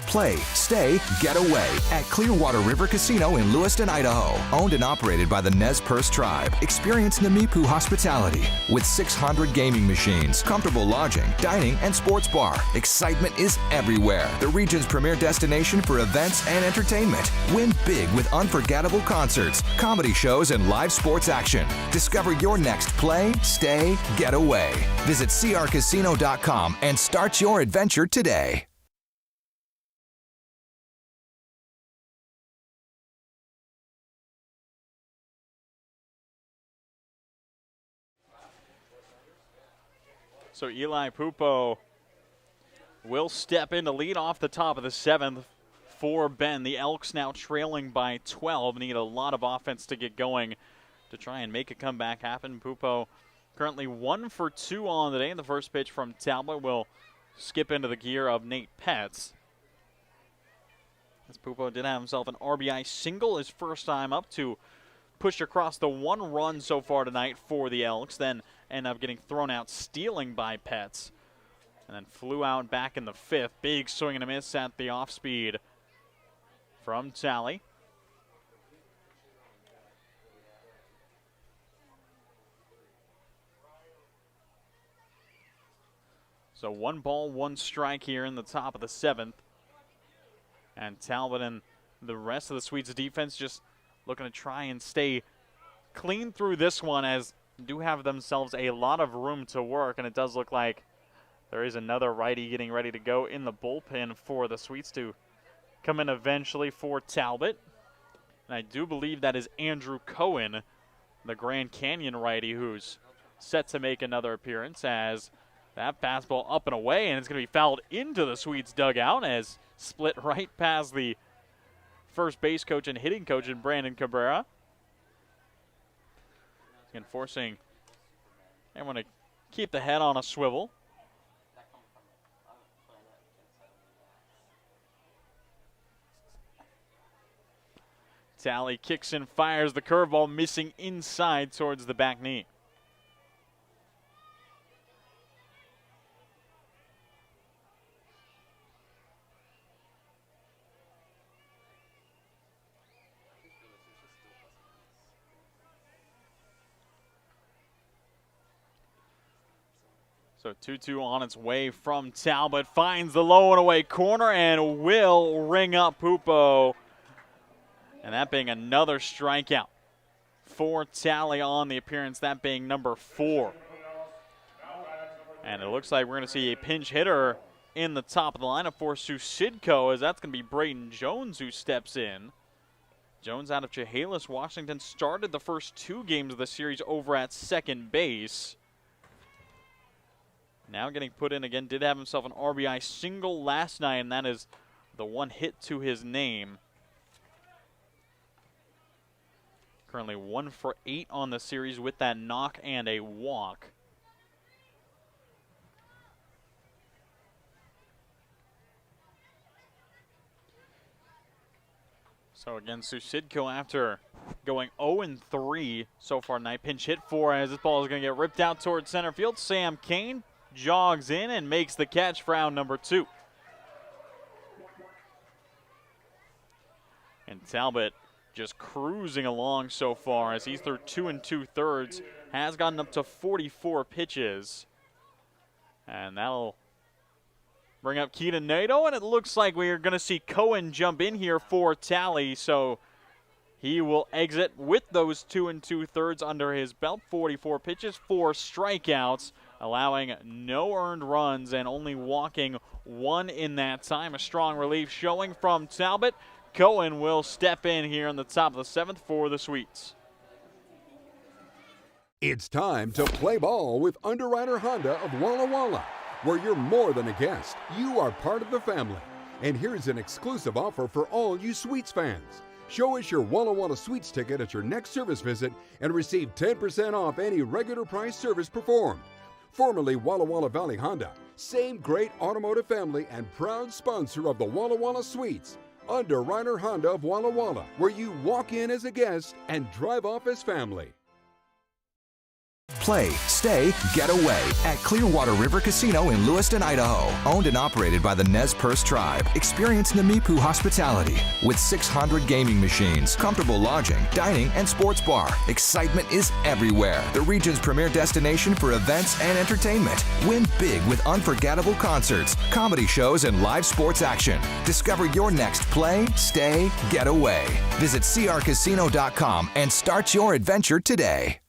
Speaker 11: Play, stay, get away at Clearwater River Casino in Lewiston, Idaho. Owned and operated by the Nez Perce Tribe. Experience Namipu hospitality with 600 gaming machines, comfortable lodging, dining, and sports bar. Excitement is everywhere. The region's premier destination for events and entertainment. Win big with unforgettable concerts, comedy shows, and live sports action. Discover your next play, stay, get away. Visit crcasino.com and start your adventure today.
Speaker 19: So Eli Pupo will step in to lead off the top of the 7th for Bend. The Elks now trailing by 12. Need a lot of offense to get going to try and make a comeback happen. Pupo currently 1 for 2 on the day. The first pitch from Talbot will skip into the gear of Nate Petz. As Pupo did have himself an RBI single his first time up to push across the 1 run so far tonight for the Elks, then end up getting thrown out stealing by Petz, and then flew out back in the 5th. Big swing and a miss at the off speed from Talley. So 1 ball, 1 strike here in the top of the 7th. And Talbot and the rest of the Swedes defense just looking to try and stay clean through this one, as do have themselves a lot of room to work, and it does look like there is another righty getting ready to go in the bullpen for the Swedes to come in eventually for Talbot. And I do believe that is Andrew Cohen, the Grand Canyon righty, who's set to make another appearance, as that fastball up and away, and it's going to be fouled into the Swedes dugout as split right past the first base coach and hitting coach in Brandon Cabrera. And forcing everyone to keep the head on a swivel. Talley kicks and fires the curveball, missing inside towards the back knee. So 2-2 on its way from Talbot. Finds the low and away corner and will ring up Pupo. And that being another strikeout for Talley on the appearance, that being number 4. And it looks like we're going to see a pinch hitter in the top of the lineup for Susidco, as that's going to be Braden Jones who steps in. Jones out of Chehalis, Washington, started the first 2 games of the series over at second base. Now getting put in again, did have himself an RBI single last night, and that is the 1 hit to his name. Currently 1 for 8 on the series with that knock and a walk. So again, Susidco, after going 0-3 so far tonight, pinch hit for, as this ball is going to get ripped out towards center field. Sam Kane jogs in and makes the catch for out number 2. And Talbot just cruising along so far, as he's through 2 2/3, has gotten up to 44 pitches. And that'll bring up Keaton Nato, and it looks like we are going to see Cohen jump in here for Talley. So he will exit with those 2 2/3 under his belt. 44 pitches, 4 strikeouts, allowing no earned runs and only walking 1 in that time. A strong relief showing from Talbot. Cohen will step in here on the top of the 7th for the Swedes.
Speaker 8: It's time to play ball with Underwriter Honda of Walla Walla, where you're more than a guest. You are part of the family. And here's an exclusive offer for all you Sweets fans. Show us your Walla Walla Sweets ticket at your next service visit and receive 10% off any regular price service performed. Formerly Walla Walla Valley Honda, same great automotive family and proud sponsor of the Walla Walla Sweets. Underwriter Honda of Walla Walla, where you walk in as a guest and drive off as family.
Speaker 11: Play, stay, get away at Clearwater River Casino in Lewiston, Idaho. Owned and operated by the Nez Perce Tribe. Experience Namipu hospitality with 600 gaming machines, comfortable lodging, dining, and sports bar. Excitement is everywhere. The region's premier destination for events and entertainment. Win big with unforgettable concerts, comedy shows, and live sports action. Discover your next play, stay, get away. Visit crcasino.com and start your adventure today.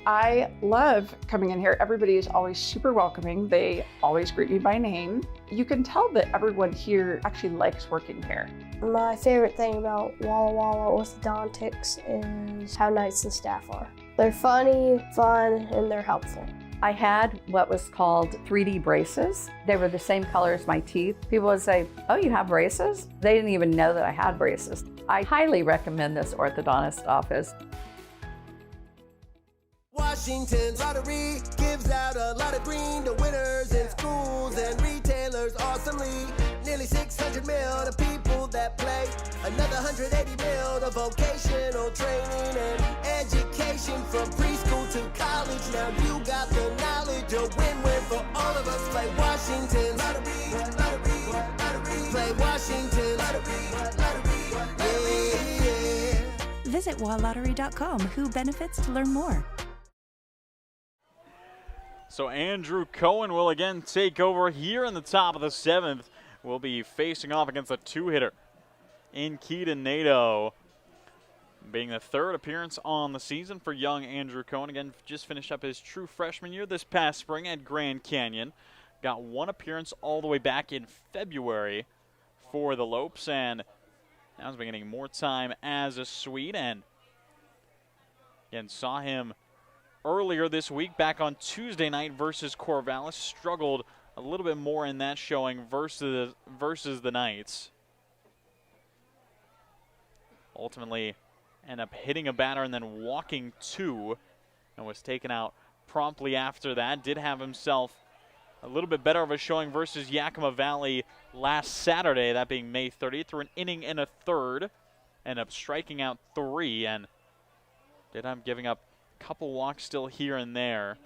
Speaker 3: I love coming in here. Everybody is always super welcoming. They always greet me by name. You can tell that everyone here actually likes working here.
Speaker 4: My favorite thing about Walla Walla orthodontics is how nice the staff are. They're funny, fun, and they're helpful.
Speaker 5: I had what was called 3D braces. They were the same color as my teeth. People would say, "Oh, you have braces?" They didn't even know that I had braces. I highly recommend this orthodontist office.
Speaker 13: Washington's lottery gives out a lot of green to winners in schools and retailers awesomely. Nearly 600 mil to people that play. Another 180 mil to vocational training and education from preschool to college. Now you got the knowledge, a win-win for all of us. Play Washington's lottery, lottery, lottery. Play Washington's lottery, lottery, yeah.
Speaker 15: Visit walllottery.com. Who benefits to learn more.
Speaker 19: So Andrew Cohen will again take over here in the top of the 7th. Will be facing off against a two-hitter in Keaton Nato. Being the third appearance on the season for young Andrew Cohen. Again, just finished up his true freshman year this past spring at Grand Canyon. Got one appearance all the way back in February for the Lopes, and now he's been getting more time as a Swede. And again, saw him earlier this week back on Tuesday night versus Corvallis. Struggled a little bit more in that showing versus the Knights. Ultimately ended up hitting a batter and then walking two, and was taken out promptly after that. Did have himself a little bit better of a showing versus Yakima Valley last Saturday, that being May 30th, through an inning and a third. Ended up striking out 3, and did end up giving up a couple walks still here and there.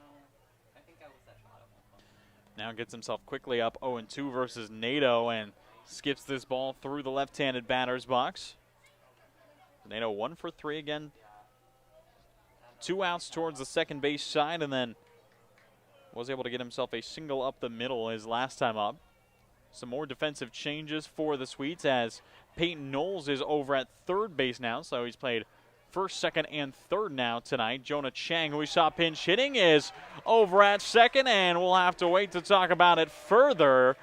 Speaker 19: Now gets himself quickly up 0-2 versus Nato, and skips this ball through the left-handed batter's box. Nato 1 for 3 again. 2 outs towards the second base side, and then was able to get himself a single up the middle his last time up. Some more defensive changes for the Sweets as Peyton Knowles is over at third base now, so he's played first, second, and third now tonight. Jonah Chang, who we saw pinch hitting, is over at second, and we'll have to wait to talk about it further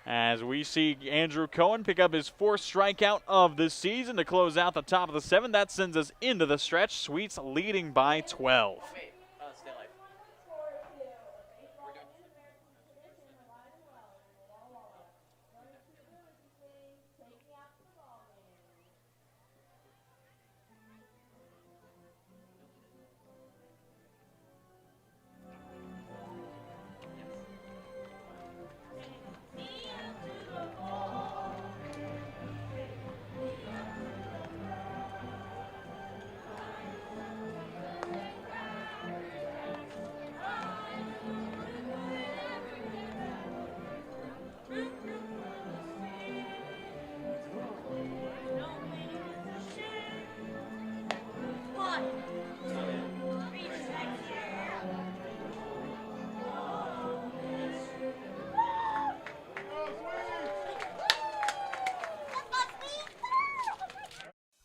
Speaker 19: as we see Andrew Cohen pick up his 4th strikeout of the season to close out the top of the 7th. That sends us into the stretch. Sweets leading by 12.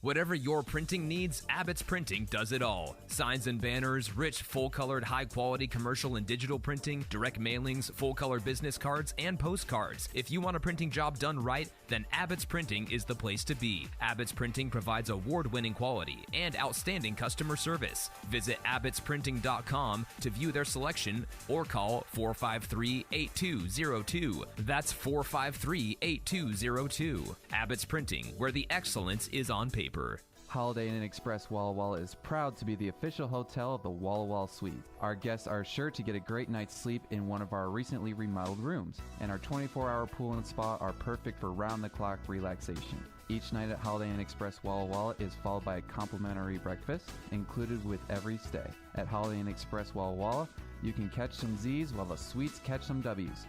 Speaker 6: Whatever your printing needs, Abbott's Printing does it all. Signs and banners, rich, full-colored, high-quality commercial and digital printing, direct mailings, full-color business cards, and postcards. If you want a printing job done right, then Abbott's Printing is the place to be. Abbott's Printing provides award-winning quality and outstanding customer service. Visit abbotsprinting.com to view their selection or call 453-8202. That's 453-8202. Abbott's Printing, where the excellence is on paper.
Speaker 7: Holiday Inn Express Walla Walla is proud to be the official hotel of the Walla Walla Suite. Our guests are sure to get a great night's sleep in one of our recently remodeled rooms, and our 24-hour pool and spa are perfect for round-the-clock relaxation. Each night at Holiday Inn Express Walla Walla is followed by a complimentary breakfast included with every stay. At Holiday Inn Express Walla Walla, you can catch some Z's while the Suites catch some W's.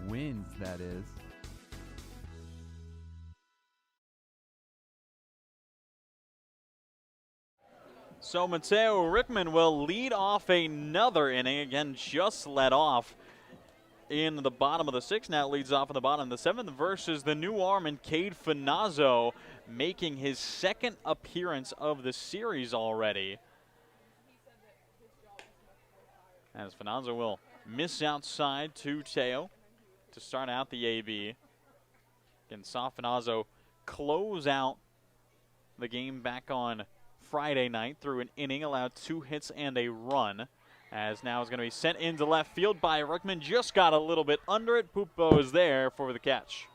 Speaker 7: Wins, that is.
Speaker 19: So Mateo Rickman will lead off another inning. Again, just led off in the bottom of the sixth. Now leads off in the bottom of the seventh versus the new arm in Cade Finazzo, making his second appearance of the series already. As Finazzo will miss outside to Teo to start out the AB. Again, saw Finazzo close out the game back on Friday night through an inning, allowed 2 hits and a run, as now is going to be sent into left field by Rickman. Just got a little bit under it. Pupo is there for the catch.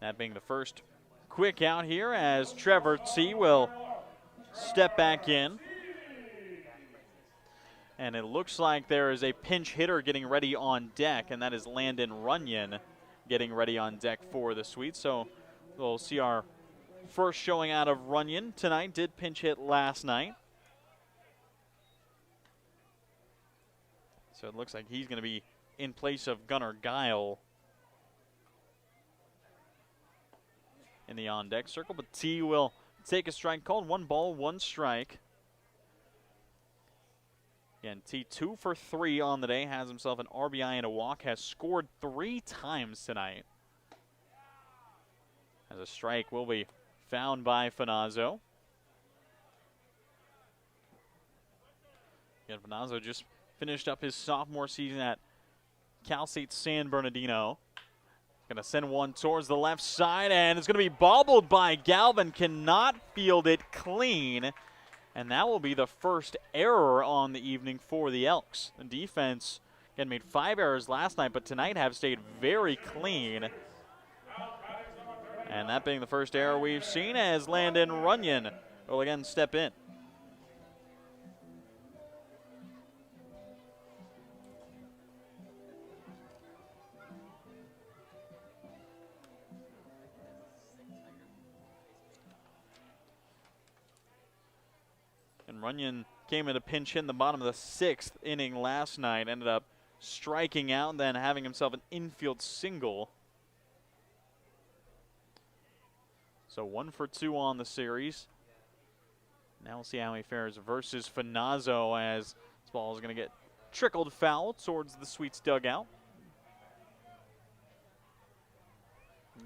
Speaker 19: That being the first quick out here, as Trevor T will step back in. And it looks like there is a pinch hitter getting ready on deck, and that is Landon Runyon getting ready on deck for the Suite. So we'll see our first showing out of Runyon tonight. Did pinch hit last night. So it looks like he's going to be in place of Gunnar Guile in the on-deck circle. But T will take a strike called. 1 ball, 1 strike. Again, T 2 for 3 on the day, has himself an RBI and a walk, has scored 3 times tonight. As a strike will be found by Finazzo. Again, Finazzo just finished up his sophomore season at Cal State San Bernardino. Going to send one towards the left side, and it's going to be bobbled by Galvin. Cannot field it clean. And that will be the first error on the evening for the Elks. The defense, again, made 5 errors last night, but tonight have stayed very clean. And that being the first error we've seen, as Landon Runyon will again step in. Runyon came in a pinch hit in the bottom of the 6th inning last night, ended up striking out and then having himself an infield single. So 1 for 2 on the series. Now we'll see how he fares versus Finazzo, as this ball is going to get trickled foul towards the Suites dugout.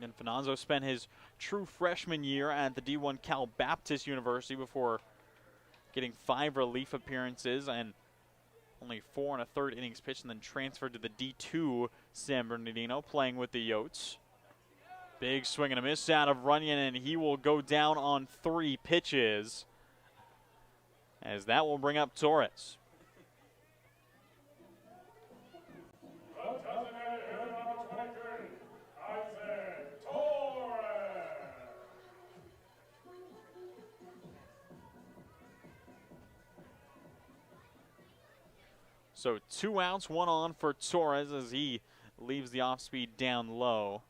Speaker 19: And Finazzo spent his true freshman year at the D1 Cal Baptist University before getting 5 relief appearances and only 4 1/3 innings pitched, and then transferred to the D2 San Bernardino, playing with the Yotes. Big swing and a miss out of Runyon, and he will go down on 3 pitches, as that will bring up Torres. So 2 outs, 1 on for Torres as he leaves the off-speed down low.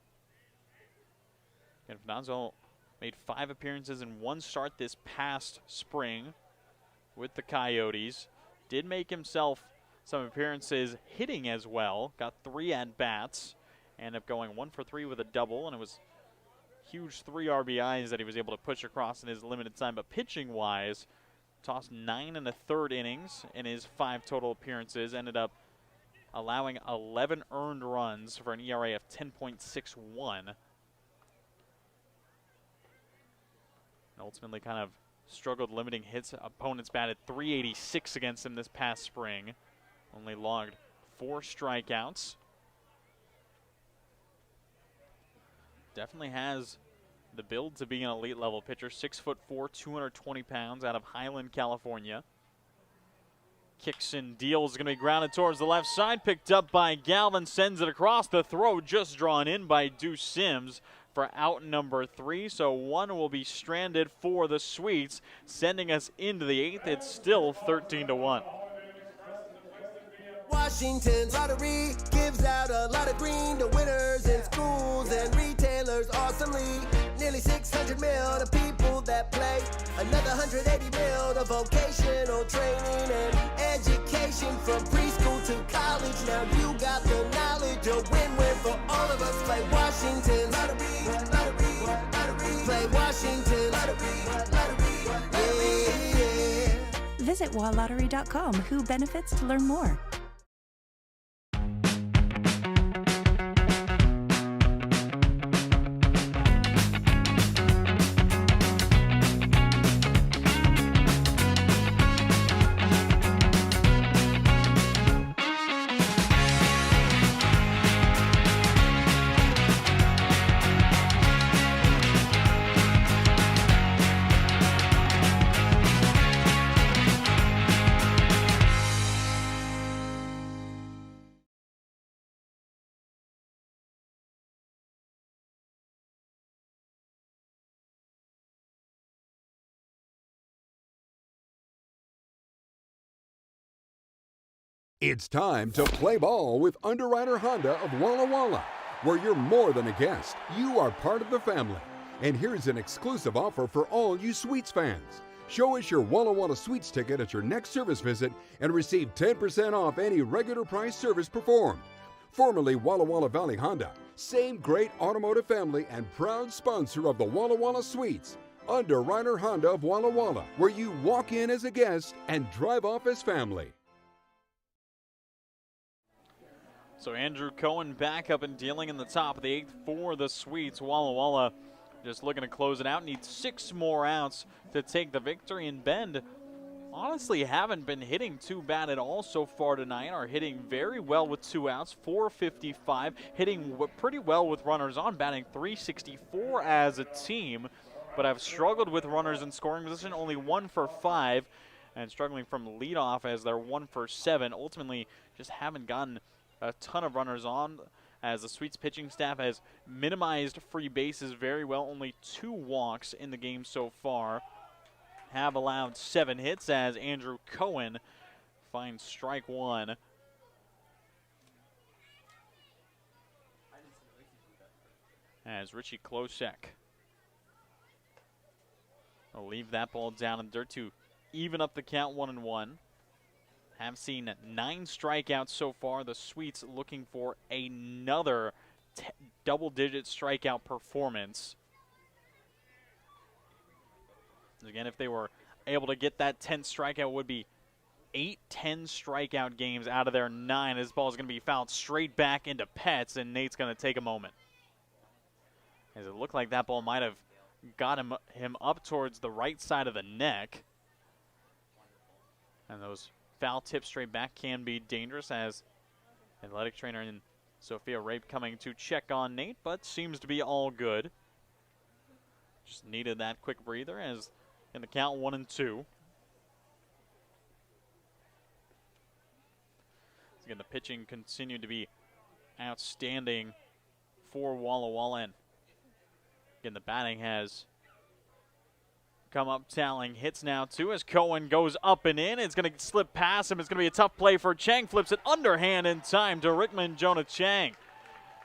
Speaker 19: And Finazzo made 5 appearances in 1 start this past spring with the Coyotes. Did make himself some appearances hitting as well. Got 3 at-bats. Ended up going 1 for 3 with a double, and it was huge 3 RBIs that he was able to push across in his limited time. But pitching-wise, tossed 9 1/3 innings in his 5 total appearances. Ended up allowing 11 earned runs for an ERA of 10.61. And ultimately kind of struggled limiting hits. Opponents batted .386 against him this past spring. Only logged 4 strikeouts. Definitely has the build to be an elite level pitcher. 6'4", 220 pounds, out of Highland, California. Kicks and deals, going to be grounded towards the left side. Picked up by Galvin, sends it across. The throw just drawn in by Deuce Sims for out number 3. So one will be stranded for the Sweets, sending us into the 8th. It's still 13-1.
Speaker 13: Washington's lottery gives out a lot of green to winners in schools and retailers awesomely. Nearly 600 mil to people that play. Another 180 mil to vocational training and education from preschool to college. Now you got the knowledge, a win-win for all of us. Play Washington lottery, lottery, lottery. Play Washington lottery, lottery, yeah.
Speaker 15: Visit walllottery.com, who benefits to learn more.
Speaker 8: It's time to play ball with Underwriter Honda of Walla Walla, where you're more than a guest, you are part of the family. And here's an exclusive offer for all you Sweets fans. Show us your Walla Walla Sweets ticket at your next service visit and receive 10% off any regular price service performed. Formerly Walla Walla Valley Honda, same great automotive family and proud sponsor of the Walla Walla Sweets. Underwriter Honda of Walla Walla, where you walk in as a guest and drive off as family.
Speaker 19: So Andrew Cohen back up and dealing in the top of the 8th for the Sweets. Walla Walla just looking to close it out. Needs 6 more outs to take the victory. And Bend honestly haven't been hitting too bad at all so far tonight. Are hitting very well with 2 outs, 455. Hitting pretty well with runners on, batting 364 as a team. But have struggled with runners in scoring position, only 1 for 5. And struggling from leadoff as they're 1 for 7. Ultimately just haven't gotten a ton of runners on, as the Sweets pitching staff has minimized free bases very well. Only 2 walks in the game so far. Have allowed 7 hits as Andrew Cohen finds strike 1. As Richie Klosek will leave that ball down in dirt to even up the count, 1-1. Have seen 9 strikeouts so far. The Sweets looking for another double-digit strikeout performance. Again, if they were able to get that 10th strikeout, it would be 8 10 strikeout games out of their 9. This ball is going to be fouled straight back into Pets, and Nate's going to take a moment. As it looked like that ball might have got him up towards the right side of the neck. And those foul tips straight back can be dangerous, as athletic trainer and Sophia Rape coming to check on Nate, but seems to be all good. Just needed that quick breather, as in the count 1-2. Again, the pitching continued to be outstanding for Walla Walla. And again, the batting has come up tallying hits now too, as Cohen goes up and in. It's going to slip past him. It's going to be a tough play for Chang. Flips it underhand in time to Rickman. Jonah Chang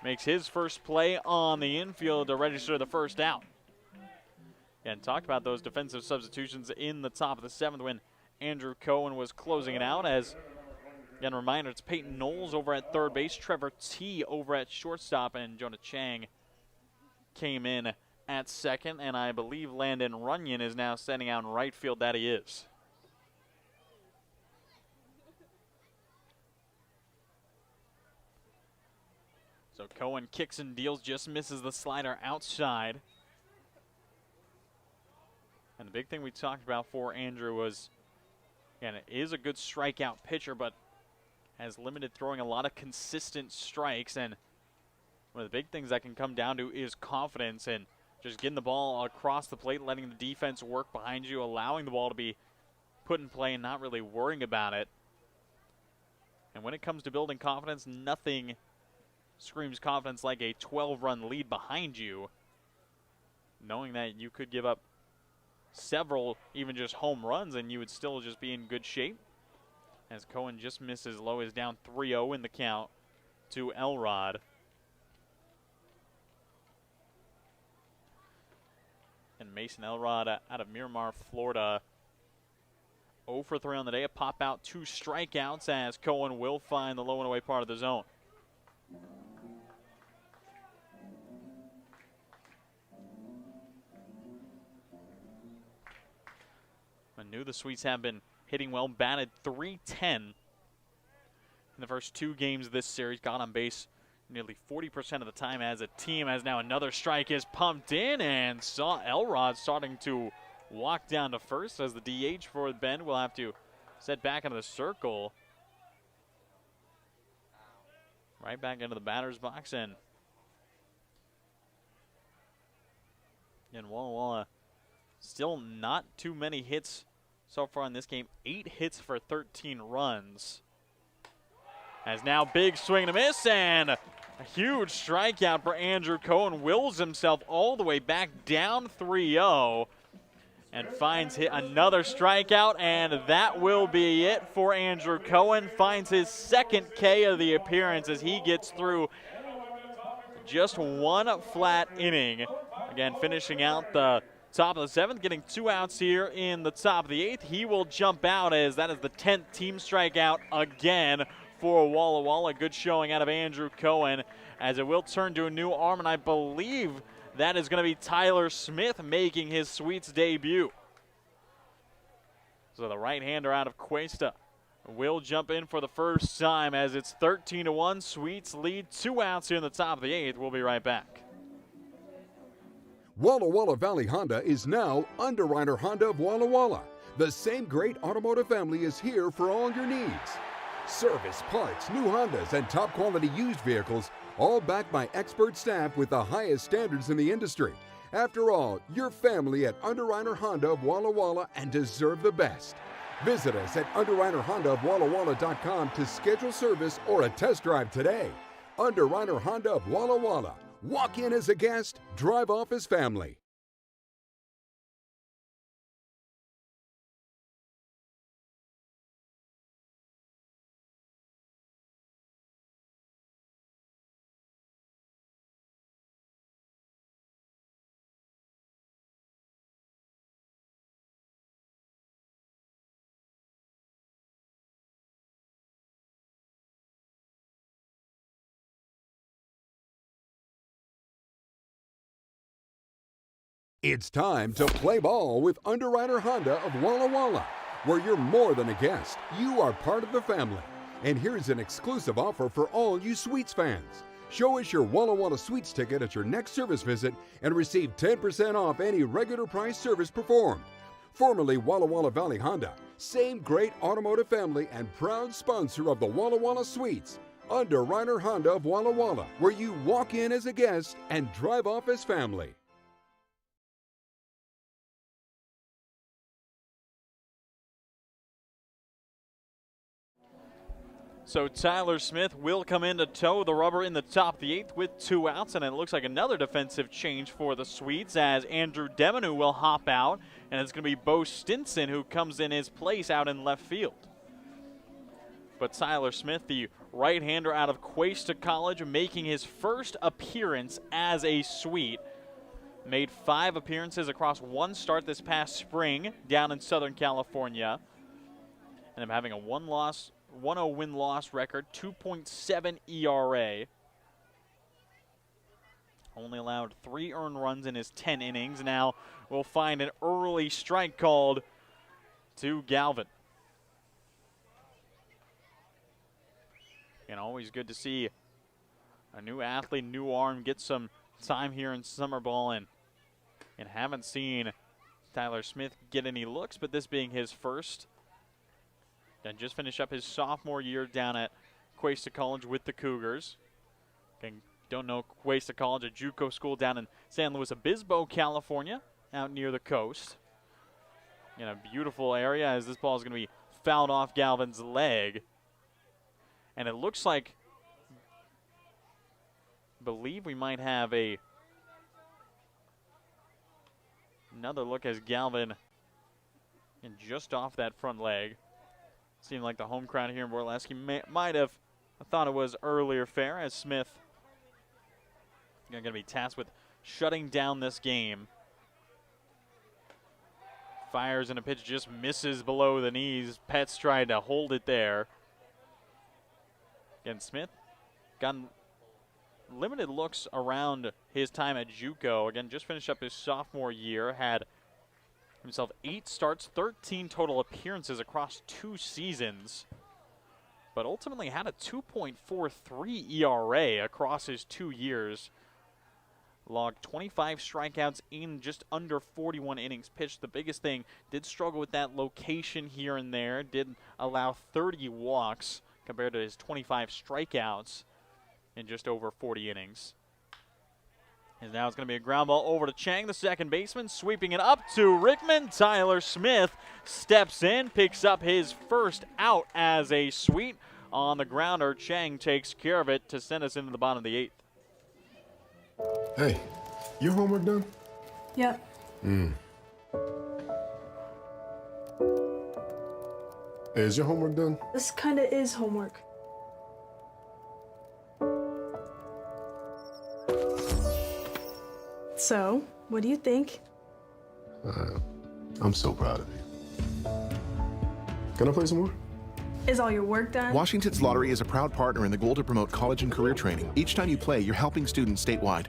Speaker 19: makes his first play on the infield to register the first out. And talked about those defensive substitutions in the top of the 7th when Andrew Cohen was closing it out. As again, a reminder, it's Peyton Knowles over at third base, Trevor T over at shortstop, and Jonah Chang came in at second, and I believe Landon Runyon is now standing out in right field. That he is. So Cohen kicks and deals, just misses the slider outside. And the big thing we talked about for Andrew was, again, it is a good strikeout pitcher, but has limited throwing, a lot of consistent strikes, and one of the big things that can come down to is confidence and just getting the ball across the plate, letting the defense work behind you, allowing the ball to be put in play and not really worrying about it. And when it comes to building confidence, nothing screams confidence like a 12-run lead behind you, knowing that you could give up several, even just home runs, and you would still just be in good shape. As Cohen just misses, low is down 3-0 in the count to Elrod. And Mason Elrod out of Miramar, Florida, 0 for 3 on the day. A pop out, 2 strikeouts as Cohen will find the low and away part of the zone. I knew the Sweets have been hitting well, batted .310 in the first 2 games of this series. Got on base nearly 40% of the time as a team, as now another strike is pumped in, and saw Elrod starting to walk down to first as the DH for Ben will have to set back into the circle. Right back into the batter's box, and Walla Walla still not too many hits so far in this game. 8 hits for 13 runs. As now big swing and a miss, and a huge strikeout for Andrew Cohen. Wills himself all the way back down 3-0 and finds another strikeout, and that will be it for Andrew Cohen. Finds his second K of the appearance as he gets through just 1 flat inning. Again, finishing out the top of the 7th, getting 2 outs here in the top of the 8th. He will jump out as that is the 10th team strikeout again for Walla Walla. Good showing out of Andrew Cohen as it will turn to a new arm, and I believe that is going to be Tyler Smith making his Sweets debut. So the right-hander out of Cuesta will jump in for the first time as it's 13-1. Sweets lead, 2 outs here in the top of the 8th. We'll be right back.
Speaker 8: Walla Walla Valley Honda is now Underwriter Honda of Walla Walla. The same great automotive family is here for all your needs. Service, parts, new Hondas, and top quality used vehicles, all backed by expert staff with the highest standards in the industry. After all, you're family at Underwriter Honda of Walla Walla and deserve the best. Visit us at underwriterhondaofwallawalla.com to schedule service or a test drive today. Underwriter Honda of Walla Walla. Walk in as a guest, drive off as family. It's time to play ball with Underwriter Honda of Walla Walla, where you're more than a guest, you are part of the family. And here's an exclusive offer for all you Sweets fans. Show us your Walla Walla Sweets ticket at your next service visit and receive 10% off any regular price service performed. Formerly Walla Walla Valley Honda, same great automotive family and proud sponsor of the Walla Walla Sweets. Underwriter Honda of Walla Walla, where you walk in as a guest and drive off as family.
Speaker 19: So Tyler Smith will come in to toe the rubber in the top of the 8th with 2 outs, and it looks like another defensive change for the Sweets as Andrew Demonu will hop out, and it's going to be Bo Stinson who comes in his place out in left field. But Tyler Smith, the right-hander out of Cuesta College, making his first appearance as a Sweet. Made 5 appearances across 1 start this past spring down in Southern California. And I'm having a 1-0 win-loss record, 2.7 ERA. Only allowed 3 earned runs in his 10 innings. Now we'll find an early strike called to Galvin. And always good to see a new athlete, new arm, get some time here in summer ball, and haven't seen Tyler Smith get any looks, but this being his first. And just finished up his sophomore year down at Questa College with the Cougars. Again, don't know Questa College, a JUCO school down in San Luis Obispo, California, out near the coast. In a beautiful area as this ball is going to be fouled off Galvin's leg. And it looks like, I believe we might have another look as Galvin, and just off that front leg. Seemed like the home crowd here in Borleske might have thought it was earlier fair, as Smith going to be tasked with shutting down this game. Fires and a pitch just misses below the knees. Petz tried to hold it there. Again, Smith got limited looks around his time at JUCO. Again, just finished up his sophomore year. Had himself 8 starts, 13 total appearances across 2 seasons. But ultimately had a 2.43 ERA across his 2 years. Logged 25 strikeouts in just under 41 innings pitched. The biggest thing, did struggle with that location here and there. Did allow 30 walks compared to his 25 strikeouts in just over 40 innings. And now it's going to be a ground ball over to Chang, the second baseman, sweeping it up to Rickman. Tyler Smith steps in, picks up his first out as a sweep on the grounder. Chang takes care of it to send us into the bottom of the 8th.
Speaker 9: Hey, your homework done?
Speaker 16: Yep.
Speaker 9: Hey, is your homework done?
Speaker 16: This kinda is homework. So, what do you think?
Speaker 9: I'm so proud of you. Can I play some more?
Speaker 16: Is all your work done?
Speaker 10: Washington's Lottery is a proud partner in the goal to promote college and career training. Each time you play, you're helping students statewide.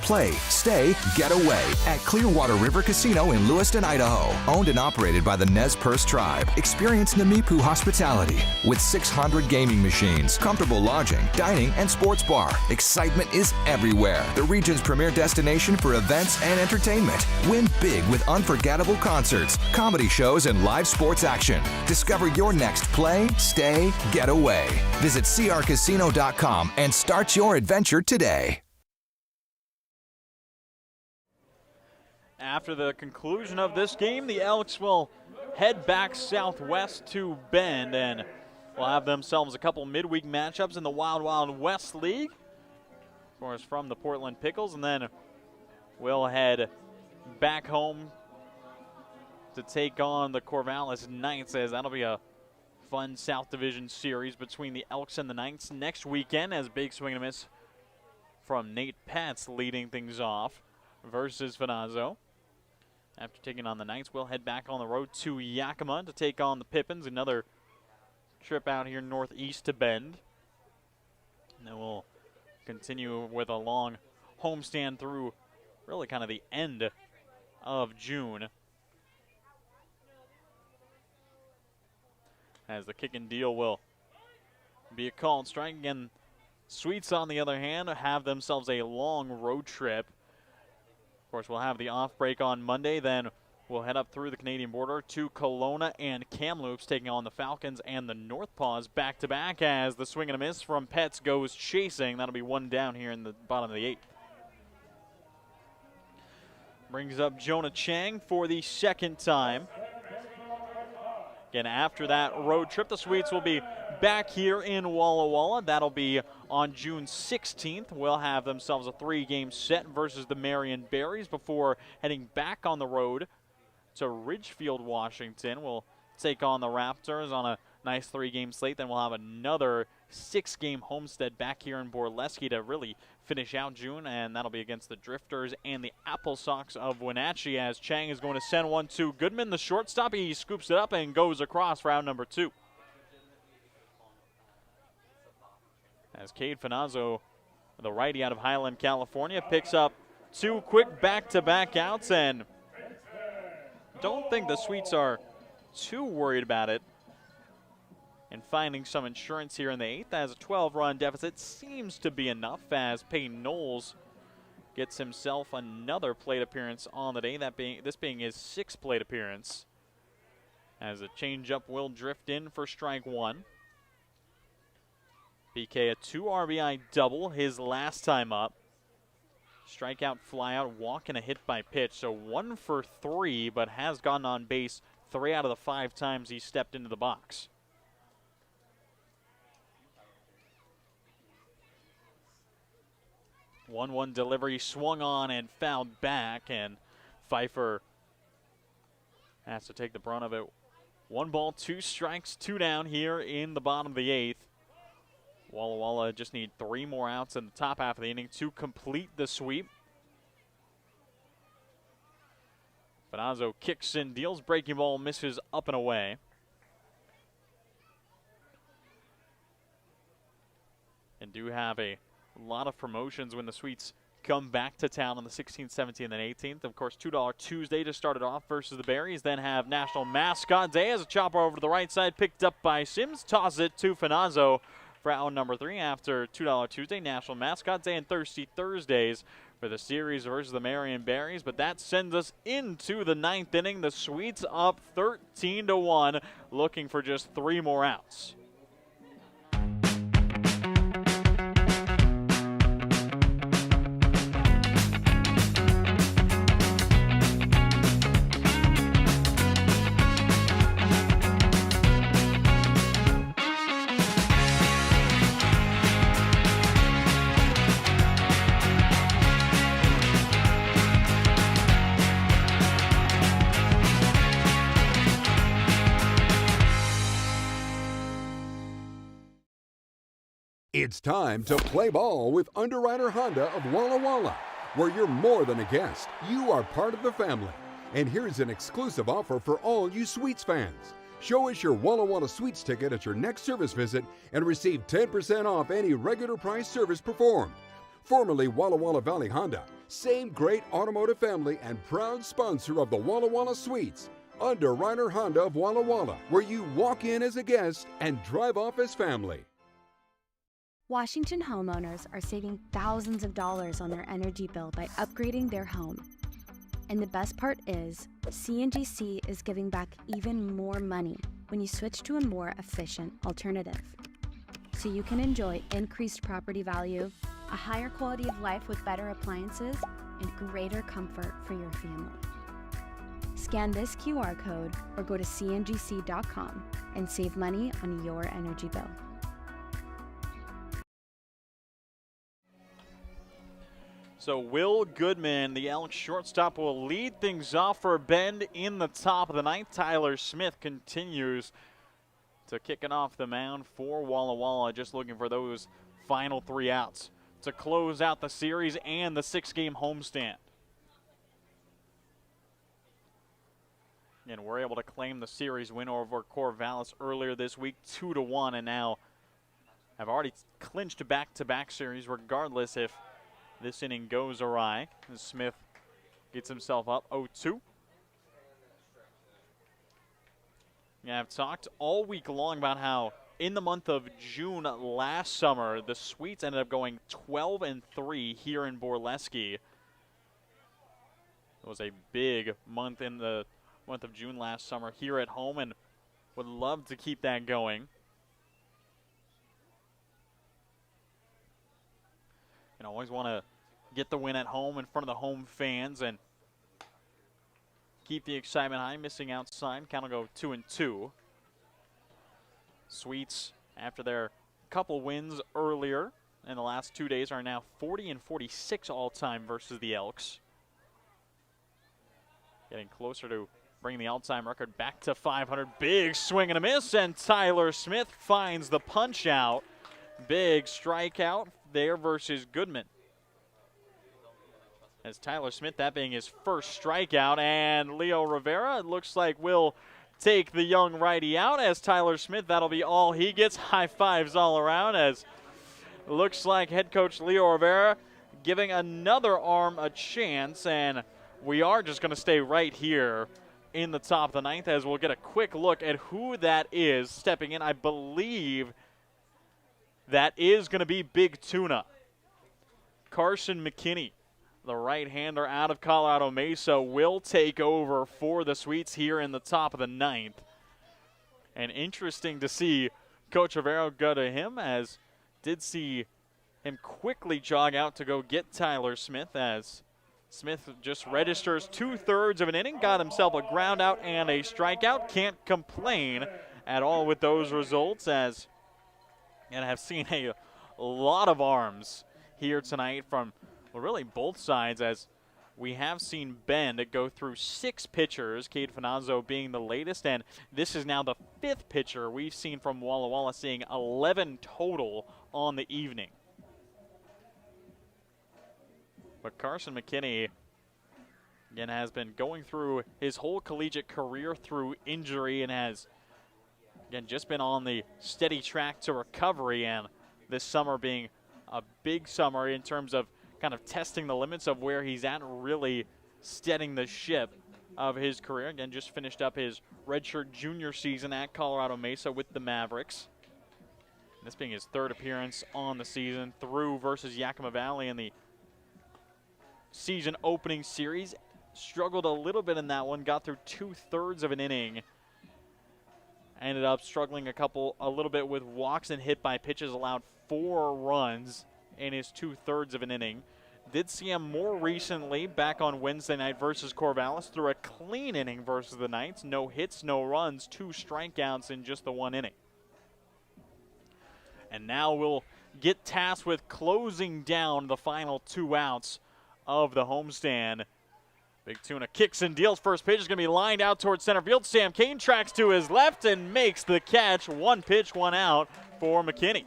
Speaker 11: Play, stay, get away at Clearwater River Casino in Lewiston, Idaho. Owned and operated by the Nez Perce Tribe. Experience Namipu hospitality with 600 gaming machines, comfortable lodging, dining, and sports bar. Excitement is everywhere. The region's premier destination for events and entertainment. Win big with unforgettable concerts, comedy shows, and live sports action. Discover your next play, stay, get away. Visit crcasino.com and start your adventure today.
Speaker 19: After the conclusion of this game, the Elks will head back southwest to Bend, and will have themselves a couple midweek matchups in the Wild Wild West League, of course, from the Portland Pickles, and then we'll head back home to take on the Corvallis Knights, as that'll be a fun South Division series between the Elks and the Knights next weekend, as big swing and a miss from Nate Petz leading things off versus Finazzo. After taking on the Knights, we'll head back on the road to Yakima to take on the Pippins. Another trip out here northeast to Bend. And then we'll continue with a long homestand through really kind of the end of June, as the kick and deal will be a called strike. Again, Sweets, on the other hand, have themselves a long road trip. Of course, we'll have the off break on Monday. Then we'll head up through the Canadian border to Kelowna and Kamloops, taking on the Falcons and the North Paws back-to-back, as the swing and a miss from Petz goes chasing. That'll be one down here in the bottom of the 8th. Brings up Jonah Chang for the second time. Again, after that road trip, the Sweets will be back here in Walla Walla. That'll be on June 16th. We'll have themselves a 3-game set versus the Marion Berries before heading back on the road to Ridgefield, Washington. We'll take on the Raptors on a nice 3-game slate. Then we'll have another 6-game homestead back here in Borleske to really finish out June, and that'll be against the Drifters and the Apple Sox of Wenatchee, as Chang is going to send one to Goodman, the shortstop. He scoops it up and goes across round number 2. As Cade Finazzo, the righty out of Highland, California, picks up 2 quick back-to-back outs, and don't think the Sweets are too worried about it. And finding some insurance here in the 8th as a 12-run deficit seems to be enough as Peyton Knowles gets himself another plate appearance on the day, this being his 6th plate appearance. As a changeup will drift in for strike 1. PK a 2 RBI double his last time up. Strikeout, flyout, walk, and a hit by pitch. So 1 for 3, but has gotten on base 3 out of the 5 times he stepped into the box. 1-1 delivery, swung on and fouled back, and Pfeiffer has to take the brunt of it. 1 ball, 2 strikes, 2 down here in the bottom of the 8th. Walla Walla just need 3 more outs in the top half of the inning to complete the sweep. Finazzo kicks in, deals breaking ball, misses up and away. And do have a lot of promotions when the Sweets come back to town on the 16th, 17th, and 18th. Of course, $2 Tuesday to start it off versus the Berries. Then have National Mascot Day as a chopper over to the right side, picked up by Sims. Tosses it to Finazzo for out number 3 after $2 Tuesday, National Mascot Day, and Thirsty Thursdays for the series versus the Marion Berries. But that sends us into the 9th inning. The Sweets up 13-1, looking for just 3 more outs.
Speaker 8: It's time to play ball with Underwriter Honda of Walla Walla, where you're more than a guest, you are part of the family. And here's an exclusive offer for all you Sweets fans. Show us your Walla Walla Sweets ticket at your next service visit and receive 10% off any regular price service performed. Formerly Walla Walla Valley Honda, same great automotive family and proud sponsor of the Walla Walla Sweets. Underwriter Honda of Walla Walla, where you walk in as a guest and drive off as family.
Speaker 12: Washington homeowners are saving thousands of dollars on their energy bill by upgrading their home. And the best part is, CNGC is giving back even more money when you switch to a more efficient alternative. So you can enjoy increased property value, a higher quality of life with better appliances, and greater comfort for your family. Scan this QR code or go to cngc.com and save money on your energy bill.
Speaker 19: So Will Goodman, the Elks shortstop, will lead things off for Bend in the top of the 9th. Tyler Smith continues to kick it off the mound for Walla Walla, just looking for those final 3 outs to close out the series and the 6-game homestand. And we're able to claim the series win over Corvallis earlier this week, 2-1, and now have already clinched back-to-back series regardless if this inning goes awry. Smith gets himself up 0-2. Yeah, I've talked all week long about how in the month of June last summer, the Sweets ended up going 12-3 here in Borleske. It was a big month in the month of June last summer here at home, and would love to keep that going. You know, always want to get the win at home in front of the home fans and keep the excitement high. Missing outside, count will go 2-2. Sweets, after their couple wins earlier in the last 2 days, are now 40-46 all-time versus the Elks. Getting closer to bringing the all-time record back to 500. Big swing and a miss, and Tyler Smith finds the punch out. Big strikeout there versus Goodman. As Tyler Smith, that being his first strikeout, and Leo Rivera, it looks like will take the young righty out as Tyler Smith. That'll be all he gets. High fives all around as looks like head coach Leo Rivera giving another arm a chance, and we are just going to stay right here in the top of the ninth as we'll get a quick look at who that is stepping in. I believe that is going to be Big Tuna. Carson McKinney, the right-hander out of Colorado Mesa, will take over for the Sweets here in the top of the ninth. And interesting to see Coach Rivera go to him, as did see him quickly jog out to go get Tyler Smith, as Smith just registers 2/3 of an inning, got himself a ground out and a strikeout. Can't complain at all with those results, as and have seen a lot of arms here tonight from, well, really both sides, as we have seen Bend go through 6 pitchers, Cade Finazzo being the latest, and this is now the 5th pitcher we've seen from Walla Walla, seeing 11 total on the evening. But Carson McKinney, again, has been going through his whole collegiate career through injury and has, again, just been on the steady track to recovery, and this summer being a big summer in terms of kind of testing the limits of where he's at, really steadying the ship of his career. Again, just finished up his redshirt junior season at Colorado Mesa with the Mavericks. This being his 3rd appearance on the season, through versus Yakima Valley in the season opening series. Struggled a little bit in that one, got through 2/3 of an inning. Ended up struggling a little bit with walks and hit by pitches, allowed 4 runs in his 2/3 of an inning. Did see him more recently back on Wednesday night versus Corvallis, through a clean inning versus the Knights. No hits, no runs, 2 strikeouts in just the 1 inning. And now we'll get tasked with closing down the final 2 outs of the homestand. Big Tuna kicks and deals. First pitch is going to be lined out towards center field. Sam Kane tracks to his left and makes the catch. 1 pitch, 1 out for McKinney.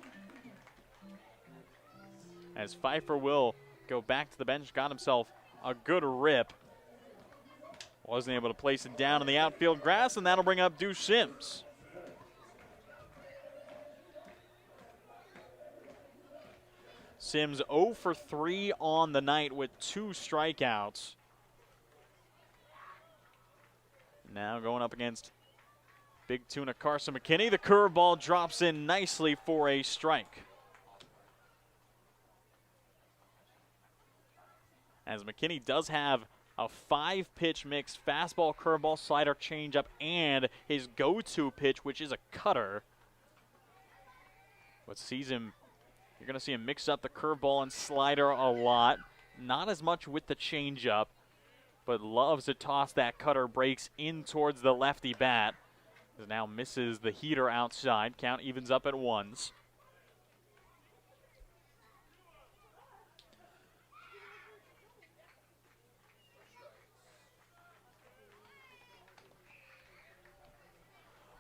Speaker 19: As Pfeiffer will go back to the bench, got himself a good rip. Wasn't able to place it down in the outfield grass, and that'll bring up Deuce Sims. Sims 0 for 3 on the night with 2 strikeouts. Now going up against Big Tuna Carson McKinney. The curveball drops in nicely for a strike. As McKinney does have a 5-pitch mix: fastball, curveball, slider, changeup, and his go-to pitch, which is a cutter. But you're going to see him mix up the curveball and slider a lot. Not as much with the changeup, but loves to toss that cutter, breaks in towards the lefty bat. Now misses the heater outside. Count evens up at 1s.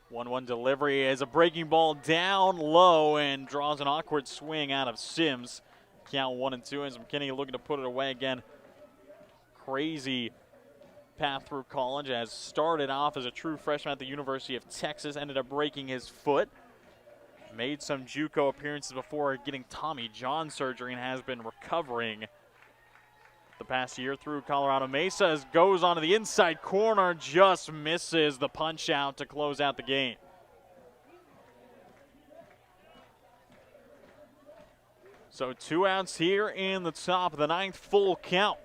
Speaker 19: One delivery is a breaking ball down low and draws an awkward swing out of Sims. Count 1-2 as McKinney looking to put it away again. Crazy path through college, as started off as a true freshman at the University of Texas, ended up breaking his foot. Made some JUCO appearances before getting Tommy John surgery and has been recovering the past year through Colorado Mesa, as goes onto the inside corner, just misses the punch out to close out the game. So 2 outs here in the top of the 9th, full count.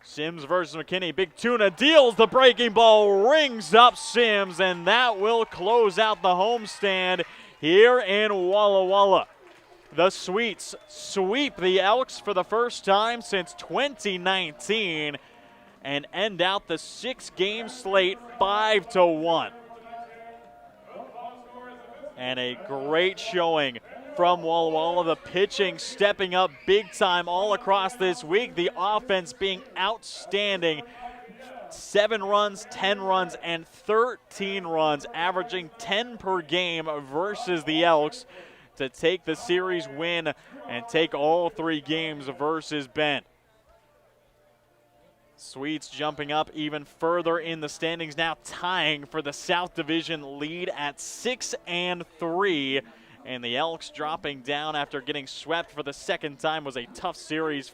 Speaker 19: Sims versus McKinney. Big Tuna deals the breaking ball, rings up Sims, and that will close out the homestand here in Walla Walla. The Sweets sweep the Elks for the first time since 2019 and end out the 6-game slate 5-1. And a great showing from Walla Walla. The pitching stepping up big time all across this week. The offense being outstanding. 7 runs, 10 runs, and 13 runs, averaging 10 per game versus the Elks, to take the series win and take all 3 games versus Bend. Sweets jumping up even further in the standings, now tying for the South Division lead at 6-3 And the Elks dropping down after getting swept for the second time was a tough series.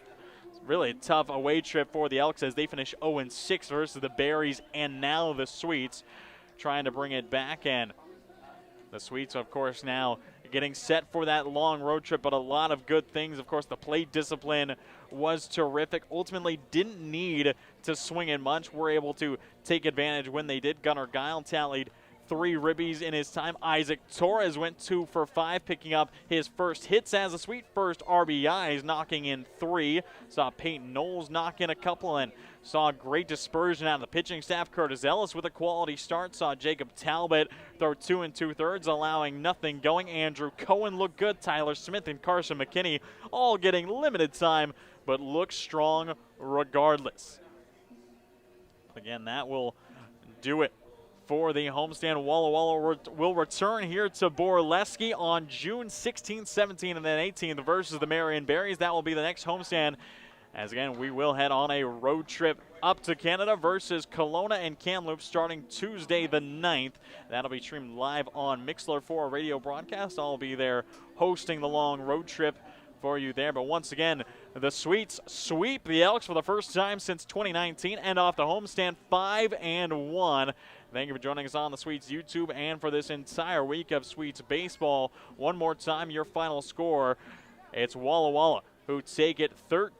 Speaker 19: Really a tough away trip for the Elks as they finish 0-6 versus the Berries and now the Sweets, trying to bring it back. And the Sweets, of course, now getting set for that long road trip, but a lot of good things. Of course, the plate discipline was terrific. Ultimately didn't need to swing it much. Were able to take advantage when they did. Gunnar Guile tallied 3 ribbies in his time. Isaac Torres went 2 for 5, picking up his first hits as a Sweet, first RBIs, knocking in 3. Saw Peyton Knowles knock in a couple and saw great dispersion out of the pitching staff. Curtis Ellis with a quality start. Saw Jacob Talbot throw 2 2/3, allowing nothing going. Andrew Cohen looked good. Tyler Smith and Carson McKinney all getting limited time, but look strong regardless. Again, that will do it for the homestand. Walla Walla will return here to Borleske on June 16th, 17th, and then 18th versus the Marion Berries. That will be the next homestand. As again, we will head on a road trip up to Canada versus Kelowna and Kamloops starting Tuesday the 9th. That'll be streamed live on Mixlr for a radio broadcast. I'll be there hosting the long road trip for you there. But once again, the Sweets sweep the Elks for the first time since 2019 and off the homestand 5-1. Thank you for joining us on the Sweets YouTube and for this entire week of Sweets baseball. One more time, your final score. It's Walla Walla who take it 13